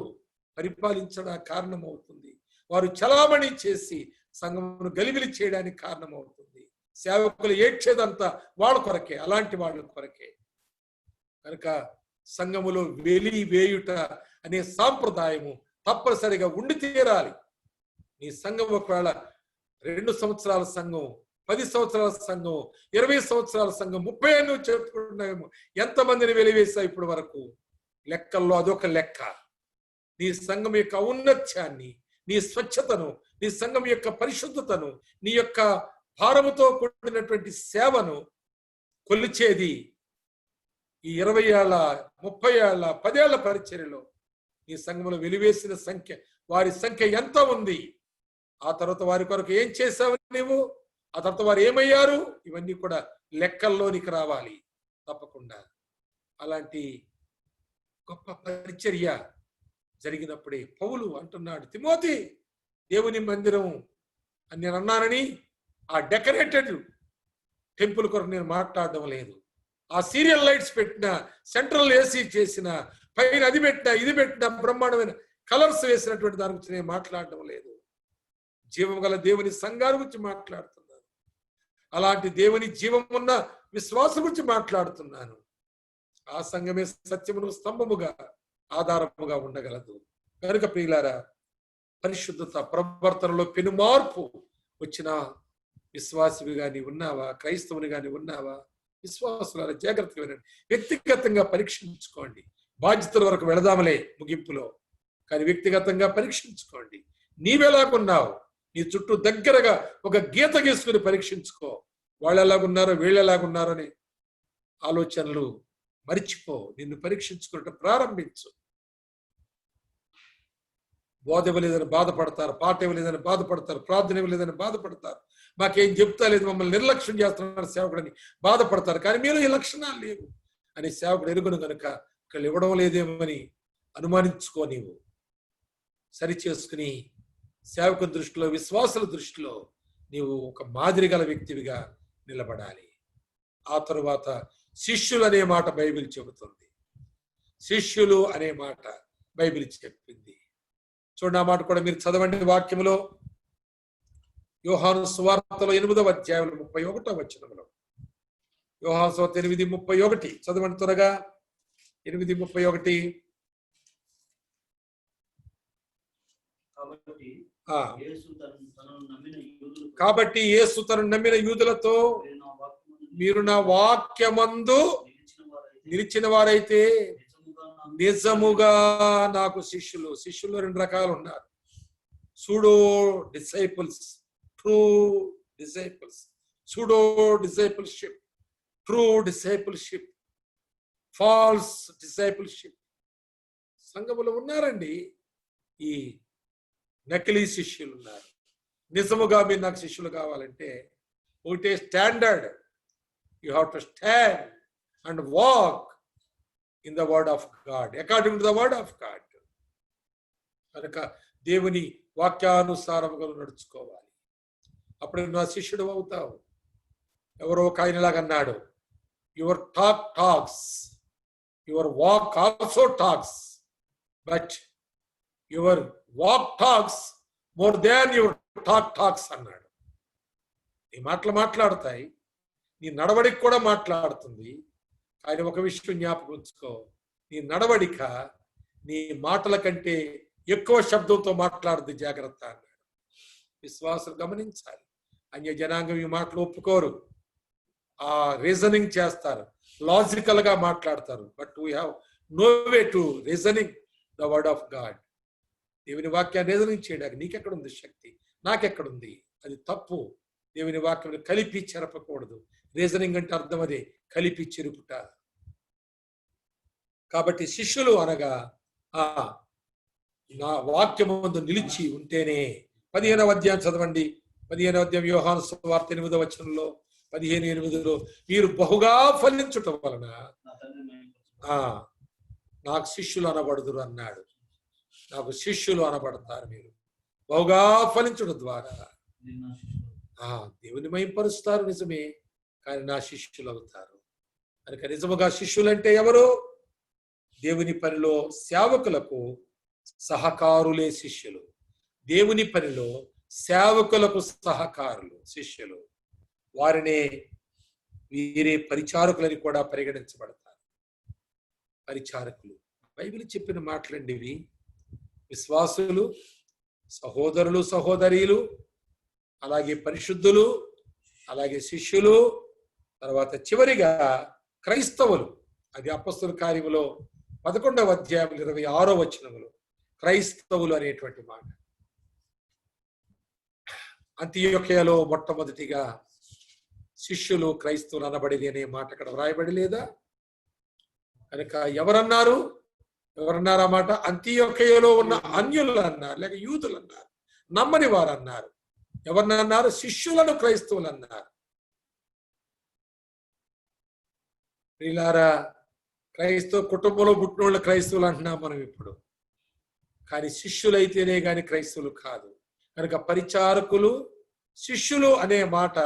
పరిపాలించడానికి కారణమవుతుంది. వారు చలామణి చేసి సంఘమును గలిబిలి చేయడానికి కారణమవుతుంది. సేవకులు ఏడ్చేదంతా వాళ్ళ కొరకే, అలాంటి వాళ్ళ కొరకే. కనుక సంఘములో వెలివేయుట అనే సాంప్రదాయము తప్పనిసరిగా ఉండి తీరాలి. నీ సంఘం ఒకవేళ 2 సంవత్సరాల సంఘం, 10 సంవత్సరాల సంఘం, 20 సంవత్సరాల సంఘం, 30 ఏళ్ళు చెప్పుకుంటున్నామేమో, ఎంతమందిని వెలివేసా ఇప్పటి వరకు? లెక్కల్లో అదొక లెక్క. నీ సంఘం యొక్క ఔన్నత్యాన్ని, నీ స్వచ్ఛతను, నీ సంఘం యొక్క పరిశుద్ధతను, నీ యొక్క భారముతో కూడినటువంటి సేవను కొలిచేది ఈ 20 ఏళ్ల, 30 ఏళ్ల, 10 ఏళ్ల పరిచర్యలో నీ సంఘంలో వెలివేసిన సంఖ్య, వారి సంఖ్య ఎంత ఉంది? ఆ తర్వాత వారి కొరకు ఏం చేశావు నీవు? ఆ తర్వాత వారు ఏమయ్యారు? ఇవన్నీ కూడా లెక్కల్లోనికి రావాలి తప్పకుండా. అలాంటి గొప్ప పరిచర్య జరిగినప్పుడే పౌలు అంటున్నాడు, తిమోతి, దేవుని మందిరం అని నేను అన్నానని ఆ డెకరేటెడ్ టెంపుల్ కొరకు నేను మాట్లాడడం లేదు. ఆ సీరియల్ లైట్స్ పెట్టిన, సెంట్రల్ ఏసీ చేసిన, పైన అది పెట్టిన, ఇది పెట్టిన, బ్రహ్మాండమైన కలర్స్ వేసినటువంటి దాని గురించి నేను మాట్లాడడం లేదు. జీవం గల దేవుని సంఘాల గురించి మాట్లాడుతున్నాను. అలాంటి దేవుని జీవం ఉన్న విశ్వాసం గురించి మాట్లాడుతున్నాను. ఆ సంఘమే సత్యమును స్తంభముగా, ఆధారముగా ఉండగలదు. కనుక ప్రియులారా, పరిశుద్ధత, ప్రవర్తనలో పెను మార్పు వచ్చిన విశ్వాసివిగా నీ ఉన్నావా? క్రైస్తవునిగా నీ ఉన్నావా? విశ్వాసులారా జాగ్రత్తగా వినండి. వ్యక్తిగతంగా పరీక్షించుకోండి. బాధ్యతల వరకు వెళదామలే ముగింపులో, కానీ వ్యక్తిగతంగా పరీక్షించుకోండి. నీవెలాగున్నావు? నీ చుట్టూ దగ్గరగా ఒక గీత గీసుకుని పరీక్షించుకో. వాళ్ళు ఎలాగున్నారో వీళ్ళు ఎలాగున్నారో అని ఆలోచనలు మరిచిపో. నిన్ను పరీక్షించుకుంటే ప్రారంభించు. బోధ ఇవ్వలేదని బాధపడతారు, పాట ఇవ్వలేదని బాధపడతారు, ప్రార్థన ఇవ్వలేదని బాధపడతారు, మాకేం చెప్తా లేదు, మమ్మల్ని నిర్లక్ష్యం చేస్తున్నారు సేవకుడని బాధపడతారు. కానీ మీరు ఈ లక్షణాలు లేవు అని సేవకుడు ఎరుగును కనుక ఇక్కడ ఇవ్వడం లేదేమని అనుమానించుకో. నీవు సరి చేసుకుని సేవకు దృష్టిలో, విశ్వాసుల దృష్టిలో నీవు ఒక మాదిరి గల వ్యక్తివిగా నిలబడాలి. ఆ తరువాత శిష్యులు అనే మాట బైబిల్ చెబుతుంది. శిష్యులు అనే మాట బైబిల్ చెప్పింది. చూడండి, ఆ మాట కూడా మీరు చదవండి వాక్యములో. యోహాను సువార్తలో 8వ అధ్యాయంలో 31వ వచనంలో. యోహాను సువార్త 8:31 చదవండి త్వరగా. 8:31. కాబట్టి యేసు తనను నమ్మిన యూదులతో, మీరు నా వాక్యమందు నిలిచిన వారైతే నిజముగా నాకు శిష్యులు. శిష్యులు 2 రకాలు ఉన్నారు. Pseudo disciples, true disciples. Pseudo discipleship, true discipleship, false discipleship. సంఘములో ఉన్నారండి ఈ నకిలీ శిష్యులు ఉన్నారు. నిజముగా మీరు నాకు శిష్యులు కావాలంటే ఒకటే standard. You have to stand and walk in the word of God, according to the word of God. కనుక దేవుని వాక్యానుసారముగా నడుచుకోవాలి. అప్పుడు నా శిష్యుడు అవుతావు. ఎవరో ఒక ఆయనలాగా అన్నాడు, your talk talks, your walk also talks, but your walk talks more than your talk talks అన్నాడు. నీ మాటలు మాట్లాడతాయి, నీ నడవడిక కూడా మాట్లాడుతుంది. కానీ ఒక విషయం జ్ఞాపకం ఉంచుకో, నీ నడవడిక నీ మాటల కంటే ఎక్కువ శబ్దంతో మాట్లాడుద్ది, జాగ్రత్త అన్నాడు. విశ్వాసులు గమనించాలి. అన్య జనాంగం ఈ మాటలు ఒప్పుకోరు, ఆ రీజనింగ్ చేస్తారు, లాజికల్ గా మాట్లాడతారు. But we have no way to reasoning the word of God. దేవుని వాక్యాన్ని రీజనింగ్ చేయడానికి నీకెక్కడుంది శక్తి? నాకెక్కడుంది? అది తప్పు. దేవుని వాక్యం కలిపి చెరపకూడదు. రీజనింగ్ అంటే అర్థం అదే, కలిపి చెరుపుట. కాబట్టి శిష్యులు అనగా నా వాక్యం ముందు నిలిచి ఉంటేనే. 15వ అధ్యాయం చదవండి. 15వ అధ్యాయం యోహాను సువార్త 8వ వచనంలో 15:8 మీరు బహుగా ఫలించుట వలన నాకు శిష్యులు అనబడుదురు అన్నాడు. నాకు శిష్యులు అనబడతారు మీరు బహుగా ఫలించడం ద్వారా. దేవుని మహింపరుస్తారు నిజమే, కానీ నా శిష్యులు అవుతారు. కనుక నిజముగా శిష్యులంటే ఎవరు? దేవుని పనిలో సేవకులకు సహకారులే శిష్యులు. దేవుని పనిలో సేవకులకు సహకారులు శిష్యులు. వారినే వీరే పరిచారకులని కూడా పరిగణించబడతారు. పరిచారకులు బైబిల్ చెప్పిన మాటలండి ఇవి. విశ్వాసులు, సహోదరులు, సహోదరీలు, అలాగే పరిశుద్ధులు, అలాగే శిష్యులు, తర్వాత చివరిగా క్రైస్తవులు. అది అపొస్తలుల కార్యములో 11వ అధ్యాయం 26వ వచనములో క్రైస్తవులు అనేటువంటి మాట. అంతియోక్యలో మొట్టమొదటిగా శిష్యులు క్రైస్తవులు అనబడిది అనే మాట అక్కడ వ్రాయబడి లేదా? కనుక ఎవరన్నారు ఆ మాట? అంతియోక్యలో ఉన్న అన్యులు అన్నారు, లేక యూదులు అన్నారు, నమ్మని వారు అన్నారు. ఎవరినన్నారు? శిష్యులను క్రైస్తవులు అన్నారు. ప్రియులారా, క్రైస్తవ కుటుంబంలో పుట్టినోళ్ళు క్రైస్తవులు అంటున్నాం మనం ఇప్పుడు. కానీ శిష్యులైతేనే కానీ క్రైస్తవులు కాదు. కనుక పరిచారకులు, శిష్యులు అనే మాట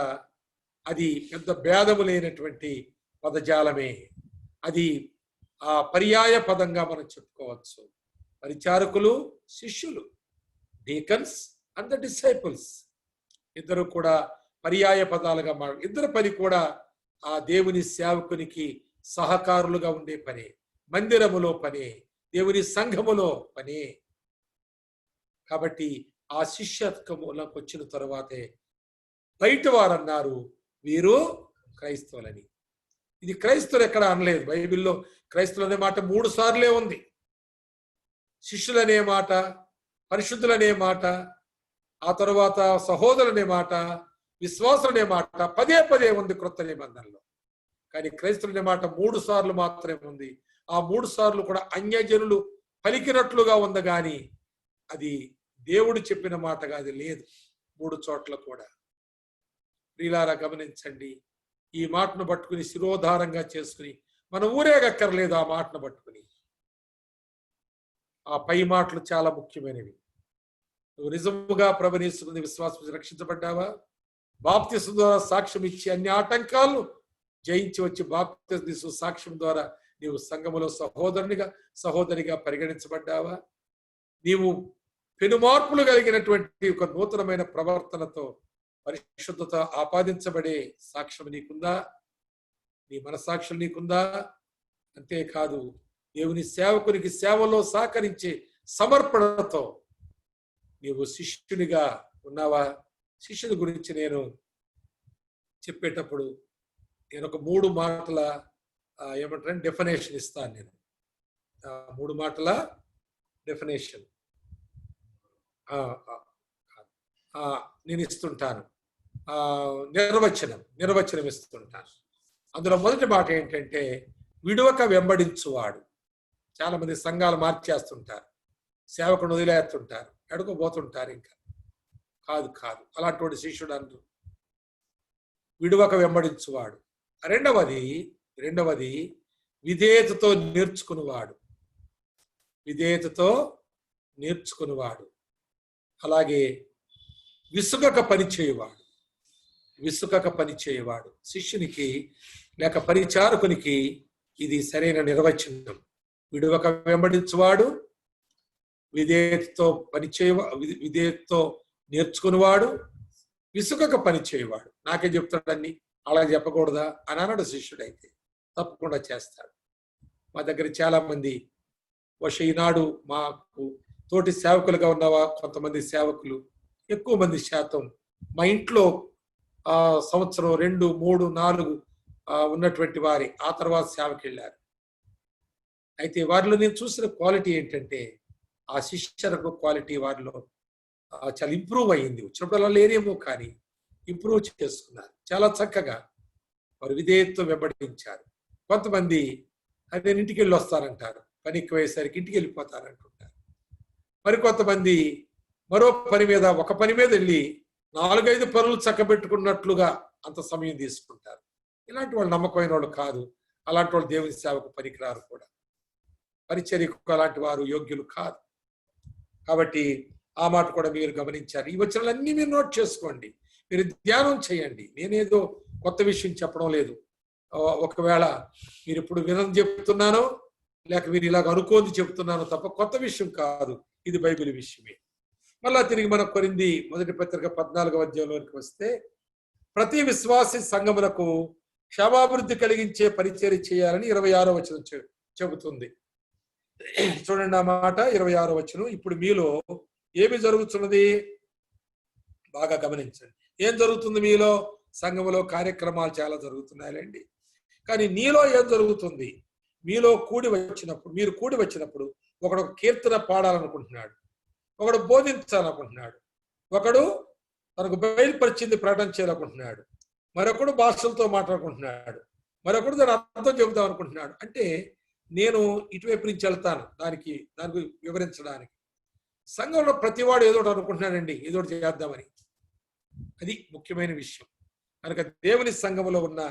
అది పెద్ద భేదము లేనటువంటి పదజాలమే. అది ఆ పర్యాయ పదంగా మనం చెప్పుకోవచ్చు. పరిచారకులు, శిష్యులు, డీకన్స్ అండ్ ద డిసైపుల్స్, ఇద్దరు కూడా పర్యాయ పదాలుగా ఇద్దరు పని కూడా ఆ దేవుని సేవకునికి సహకారులుగా ఉండే పని, మందిరములో పని, దేవుని సంఘములో పని. కాబట్టి ఆ శిష్యత్వములకు వచ్చిన తర్వాతే బయట వారు అన్నారు వీరు క్రైస్తవులని. ఇది క్రైస్తవులు ఎక్కడ అనలేదు. బైబిల్లో క్రైస్తవులు అనే మాట 3 సార్లే ఉంది. శిష్యులు అనే మాట, పరిశుద్ధులు అనే మాట, ఆ తర్వాత సహోదరులు అనే మాట, విశ్వాసులు అనే మాట పదే పదే ఉంది క్రొత్త నిబంధనలో. కానీ క్రైస్తవులు అనే మాట 3 సార్లు మాత్రమే ఉంది. ఆ 3 సార్లు కూడా అన్యజనులు పలికినట్లుగా ఉంది, కానీ అది దేవుడు చెప్పిన మాటగా అది లేదు 3 చోట్ల కూడా. ప్రియులారా గమనించండి, ఈ మాటను పట్టుకుని శిరోధారంగా చేసుకుని మన ఊరేగక్కర్లేదు. ఆ మాటను పట్టుకుని ఆ పై మాటలు చాలా ముఖ్యమైనవి. నువ్వు నిజముగా ప్రభువుని యేసునందు విశ్వాసం రక్షించబడ్డావా? బాప్తిసం ద్వారా సాక్ష్యం ఇచ్చి అన్ని ఆటంకాలను జయించి వచ్చి బాప్తిసం సాక్ష్యం ద్వారా నీవు సంఘములో సహోదరిగా పరిగణించబడ్డావా? నీవు పెనుమార్పులు కలిగినటువంటి ఒక నూతనమైన ప్రవర్తనతో పరిశుద్ధత ఆపాదించబడే సాక్ష్యం నీకుందా? నీ మనసాక్ష్యం నీకుందా? అంతేకాదు, దేవుని సేవకునికి సేవలో సహకరించే సమర్పణతో నీవు శిష్యునిగా ఉన్నావా? శిష్యుని గురించి నేను చెప్పేటప్పుడు నేను ఒక 3 మాటల ఏమంటారు డెఫినేషన్ ఇస్తాను. నేను 3 మాటల డెఫినేషన్ నేను ఇస్తుంటాను. నిర్వచనం ఇస్తుంటాను. అందులో మొదటి మాట ఏంటంటే విడువక వెంబడించువాడు. చాలా మంది సంఘాలు మార్చేస్తుంటారు, సేవకుని వదిలేస్తుంటారు, ఎడుకోబోతుంటారు. ఇంకా కాదు అలాంటి శిష్యుడు అంటారు విడువక వెంబడించువాడు. రెండవది విధేయతతో నేర్చుకునేవాడు. అలాగే విసుగక పనిచేయువాడు. శిష్యునికి లేక పరిచారకునికి ఇది సరైన నిర్వచనం. విడువక వెంబడించువాడు, విధేయతతో నేర్చుకునేవాడు, విసుగక పనిచేయవాడు. నాకే చెప్తాడన్ని అలా చెప్పకూడదా అని అన్నాడు శిష్యుడైతే తప్పకుండా చేస్తాడు. మా దగ్గర చాలా మంది ఈనాడు మాకు తోటి సేవకులుగా ఉన్నవా కొంతమంది సేవకులు, ఎక్కువ మంది శాతం మా ఇంట్లో సంవత్సరం 2, 3, 4 ఉన్నటువంటి వారి ఆ తర్వాత సేవకి వెళ్ళారు. అయితే వారిలో నేను చూసిన క్వాలిటీ ఏంటంటే ఆ శిష్యులకు క్వాలిటీ వారిలో చాలా ఇంప్రూవ్ అయ్యింది. వచ్చినప్పుడు అలా లేరేమో కానీ ఇంప్రూవ్ చేసుకున్నారు. చాలా చక్కగా వారు విధేయతతో వెంబడించారు. కొంతమంది నేను ఇంటికి వెళ్ళి వస్తారంటారు, పని ఎక్కువయ్యేసరికి ఇంటికి వెళ్ళిపోతారంటుంటారు. మరికొంతమంది మరో పని మీద ఒక పని మీద వెళ్ళి 4-5 పనులు చక్కబెట్టుకున్నట్లుగా అంత సమయం తీసుకుంటారు. ఇలాంటి వాళ్ళు నమ్మకమైన వాళ్ళు కాదు. అలాంటి వాళ్ళు దేవుని సేవకు పనికిరారు కూడా. పరిచర్యకు అలాంటి వారు యోగ్యులు కాదు. కాబట్టి ఆ మాట కూడా మీరు గమనించారు. ఈ వచనాలన్నీ మీరు నోట్ చేసుకోండి, మీరు ధ్యానం చేయండి. నేనేదో కొత్త విషయం చెప్పడం లేదు. ఒకవేళ మీరు ఇప్పుడు వినని చెప్తున్నానో లేక మీరు ఇలాగ అనుకోని చెప్తున్నానో తప్ప కొత్త విషయం కాదు, ఇది బైబిల్ విషయమే. మళ్ళా తిరిగి మన కొరింథీ మొదటి పత్రిక 14వ అధ్యాయంలోకి వస్తే ప్రతి విశ్వాసి సంఘములకు క్షేమాభివృద్ధి కలిగించే పరిచర్య చేయాలని 26వ వచనం చెబుతుంది. చూడండి ఆ మాట 26వ వచనం. ఇప్పుడు మీలో ఏమి జరుగుతున్నది బాగా గమనించండి. ఏం జరుగుతుంది మీలో? సంఘములో కార్యక్రమాలు చాలా జరుగుతున్నాయండి. కానీ నీలో ఏం జరుగుతుంది? మీరు కూడి వచ్చినప్పుడు ఒకడు కీర్తన పాడాలనుకుంటున్నాడు, ఒకడు బోధించాలనుకుంటున్నాడు, ఒకడు తనకు బయలుపరిచింది ప్రకటన చేయాలనుకుంటున్నాడు, మరొకడు భాషలతో మాట్లాడుకుంటున్నాడు, మరొకడు దాని అర్థం చెబుతాం అనుకుంటున్నాడు. అంటే నేను ఇటువైపు నుంచి వెళ్తాను దానికి వివరించడానికి. సంఘంలో ప్రతివాడు ఏదో ఒకటి అనుకుంటున్నాడండి, ఏదో ఒకటి చేద్దామని. అది ముఖ్యమైన విషయం. కనుక దేవుని సంఘములో ఉన్న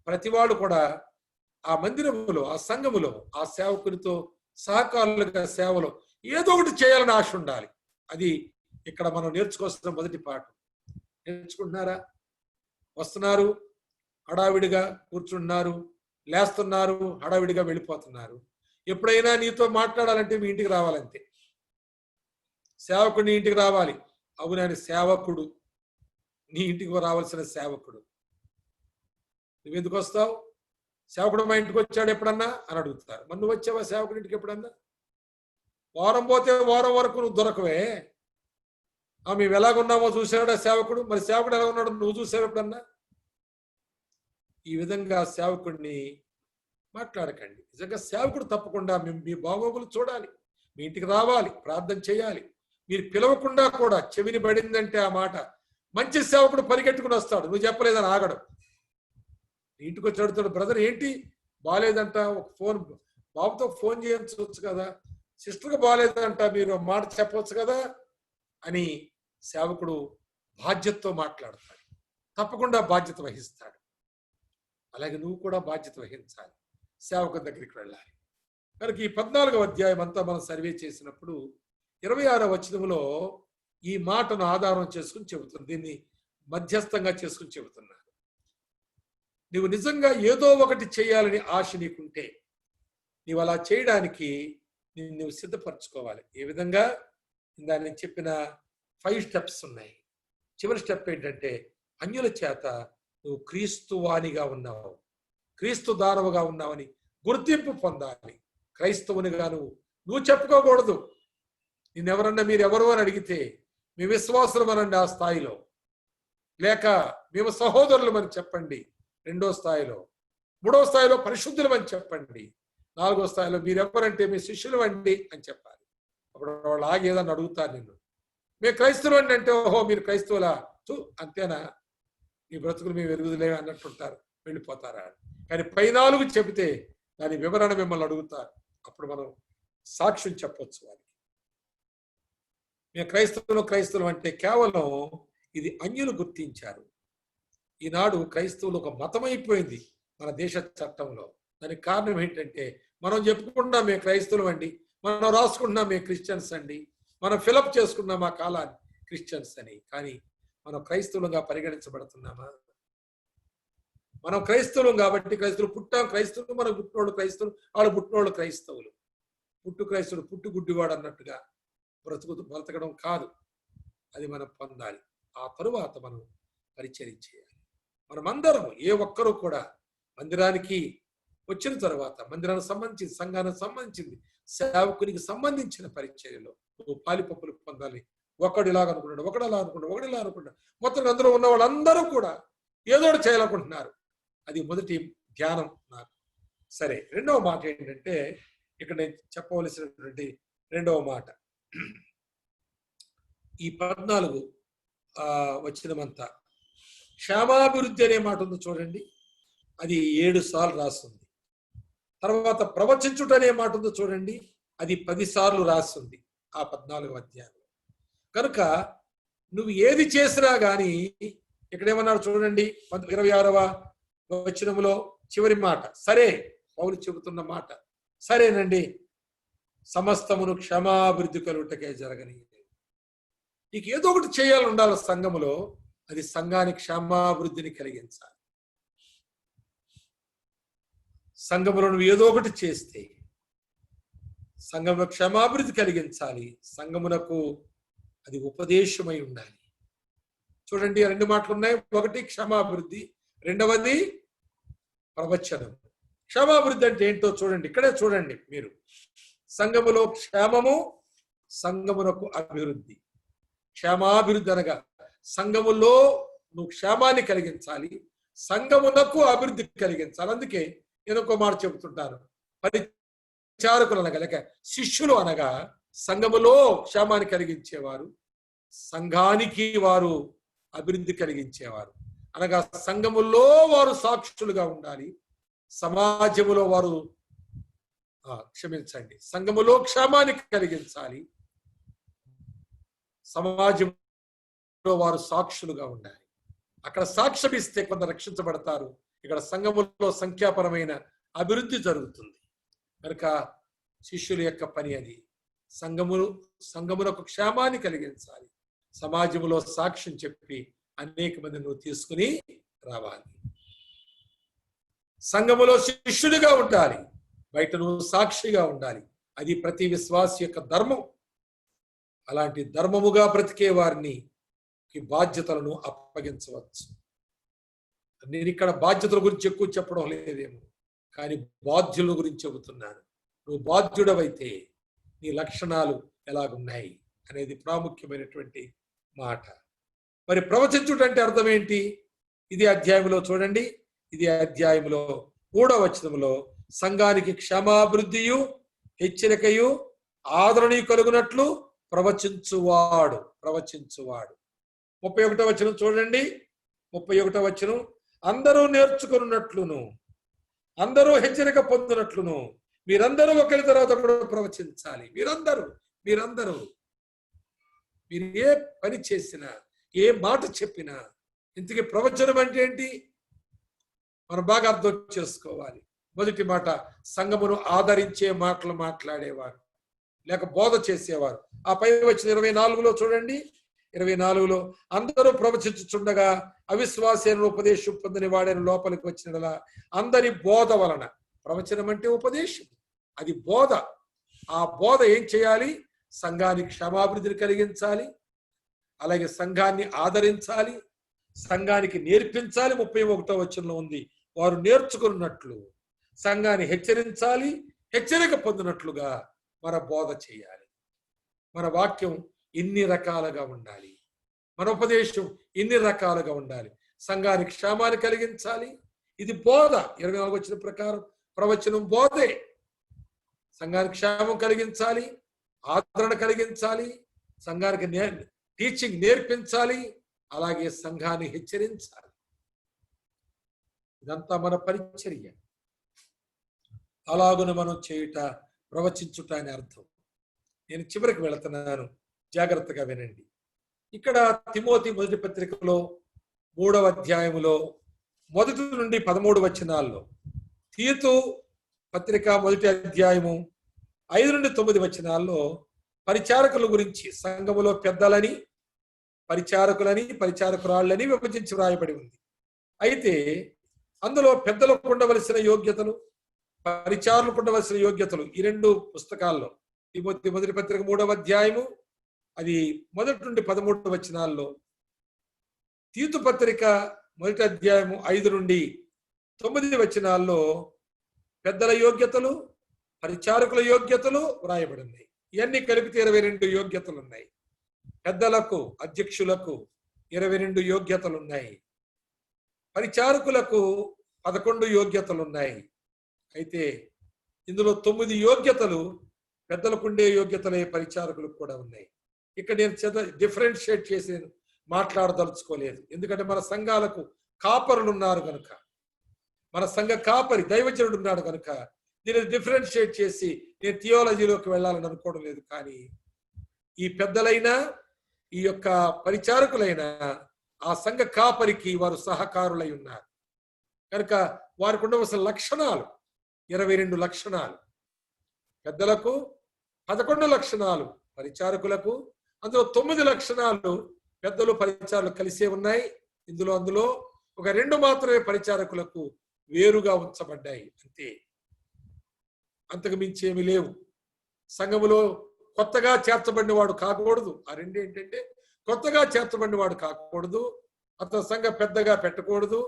ప్రతివాడు కూడా ఆ మందిరములో, ఆ సంఘములో, ఆ సేవకునితో సహకారులుగా సేవలో ఏదో ఒకటి చేయాలని ఆశ ఉండాలి. అది ఇక్కడ మనం నేర్చుకోవాల్సిన మొదటి పాఠం. నేర్చుకుంటున్నారా? వస్తున్నారు, హడావిడిగా కూర్చుంటున్నారు, లేస్తున్నారు, హడావిడిగా వెళ్ళిపోతున్నారు. ఎప్పుడైనా నీతో మాట్లాడాలంటే మీ ఇంటికి రావాలంతే. సేవకుడు నీ ఇంటికి రావాలి. అవునని సేవకుడు నీ ఇంటికి రావాల్సిన సేవకుడు. నువ్వెందుకు వస్తావు? సేవకుడు మా ఇంటికి వచ్చాడు ఎప్పుడన్నా అని అడుగుతారు. మరి నువ్వు వచ్చావా సేవకుడి ఇంటికి ఎప్పుడన్నా? వారం పోతే వారం వరకు నువ్వు దొరకవే. మేము ఎలాగున్నామో చూసాడా సేవకుడు? మరి సేవకుడు ఎలా ఉన్నాడు నువ్వు చూసావు ఎప్పుడన్నా? ఈ విధంగా సేవకుడిని మాట్లాడకండి. నిజంగా సేవకుడు తప్పకుండా మీ బాగోగులు చూడాలి, మీ ఇంటికి రావాలి, ప్రార్థన చేయాలి. మీరు పిలవకుండా కూడా చెవిని పడిందంటే ఆ మాట, మంచి సేవకుడు పరిగెట్టుకుని వస్తాడు, నువ్వు చెప్పలేదని ఆగడం. ఇంటికి వచ్చి అడుగుతాడు, బ్రదర్ ఏంటి బాగాలేదంట, ఒక ఫోన్ బాబుతో ఫోన్ చేయించవచ్చు కదా, సిస్టర్కి బాగాలేదంట, మీరు మాట చెప్పవచ్చు కదా అని సేవకుడు బాధ్యతతో మాట్లాడతాడు, తప్పకుండా బాధ్యత వహిస్తాడు. అలాగే నువ్వు కూడా బాధ్యత వహించాలి, సేవకుడి దగ్గరికి వెళ్ళాలి. కనుక ఈ 14వ అధ్యాయం అంతా మనం సర్వే చేసినప్పుడు 26వ వచనంలో ఈ మాటను ఆధారం చేసుకుని చెబుతుంది, దీన్ని మధ్యస్థంగా చేసుకుని చెబుతున్నాను. నువ్వు నిజంగా ఏదో ఒకటి చేయాలని ఆశ నీకుంటే నీవు అలా చేయడానికి నువ్వు సిద్ధపరచుకోవాలి. ఏ విధంగా? దాన్ని చెప్పిన 5 స్టెప్స్ ఉన్నాయి. చివరి స్టెప్ ఏంటంటే అన్యుల చేత నువ్వు క్రీస్తువానిగా ఉన్నావు, క్రీస్తు దానవుగా ఉన్నావని గుర్తింపు పొందాలి. క్రైస్తవునిగా నువ్వు చెప్పుకోకూడదు. నిన్నెవరన్నా మీరు ఎవరు అని అడిగితే మీ విశ్వాసులు అనండి ఆ స్థాయిలో, లేక మేము సహోదరులు అని చెప్పండి 2వ స్థాయిలో, 3వ స్థాయిలో పరిశుద్ధులు అని చెప్పండి, 4వ స్థాయిలో మీరెవరంటే మీ శిష్యులు అండి అని చెప్పాలి. అప్పుడు వాళ్ళు ఆగేదని అడుగుతారు నిన్ను, మేము క్రైస్తవులు అండి అంటే, ఓహో మీరు క్రైస్తవులా, అంతేనా, మీ బ్రతుకులు మేము ఎరుగుదలే అన్నట్టుంటారు, వెళ్ళిపోతారా. కానీ 4 చెబితే దాని వివరణ మిమ్మల్ని అడుగుతారు, అప్పుడు మనం సాక్ష్యం చెప్పొచ్చు వారికి. మేము క్రైస్తవులు అంటే కేవలం ఇది అన్యులు గుర్తించారు. ఈనాడు క్రైస్తవులు ఒక మతం అయిపోయింది మన దేశ చట్టంలో. దానికి కారణం ఏంటంటే మనం చెప్పుకుంటున్నాం మేము క్రైస్తవులు అండి, మనం రాసుకుంటున్నాం మేము క్రిస్టియన్స్ అండి, మనం ఫిలప్ చేసుకున్నాం ఆ కాలాన్ని క్రిస్టియన్స్ అని. కానీ మనం క్రైస్తవులుగా పరిగణించబడుతున్నామా? మనం క్రైస్తవులు కాబట్టి క్రైస్తవులు పుట్టాం, క్రైస్తవులు మనం పుట్టినోళ్ళు క్రైస్తవులు, వాళ్ళు పుట్టినోళ్ళు క్రైస్తవులు. పుట్టు క్రైస్తవుడు పుట్టు గుడ్డివాడు అన్నట్టుగా బ్రతకడం కాదు, అది మనం పొందాలి. ఆ తరువాత మనం పరిచర్య చేయాలి. మనమందరం ఏ ఒక్కరూ కూడా మందిరానికి వచ్చిన తర్వాత మందిరానికి సంబంధించింది, సంఘానికి సంబంధించింది, సేవకునికి సంబంధించిన పరిచర్యలో నువ్వు పాలిపప్పులు పొందాలి. ఒకడు ఇలాగ అనుకుంటాడు, ఒకడు అలా అనుకుంటాడు, ఒకడు ఇలా అనుకుంటాడు, మొత్తం అందులో ఉన్న వాళ్ళందరూ కూడా ఏదో ఒకటి చేయాలనుకుంటున్నారు. అది మొదటి ధ్యానం నాకు. సరే, 2వ మాట ఏంటంటే ఇక్కడ నేను చెప్పవలసినటువంటి 2వ మాట, ఈ 14 వచనమంతా క్షేమాభివృద్ధి అనే మాట ఉంది చూడండి, అది 7 సార్లు రాస్తుంది. తర్వాత ప్రవచించుట అనే మాట ఉంది చూడండి, అది 10 సార్లు రాస్తుంది ఆ 14వ అధ్యాయంలో. కనుక నువ్వు ఏది చేసినా గాని ఇక్కడ ఏమన్నాడు చూడండి, 26వ వచనములో చివరి మాట, సరే, పౌలు చెబుతున్న మాట, సరేనండి, సమస్తమును క్షమాభివృద్ధి కలుగుటకే జరగని. నీకు ఏదో ఒకటి చేయాలని ఉండాలి సంఘములో, అది సంఘానికి క్షమాభివృద్ధిని కలిగించాలి. సంఘములో నువ్వు ఏదో ఒకటి చేస్తే సంఘంలో క్షమాభివృద్ధి కలిగించాలి. సంఘమునకు అది ఉపదేశమై ఉండాలి. చూడండి, 2 మాటలు ఉన్నాయి. ఒకటి క్షమాభివృద్ధి, 2వది ప్రవచనం. క్షమాభివృద్ధి అంటే ఏంటో చూడండి, ఇక్కడే చూడండి మీరు. సంఘములో క్షేమము, సంఘమునకు అభివృద్ధి. క్షేమాభివృద్ధి అనగా సంఘములో నువ్వు క్షేమాన్ని కలిగించాలి, సంఘమునకు అభివృద్ధి కలిగించాలి. అందుకే నేను ఒక మాట చెబుతుంటాను, పరిచారకులు అనగా లేక శిష్యులు అనగా సంఘములో క్షేమాన్ని కలిగించేవారు, సంఘానికి వారు అభివృద్ధి కలిగించేవారు. అనగా సంఘములో వారు సాక్షులుగా ఉండాలి, సమాజములో వారు సంఘములో క్షేమాన్ని కలిగించాలి, సమాజంలో వారు సాక్షులుగా ఉండాలి. అక్కడ సాక్ష్యం ఇస్తే కొందరు రక్షించబడతారు, ఇక్కడ సంఘములో సంఖ్యాపరమైన అభివృద్ధి జరుగుతుంది. కనుక శిష్యుల యొక్క పని అది. సంఘమునకు క్షేమాన్ని కలిగించాలి, సమాజంలో సాక్ష్యం చెప్పి అనేక మంది నువ్వు తీసుకుని రావాలి. సంఘములో శిష్యుడిగా ఉండాలి, బయట నువ్వు సాక్షిగా ఉండాలి. అది ప్రతి విశ్వాసి యొక్క ధర్మం. అలాంటి ధర్మముగా బ్రతికే వారిని బాధ్యతలను అప్పగించవచ్చు. నేను ఇక్కడ బాధ్యతల గురించి ఎక్కువ చెప్పడం లేదేమో, కానీ బాధ్యుల గురించి చెబుతున్నాను. నువ్వు బాధ్యుడవైతే నీ లక్షణాలు ఎలాగున్నాయి అనేది ప్రాముఖ్యమైనటువంటి మాట. మరి ప్రవచించుట అంటే అర్థం ఏంటి? ఇది అధ్యాయంలో చూడండి, ఇది అధ్యాయంలో 3వ వచనంలో సంఘానికి క్షమాభివృద్ధియు హెచ్చరికయు ఆదరణీయు కలుగునట్లు ప్రవచించువాడు 31వ వచనం చూడండి. 31వ వచనం, అందరూ నేర్చుకున్నట్లును అందరూ హెచ్చరిక పొందినట్లును మీరందరూ ఒకరి తర్వాత కూడా ప్రవచించాలి. మీరందరూ మీరు ఏ పని చేసినా ఏ మాట చెప్పినా, ఇంతకీ ప్రవచనం అంటే ఏంటి మనం బాగా అర్థం చేసుకోవాలి. మొదటి మాట, సంఘమును ఆదరించే మాటలు మాట్లాడేవారు లేక బోధ చేసేవారు. ఆ పై వచ్చిన 24లో చూడండి. 24లో అందరూ ప్రవచించుచుండగా అవిశ్వాసైన ఉపదేశం పొందని వాడైన లోపలికి వచ్చినలా అందరి బోధ వలన. ప్రవచనం అంటే ఉపదేశం, అది బోధ. ఆ బోధ ఏం చేయాలి? సంఘానికి క్షమాభివృద్ధిని కలిగించాలి, అలాగే సంఘాన్ని ఆదరించాలి, సంఘానికి నేర్పించాలి. 31వ వచనంలో ఉంది, వారు నేర్చుకున్నట్లు సంఘాన్ని హెచ్చరించాలి, హెచ్చరిక పొందినట్లుగా మన బోధ చేయాలి. మన వాక్యం ఇన్ని రకాలుగా ఉండాలి, మన ఉపదేశం ఇన్ని రకాలుగా ఉండాలి. సంఘానికి క్షేమాన్ని కలిగించాలి, ఇది బోధ. 24 వచ్చిన ప్రకారం ప్రవచనం బోధే. సంఘానికి క్షేమం కలిగించాలి, ఆదరణ కలిగించాలి, సంఘానికి టీచింగ్ నేర్పించాలి, అలాగే సంఘాన్ని హెచ్చరించాలి. ఇదంతా మన పరిచర్య. అలాగున మనం చేయుట ప్రవచించుట అని అర్థం. నేను చివరికి వెళుతున్నాను, జాగ్రత్తగా వినండి. ఇక్కడ తిమోతి మొదటి పత్రికలో 3వ అధ్యాయములో 1 నుండి 13 వచనాల్లో, తీతు పత్రిక 1వ అధ్యాయము 5 నుండి 9 వచనాల్లో పరిచారకుల గురించి, సంఘములో పెద్దలని పరిచారకులని పరిచారకురాళ్ళని విభజించి వ్రాయబడి ఉంది. అయితే అందులో పెద్దలకు ఉండవలసిన యోగ్యతలు, పరిచారులకు ఉండవలసిన యోగ్యతలు ఈ 2 పుస్తకాల్లో, తిమోతి మొదటి పత్రిక 3వ అధ్యాయము అది 1 నుండి 13 వచనాల్లో, తీతు పత్రిక 1వ అధ్యాయము 5 నుండి 9 వచనాల్లో పెద్దల యోగ్యతలు, పరిచారకుల యోగ్యతలు వ్రాయబడి ఉన్నాయి. ఇవన్నీ కలిపితే 22 యోగ్యతలు ఉన్నాయి. పెద్దలకు, అధ్యక్షులకు 22 యోగ్యతలు ఉన్నాయి. పరిచారకులకు 11 యోగ్యతలు ఉన్నాయి. అయితే ఇందులో 9 యోగ్యతలు పెద్దలకు ఉండే యోగ్యతలే పరిచారకులకు కూడా ఉన్నాయి. ఇక్కడ నేను డిఫరెన్షియేట్ చేసి మాట్లాడదలుచుకోలేదు, ఎందుకంటే మన సంఘాలకు కాపరులు ఉన్నారు కనుక, మన సంఘ కాపరి దైవజనుడు ఉన్నాడు కనుక దీన్ని డిఫరెన్షియేట్ చేసి నేను థియాలజీలోకి వెళ్ళాలని అనుకోవడం లేదు. కానీ ఈ పెద్దలైనా ఈ యొక్క పరిచారకులైన ఆ సంఘ కాపరికి వారు సహకారులై ఉన్నారు కనుక వారికి ఉండవలసిన లక్షణాలు 22 లక్షణాలు, పెద్దలకు 11 లక్షణాలు, పరిచారకులకు అందులో 9 లక్షణాలు పెద్దలు పరిచారకులు కలిసే ఉన్నాయి. అందులో ఒక 2 మాత్రమే పరిచారకులకు వేరుగా ఉంచబడ్డాయి, అంతే, అంతకు మించి ఏమీ లేవు. సంఘములో కొత్తగా చేర్చబడిన వాడు కాకూడదు. ఆ 2 ఏంటంటే, కొత్తగా చేర్చబడిన వాడు కాకూడదు, అతను సంఘ పెద్దగా పెట్టకూడదు,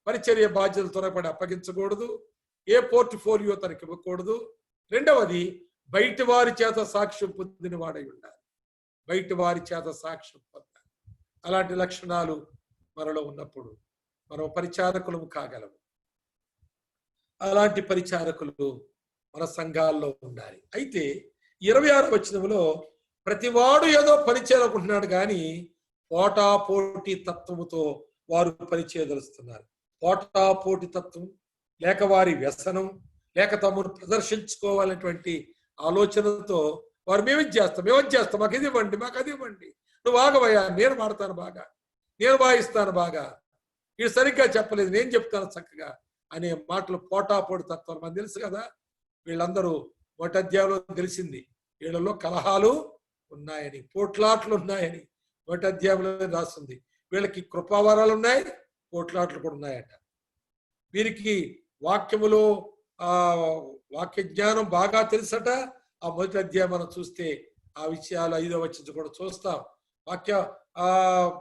పరిచర్య బాధ్యతలు త్వరపడి అప్పగించకూడదు, ఏ పోర్ట్ఫోలియో తనకి ఇవ్వకూడదు. 2వది, బయటి వారి చేత సాక్ష్యం పొందిన వాడై ఉండాలి, బయటి వారి చేత సాక్ష్యం పొందాలి. అలాంటి లక్షణాలు మనలో ఉన్నప్పుడు మనం పరిచారకులము కాగలము. అలాంటి పరిచారకులు మన సంఘాల్లో ఉండాలి. అయితే 26వ వచనంలో ప్రతివాడు ఏదో పరిచయాలనుకుంటున్నాడు కానీ పోటాపోటీ తత్వముతో వారు పరిచయదలుస్తున్నారు. పోటాపోటీ తత్వం లేక వారి వ్యసనం లేక తమను ప్రదర్శించుకోవాలనేటువంటి ఆలోచనతో వారు మేమేం చేస్తాం మాకు ఇది ఇవ్వండి, మాకు అది ఇవ్వండి, నువ్వు ఆగవయ్యా, నేను వాడతాను బాగా, నేను వాయిస్తాను బాగా, ఇది సరిగ్గా చెప్పలేదు, నేను చెప్తాను చక్కగా అనే మాటలు పోటాపోటీ తత్వాలు మనకు తెలుసు కదా. వీళ్ళందరూ 1వ అధ్యాయంలో తెలిసింది, వీళ్ళలో కలహాలు ఉన్నాయని, పోట్లాట్లు ఉన్నాయని 1వ అధ్యాయంలో రాస్తుంది. వీళ్ళకి కృపావరాలు ఉన్నాయి, పోట్లాట్లు కూడా ఉన్నాయట. వీరికి వాక్యములో వాక్య జ్ఞానం బాగా తెలుసట. ఆ 1వ అధ్యాయం మనం చూస్తే ఆ విషయాలు 5వ వచనం కూడా చూస్తాం. వాక్య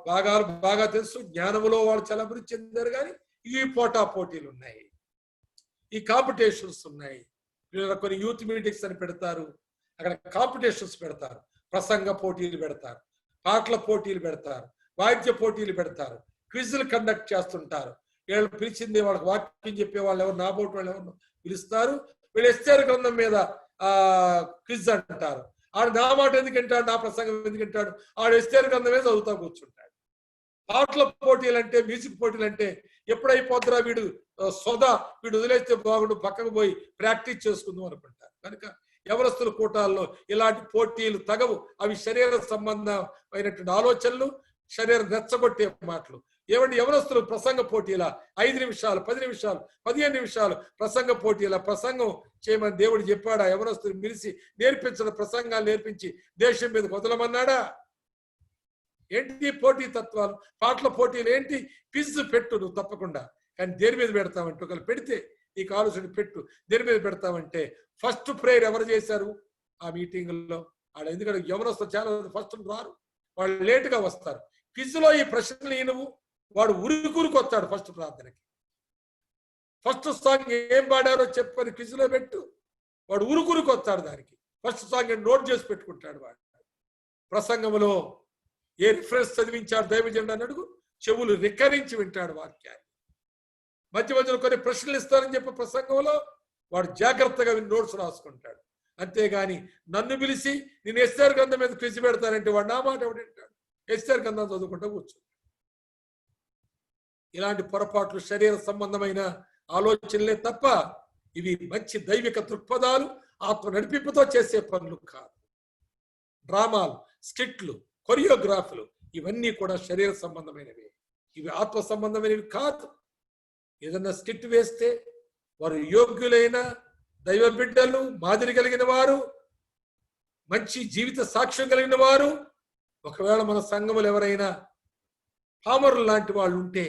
భాగాలు బాగా తెలుసు, జ్ఞానములో వాళ్ళు చాలా అభివృద్ధి చెందారు. కానీ ఈ పోటీలు ఉన్నాయి, ఈ కాంపిటీషన్స్ ఉన్నాయి. కొన్ని యూత్ మీటింగ్స్ అని పెడతారు, అక్కడ కాంపిటీషన్స్ పెడతారు, ప్రసంగ పోటీలు పెడతారు, పాటల పోటీలు పెడతారు, వాయిద్య పోటీలు పెడతారు, క్విజ్లు కండక్ట్ చేస్తుంటారు. వీళ్ళు పిలిచింది వాళ్ళకి వాక్యం చెప్పే వాళ్ళు ఎవరు, నాబోటి వాళ్ళు ఎవరు పిలుస్తారు. వీళ్ళు ఎస్తేరు గ్రంథం మీద క్విజ్ అంటారు. ఆడు నా మాట ఎందుకు వింటాడు, నా ప్రసంగం ఎందుకు వింటాడు, ఆడు ఎస్తేరు గ్రంథమే చదువుతా కూర్చుంటాడు. పాటల పోటీలు అంటే, మ్యూజిక్ పోటీలు అంటే ఎప్పుడైపోద్దురా వీడు సోదా, వీడు వదిలేస్తే బాగుండు, పక్కకు పోయి ప్రాక్టీస్ చేసుకుందాం అనుకుంటారు. కనుక యవనస్తుల కూటాల్లో ఇలాంటి పోటీలు తగవు. అవి శరీర సంబంధమైనటువంటి ఆలోచనలు, శరీరం రెచ్చగొట్టే మాటలు. ఏమండి, యవనస్తులు ప్రసంగ పోటీల 5 నిమిషాలు, 10 నిమిషాలు, 15 నిమిషాలు ప్రసంగ పోటీల ప్రసంగం చేయమని దేవుడు చెప్పాడా? యవనస్తులు మిలిసి నేర్పించిన ప్రసంగాలు నేర్పించి దేశం మీద వదలమన్నాడా? ఏంటి పోటీ తత్వాలు? పాటల పోటీలు ఏంటి? క్విజ్ పెట్టు నువ్వు తప్పకుండా, కానీ దేని మీద పెడతావంటే, ఒకళ్ళు పెడితే నీకు ఆలోచన పెట్టు, దేని మీద పెడతావంటే ఫస్ట్ ప్రేయర్ ఎవరు చేశారు ఆ మీటింగ్లో? ఆడ ఎందుకంటే యవనస్తులు చాలా ఫస్ట్ రారు, వాళ్ళు లేటుగా వస్తారు. క్విజ్లో ఈ ప్రశ్నలు ఈయనవు, వాడు ఉరుకురికి వస్తాడు ఫస్ట్ ప్రార్థనకి. ఫస్ట్ సాంగ్ ఏం పాడారో చెప్పని క్విజ్లో పెట్టు, వాడు ఉరుకురికి వస్తాడు. దానికి ఫస్ట్ సాంగ్ నోట్ చేసి పెట్టుకుంటాడు. వాడు ప్రసంగంలో ఏ రిఫరెన్స్ చదివించాడు దైవజనుడు అని అడుగు, చెవులు రికరించి వింటాడు వాక్యాన్ని. మధ్య మధ్యలో కొన్ని ప్రశ్నలు ఇస్తారని చెప్పి ప్రసంగంలో వాడు జాగ్రత్తగా నోట్స్ రాసుకుంటాడు. అంతేగాని నన్ను పిలిచి నేను ఎస్తేరు గ్రంథం మీద క్విజ్ పెడతానంటే వాడు నా మాట ఎవడు వింటాడు? ఎస్తేరు గ్రంథం చదువుకుంటూ కూర్చుంటాడు. ఇలాంటి పొరపాట్లు శరీర సంబంధమైన ఆలోచనలే తప్ప ఇవి మంచి దైవిక దృక్పథాలు, ఆత్మ నడిపింపుతో చేసే పనులు కాదు. డ్రామాలు, స్కిట్లు, కొరియోగ్రాఫ్లు ఇవన్నీ కూడా శరీర సంబంధమైనవి, ఇవి ఆత్మ సంబంధమైనవి కాదు. ఏదన్నా స్కిట్ వేస్తే వారు యోగ్యులైన దైవ బిడ్డలు, మాదిరి కలిగిన వారు, మంచి జీవిత సాక్ష్యం కలిగిన వారు, ఒకవేళ మన సంఘములు ఎవరైనా పామరులు లాంటి వాళ్ళు ఉంటే,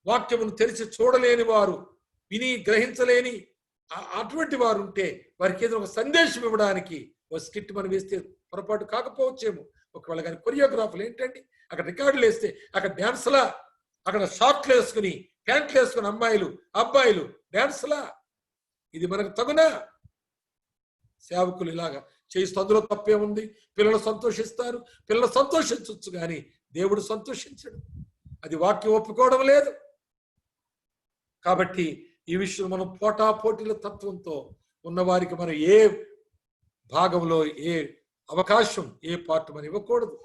వాక్యమును తెరిచి చూడలేని వారు, విని గ్రహించలేని అటువంటి వారు ఉంటే, వారికి ఏదో ఒక సందేశం ఇవ్వడానికి ఒక స్కిట్ మనం వేస్తే పొరపాటు కాకపోవచ్చేమో. ఒకవేళ కానీ కొరియోగ్రాఫర్లు ఏంటండి, అక్కడ రికార్డులు వేస్తే అక్కడ డ్యాన్స్లా, అక్కడ షార్ట్లు వేసుకుని ప్యాంట్లు వేసుకుని అమ్మాయిలు అబ్బాయిలు డ్యాన్స్లా, ఇది మనకు తగునా? సేవకులు ఇలాగా చేయిస్తూ అందులో తప్పే ఉంది. పిల్లలు సంతోషిస్తారు, పిల్లలు సంతోషించవచ్చు, కానీ దేవుడు సంతోషించడు. అది వాక్యం ఒప్పుకోవడం లేదు. కాబట్టి ఈ విషయం మనం పోటాపోటీల తత్వంతో ఉన్నవారికి మనం ఏ భాగంలో ఏ అవకాశం, ఏ పార్ట్ మనం ఇవ్వకూడదు.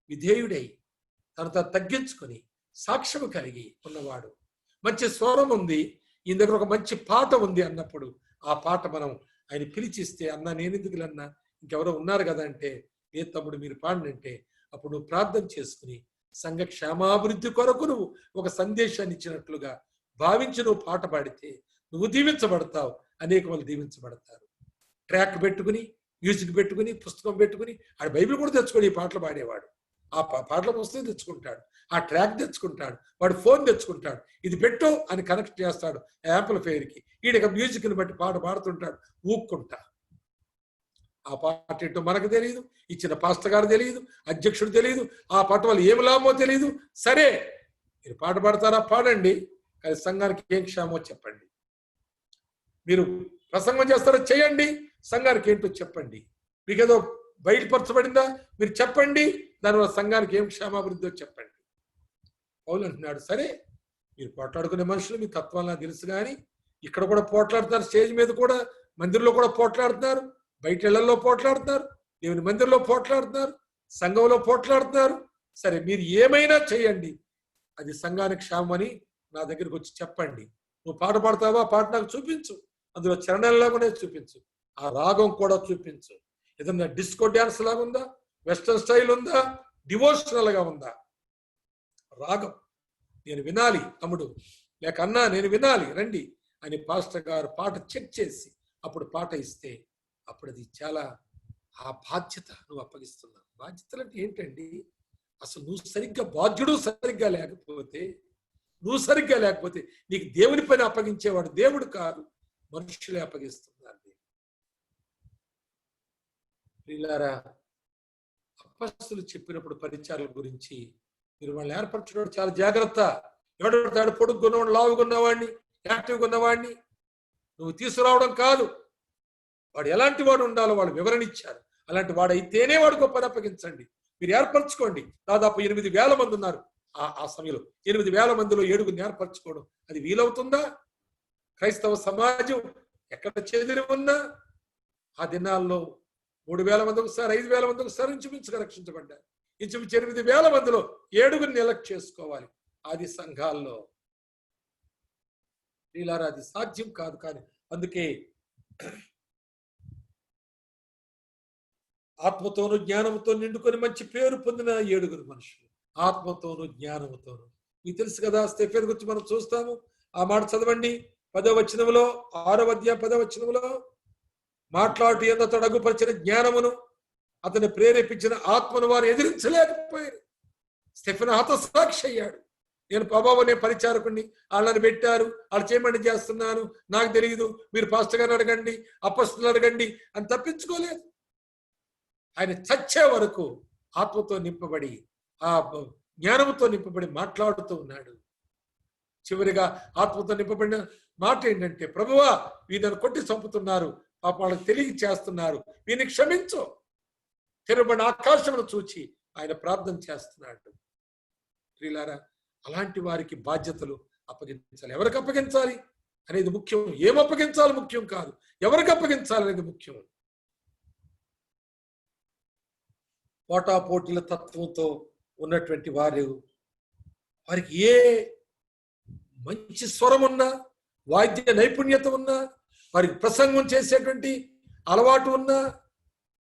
విధేయుడై తను తగ్గించుకొని సాక్ష్యం కలిగి ఉన్నవాడు, మంచి స్వరం ఉంది, ఈయన దగ్గర ఒక మంచి పాట ఉంది అన్నప్పుడు ఆ పాట మనం ఆయన పిలిచిస్తే, అన్నా నేనెందుకులన్నా ఇంకెవరో ఉన్నారు కదా అంటే, ఏ తమ్ముడు మీరు పాడినంటే అప్పుడు నువ్వు ప్రార్థన చేసుకుని సంఘ క్షేమాభివృద్ధి కొరకు నువ్వు ఒక సందేశాన్ని ఇచ్చినట్లుగా భావించి నువ్వు పాట పాడితే నువ్వు దీవించబడతావు, అనేక వాళ్ళు దీవించబడతారు. ట్రాక్ పెట్టుకుని, మ్యూజిక్ పెట్టుకుని, పుస్తకం పెట్టుకుని, ఆడ బైబిల్ కూడా తెచ్చుకొని ఈ పాటలు పాడేవాడు ఆ పాటల పుస్తకం తెచ్చుకుంటాడు, ఆ ట్రాక్ తెచ్చుకుంటాడు, వాడు ఫోన్ తెచ్చుకుంటాడు, ఇది పెట్టు అని కనెక్ట్ చేస్తాడు యాంప్లిఫైర్కి. ఈడక మ్యూజిక్ని బట్టి పాట పాడుతుంటాడు ఊక్కుంటా. ఆ పాట ఏంటో మనకు తెలియదు, ఇచ్చిన పాస్టర్ గారు తెలియదు, అధ్యక్షుడు తెలియదు, ఆ పాట వాళ్ళు ఏమి లాభమో తెలియదు. సరే మీరు పాట పాడతారా పాడండి, కానీ సంఘానికి ఏం క్షేమో చెప్పండి. మీరు ప్రసంగం చేస్తారో చేయండి, సంఘానికి ఏంటో చెప్పండి. మీకేదో బయటపరచబడిందా మీరు చెప్పండి, దానివల్ల సంఘానికి ఏం క్షేమాభివృద్ధో చెప్పండి. పౌలు అంటున్నాడు, సరే మీరు పోట్లాడుకునే మనుషులు, మీ తత్వాలు నాకు తెలుసు, కానీ ఇక్కడ కూడా పోట్లాడుతున్నారు, స్టేజ్ మీద కూడా, మందిరంలో కూడా పోట్లాడుతున్నారు, బయట ఇళ్లలో పోట్లాడుతున్నారు, దేవుని మందిరంలో పోట్లాడుతున్నారు, సంఘంలో పోట్లాడుతున్నారు. సరే మీరు ఏమైనా చేయండి, అది సంఘానికి క్షేమమని నా దగ్గరికి వచ్చి చెప్పండి. నువ్వు పాట పాడతావా, పాట నాకు చూపించు, అందులో చరణాలలాగానే చూపించు, ఆ రాగం కూడా చూపించు. ఏదన్నా డిస్కో డ్యాన్స్ లాగా ఉందా, వెస్టర్న్ స్టైల్ ఉందా, డివోషనల్ గా ఉందా? రాగం నేను వినాలి తమ్ముడు, లేక అన్నా నేను వినాలి రండి అని పాస్టర్ గారు పాట చెక్ చేసి అప్పుడు పాట ఇస్తే, అప్పుడు అది చాలా ఆ బాధ్యత నువ్వు అప్పగిస్తున్నావు. బాధ్యతలు అంటే ఏంటండి? అసలు నువ్వు సరిగ్గా బాధ్యుడు సరిగ్గా లేకపోతే, నువ్వు సరిగ్గా లేకపోతే నీకు దేవుని పని అప్పగించేవాడు దేవుడు కాదు, మనుషులే అప్పగిస్తున్నారు. ప్రియులారా, అపొస్తలులు చెప్పినప్పుడు పరిచారుల గురించి మీరు వాళ్ళని ఏర్పరచడం చాలా జాగ్రత్త. ఎవడతాడు పొడుగున్నవాడిని, లావుగున్నవాడిని, యాక్టివ్గా ఉన్నవాడిని నువ్వు తీసుకురావడం కాదు. వాడు ఎలాంటి వాడు ఉండాలో వాళ్ళు వివరణ ఇచ్చారు. అలాంటి వాడు అయితేనే వాడు గొప్పని అప్పగించండి. మీరు ఏర్పరచుకోండి. దాదాపు 8,000 మంది ఉన్నారు ఆ సమయంలో 8,000 మందిలో 7 ఏర్పరచుకోవడం అది వీలవుతుందా? క్రైస్తవ సమాజం ఎక్కడ చెదిరి ఉన్నా ఆ దినాల్లో 3,000 మంది ఒకసారి, 5,000 మంది ఒకసారి ఇంచుమించుగా రక్షించబడ్డారు. ఇంచుమించు 8,000 మందిలో 7 ఎలక్ట్ చేసుకోవాలి ఆది సంఘాల్లో. వీళ్ళారా అది సాధ్యం కాదు. కానీ అందుకే ఆత్మతోను జ్ఞానంతో నిండుకొని మంచి పేరు పొందిన 7 మనుషులు, ఆత్మతోను జ్ఞానముతోను. మీకు తెలుసు కదా, స్టెఫెన్ గురించి మనం చూస్తాము. ఆ మాట చదవండి 10వ వచనంలో, 6వ అధ్యాయం 10వ వచనంలో, మాట్లాడుతూ అతడు అగుపరిచిన జ్ఞానమును అతన్ని ప్రేరేపించిన ఆత్మను వారు ఎదిరించలేకపోయారు. స్టెఫెన్ హతసాక్షి అయ్యాడు. నేను ప్రభావం, నేను పరిచారకుడిని, వాళ్ళని పెట్టారు, వాళ్ళు చేయమని చేస్తున్నాను, నాకు తెలియదు, మీరు పాస్టర్ గారిని అడగండి, అపస్తులను అడగండి అని తప్పించుకోలేదు. ఆయన చచ్చే వరకు ఆత్మతో నింపబడి, ఆ జ్ఞానంతో నింపబడి మాట్లాడుతూ ఉన్నాడు. చివరిగా ఆత్మతో నింపబడిన మాట ఏంటంటే, ప్రభువా వీళ్ళని కొట్టి చంపుతున్నారు, పాప వాళ్ళకి తెలియ చేస్తున్నారు, వీరిని క్షమించు. తెరబడిన ఆకాశమును చూచి ఆయన ప్రార్థన చేస్తున్నాడు. ప్రియులారా, అలాంటి వారికి బాధ్యతలు అప్పగించాలి. ఎవరికి అప్పగించాలి అనేది ముఖ్యం. ఏం అప్పగించాలి ముఖ్యం కాదు, ఎవరికి అప్పగించాలి అనేది ముఖ్యం. పోటాపోటీల తత్వంతో ఉన్నటువంటి వారికి ఏ మంచి స్వరం ఉన్నా, వాద్య నైపుణ్యత ఉన్నా, వారికి ప్రసంగం చేసేటువంటి అలవాటు ఉన్నా,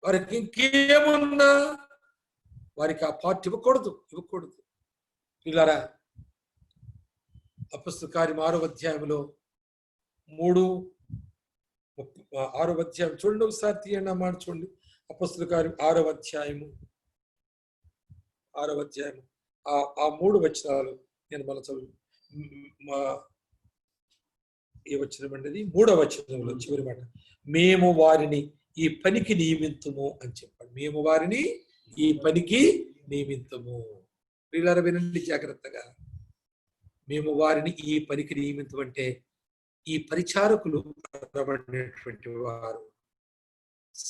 వారికి ఇంకేమున్నా వారికి ఆ పార్టీ ఇవ్వకూడదు. పిల్లరా, అపొస్తలుల కార్యం 6వ అధ్యాయంలో 6వ అధ్యాయం చూడండి, ఒకసారి తీయండి ఆ మాట చూడండి. అపొస్తలుల కార్యం 6వ అధ్యాయము ఆ 3 వచనాలు నేను మన చదువు. ఏ వచనం అండి? 3వ వచనంలో చివరి మాట, మేము వారిని ఈ పనికి నియమింతుము అని చెప్పాడు. మేము వారిని ఈ పనికి నియమింతుము. ప్రియులారా వినండి జాగ్రత్తగా. మేము వారిని ఈ పనికి నియమించు అంటే, ఈ పరిచారకులు అనబడినటువంటి వారు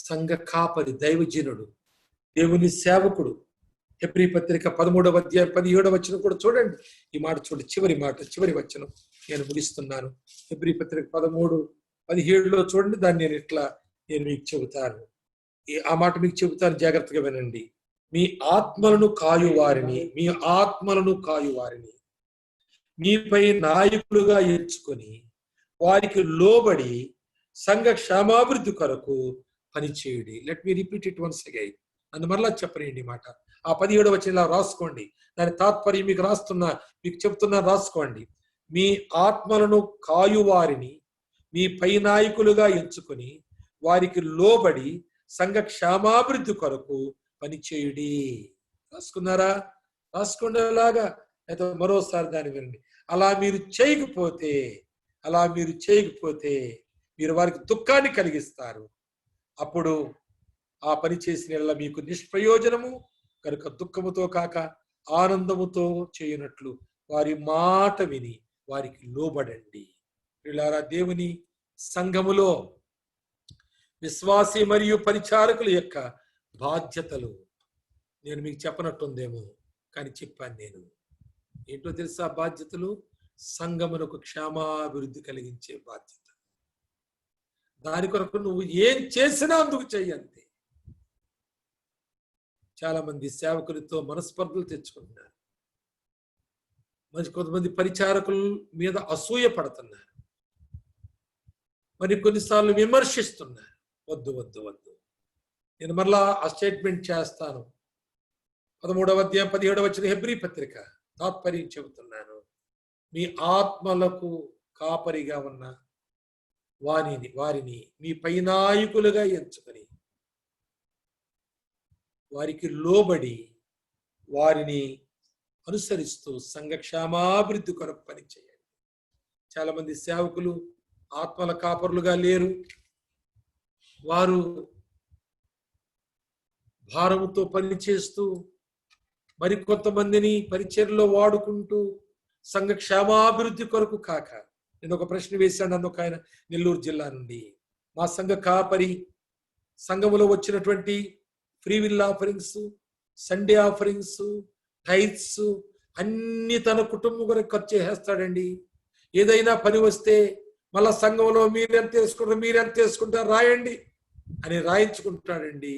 సంఘ కాపరి, దైవజనుడు, దేవుని సేవకుడు. హెబ్రీ పత్రిక 13వ అధ్యాయం 17వ వచనం కూడా చూడండి. ఈ మాట చూడండి, చివరి వచనం నేను ముగిస్తున్నాను. హెబ్రీ పత్రిక 13:17లో చూడండి. దాన్ని నేను మీకు చెబుతాను. ఆ మాట మీకు చెబుతాను, జాగ్రత్తగా వినండి. మీ ఆత్మలను కాయువారిని మీపై నాయకులుగా ఎంచుకొని వారికి లోబడి సంఘ క్షేమాభివృద్ధి కొరకు పనిచేయుడి. Let me repeat it once again. నన్ను మరలా చెప్పనండి మాట. ఆ 17వ వచనంలో రాసుకోండి. దాని తాత్పర్యం మీకు చెప్తున్నా, రాసుకోండి. మీ ఆత్మలను కాయువారిని మీ పై నాయకులుగా ఎంచుకొని వారికి లోబడి సంఘ క్షేమాభివృద్ధి కొరకు పనిచేయుడి. రాసుకున్నారా? రాసుకోండి. అలాగా అయితే మరోసారి దాన్ని వినండి. అలా మీరు చేయకపోతే మీరు వారికి దుఃఖాన్ని కలిగిస్తారు. అప్పుడు ఆ పని చేసిన మీకు నిష్ప్రయోజనము కనుక దుఃఖముతో కాక ఆనందముతో చేయనట్లు వారి మాట విని వారికి లోబడండి. పిల్లారా, దేవుని సంఘములో విశ్వాసి మరియు పరిచారకుల యొక్క బాధ్యతలు నేను మీకు చెప్పనట్టుందేమో, కానీ చెప్పాను. నేను ఏంటో తెలుసా? బాధ్యతలు సంఘమునకు క్షేమాభివృద్ధి కలిగించే బాధ్యత. దాని కొరకు నువ్వు ఏం చేసినా అందుకు చెయ్యంతే. చాలా మంది సేవకులతో మనస్పర్ధలు తెచ్చుకుంటున్నారు. కొంతమంది పరిచారకుల మీద అసూయ పడుతున్నారు. మరి కొన్నిసార్లు విమర్శిస్తున్నారు. వద్దు. నేను మరలా ఆ స్టేట్మెంట్ చేస్తాను. 13వ అధ్యాయం 17వ వచనం హెబ్రీ పత్రిక తాత్పర్యం చెబుతున్నాను. మీ ఆత్మలకు కాపరిగా ఉన్న వారిని మీ పై నాయకులుగా ఎంచుకొని వారికి లోబడి వారిని అనుసరిస్తూ సంఘ క్షేమాభివృద్ధి కొరకు పనిచేయండి. చాలా మంది సేవకులు ఆత్మల కాపరులుగా లేరు. వారు భారముతో పనిచేస్తూ మరికొంతమందిని పరిచర్లో వాడుకుంటూ సంఘ క్షేమాభివృద్ధి కొరకు కాక. నేను ఒక ప్రశ్న వేశాను. నన్ను ఒక ఆయన నెల్లూరు జిల్లా నుండి, మా సంఘ కాపరి సంఘములో వచ్చినటువంటి free will offerings, Sunday offerings, tithes అన్ని తన కుటుంబం కొరకు ఖర్చు చేస్తాడండి. ఏదైనా పని వస్తే మళ్ళా సంఘంలో మీరెంత వేసుకుంటారు రాయండి అని రాయించుకుంటాడండి.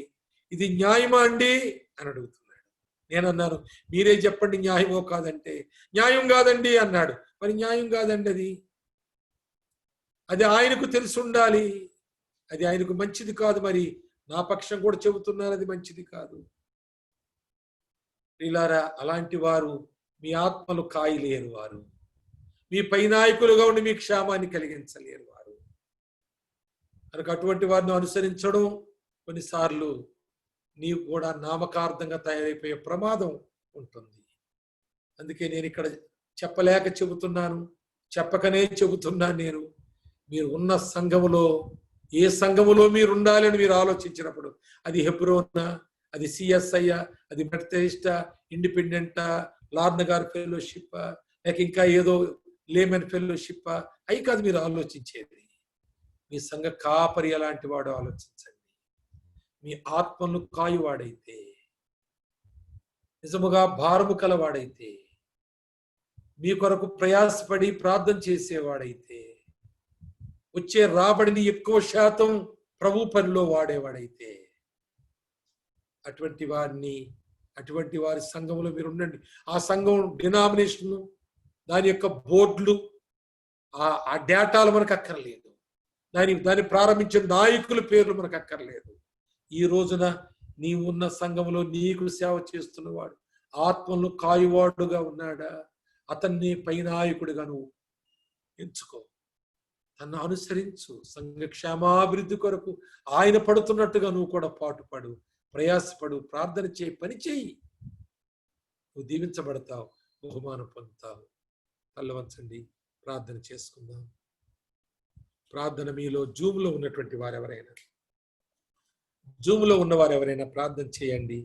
ఇది న్యాయమా అండి అని అడుగుతున్నాడు. నేనన్నాను, మీరే చెప్పండి న్యాయమో కాదంటే, న్యాయం కాదండి అన్నాడు. మరి న్యాయం కాదండి, అది ఆయనకు తెలిసి ఉండాలి, అది ఆయనకు మంచిది కాదు. మరి నా పక్షం కూడా చెబుతున్నారు, అది మంచిది కాదు. ప్రియులారా, అలాంటి వారు మీ ఆత్మలు కాయలేరు వారు, మీ పై నాయకులుగా ఉండి మీ క్షేమాన్ని కలిగించలేరు వారు. కనుక అటువంటి వారిని అనుసరించడం కొన్నిసార్లు నీవు కూడా నామకార్థంగా తయారైపోయే ప్రమాదం ఉంటుంది. అందుకే నేను ఇక్కడ చెప్పలేక చెబుతున్నాను, చెప్పకనే చెబుతున్నాను. నేను మీరు ఉన్న సంఘములో, ఏ సంఘములో మీరు ఉండాలని మీరు ఆలోచించినప్పుడు, అది హెబ్రోనా, అది సిఎస్ఐ, అది మెథడిస్టా, ఇండిపెండెంటా, లార్న గారి ఫెలోషిప్, లేక ఇంకా ఏదో లేమన్ ఫెలోషిప్, అవి కాదు మీరు ఆలోచించేది. మీ సంఘ కాపరి అలాంటి వాడు ఆలోచించండి. మీ ఆత్మను కాయువాడైతే, నిజముగా భారము కలవాడైతే, మీ కొరకు ప్రయాసపడి ప్రార్థన చేసేవాడైతే, వచ్చే రాబడిని ఎక్కువ శాతం ప్రభు పనిలో వాడేవాడైతే, అటువంటి వారి సంఘంలో మీరు ఉండండి. ఆ సంఘం డినామినేషన్, దాని యొక్క బోర్డులు, ఆ డేటాలు మనకు అక్కర్లేదు. దాన్ని ప్రారంభించిన నాయకుల పేర్లు మనకు అక్కర్లేదు. ఈ రోజున నీవు ఉన్న సంఘంలో నీకు సేవ చేస్తున్నవాడు ఆత్మను కాయువాడుగా ఉన్నాడా? అతన్ని పై నాయకుడిగా నువ్వు ఎంచుకో, తను అనుసరించు. సంఘ క్షేమాభివృద్ధి కొరకు ఆయన పడుతున్నట్టుగా నువ్వు కూడా పాటుపడు, ప్రయాసపడు, ప్రార్థన చేయి, పని చేయి. నువ్వు దీవించబడతావు, బహుమానం పొందుతావు. తల్లవంచండి, ప్రార్థన చేసుకుందాం. ప్రార్థన మీలో జూమ్లో ఉన్నటువంటి ఉన్నవారు ఎవరైనా ప్రార్థన చేయండి.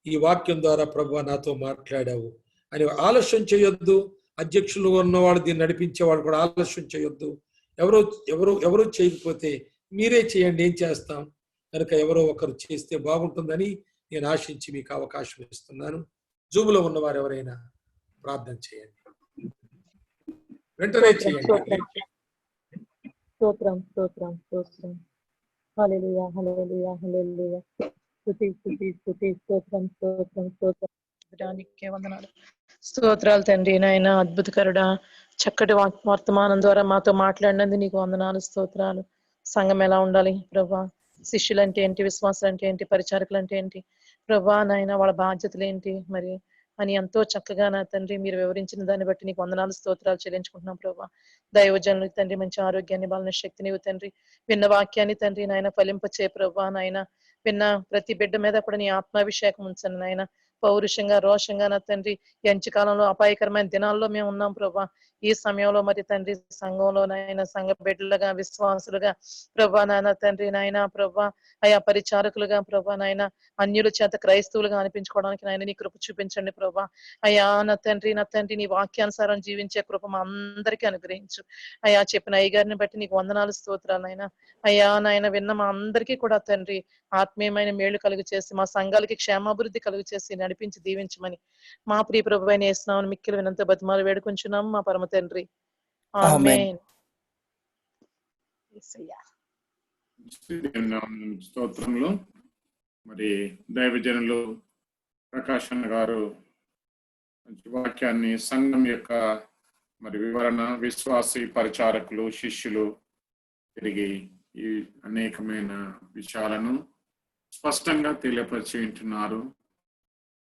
ఈ వాక్యం ద్వారా ప్రభువా నాతో మాట్లాడావు అని ఆలస్యం చేయొద్దు. అధ్యక్షులు ఉన్నవాడు, దీన్ని నడిపించేవాడు కూడా ఆలస్యం చేయొద్దు. ఎవరో చేయకపోతే మీరే చేయండి, ఏం చేస్తాం. కనుక ఎవరో ఒకరు చేస్తే బాగుంటుందని నేను ఆశించి మీకు అవకాశం ఇస్తున్నాను. జూమ్లో ఉన్నవారు ఎవరైనా ప్రార్థన చేయండి, వెంటనే చేయండి. స్తోత్రం స్తోత్రం స్తోత్రం. హల్లెలూయా హల్లెలూయా హల్లెలూయా. స్తుతి స్తుతి స్తుతి. స్తోత్రం స్తోత్రం స్తోత్రం. వందనాలు, స్తోత్రాలు తండ్రి. నాయన అద్భుతకరుడా, చక్కటి వర్తమానం ద్వారా మాతో మాట్లాడినందుకు నీకు వందనాలు, స్తోత్రాలు. సంఘం ఎలా ఉండాలి ప్రభా, శిష్యులు అంటే ఏంటి, విశ్వాసులు అంటే ఏంటి, పరిచారకులు అంటే ఏంటి ప్రభా, నాయన వాళ్ళ బాధ్యతలు ఏంటి మరి అని ఎంతో చక్కగా నా తండ్రి మీరు వివరించిన దాన్ని బట్టి నీకు వందనాలు, స్తోత్రాలు చెల్లించుకుంటున్నాం ప్రభా. దైవజనులకు తండ్రి మంచి ఆరోగ్యాన్ని, బలన శక్తిని తండ్రి, విన్న వాక్యాన్ని తండ్రి నాయన ఫలింపచే ప్రభా. నాయన విన్న ప్రతి బిడ్డ మీద కూడా నీ ఆత్మాభిషేకం ఉంచండి నాయన. పౌరుషంగా, రోషంగా నా తండ్రి, ఎంచకాలంలో అపాయకరమైన దినాల్లో మేము ఉన్నాం ప్రభా. ఈ సమయంలో మరి తండ్రి సంఘంలో నాయన, సంఘ బిడ్డలుగా, విశ్వాసులుగా ప్రభా నాయన తండ్రి నాయన ప్రభా, అయా పరిచారకులుగా ప్రభా నాయన, అన్యుల చేత క్రైస్తవులుగా అనిపించుకోవడానికి నాయన నీ కృప చూపించండి ప్రభా. అయా నా తండ్రి నీ వాక్యానుసారం జీవించే కృప మా అందరికీ అనుగ్రహించు. అయా చెప్పిన అయ్యగారిని బట్టి నీకు వందనాలు, స్తోత్రాలు నాయన. అయ్యా నాయన విన్న మా అందరికీ కూడా తండ్రి ఆత్మీయమైన మేలు కలుగు చేసి, మా సంఘాలకి క్షేమాభివృద్ధి కలుగు చేసి నడిపించి దీవించమని మా ప్రియ ప్రభు అయిన యేసునామమున మిక్కిలి వినంత బతిమాలు వేడుకుంటున్నాం మా పరమ తండ్రి. ఆమేన్. స్తోత్రములు. మరి దైవజనులు ప్రకాశన్ గారు మంచి వాక్యాన్ని, సంఘం యొక్క మరి వివరణ, విశ్వాసి, పరిచారకులు, శిష్యులు తిరిగి ఈ అనేకమైన విషయాలను స్పష్టంగా తెలియపరిచి ఉంటున్నారు.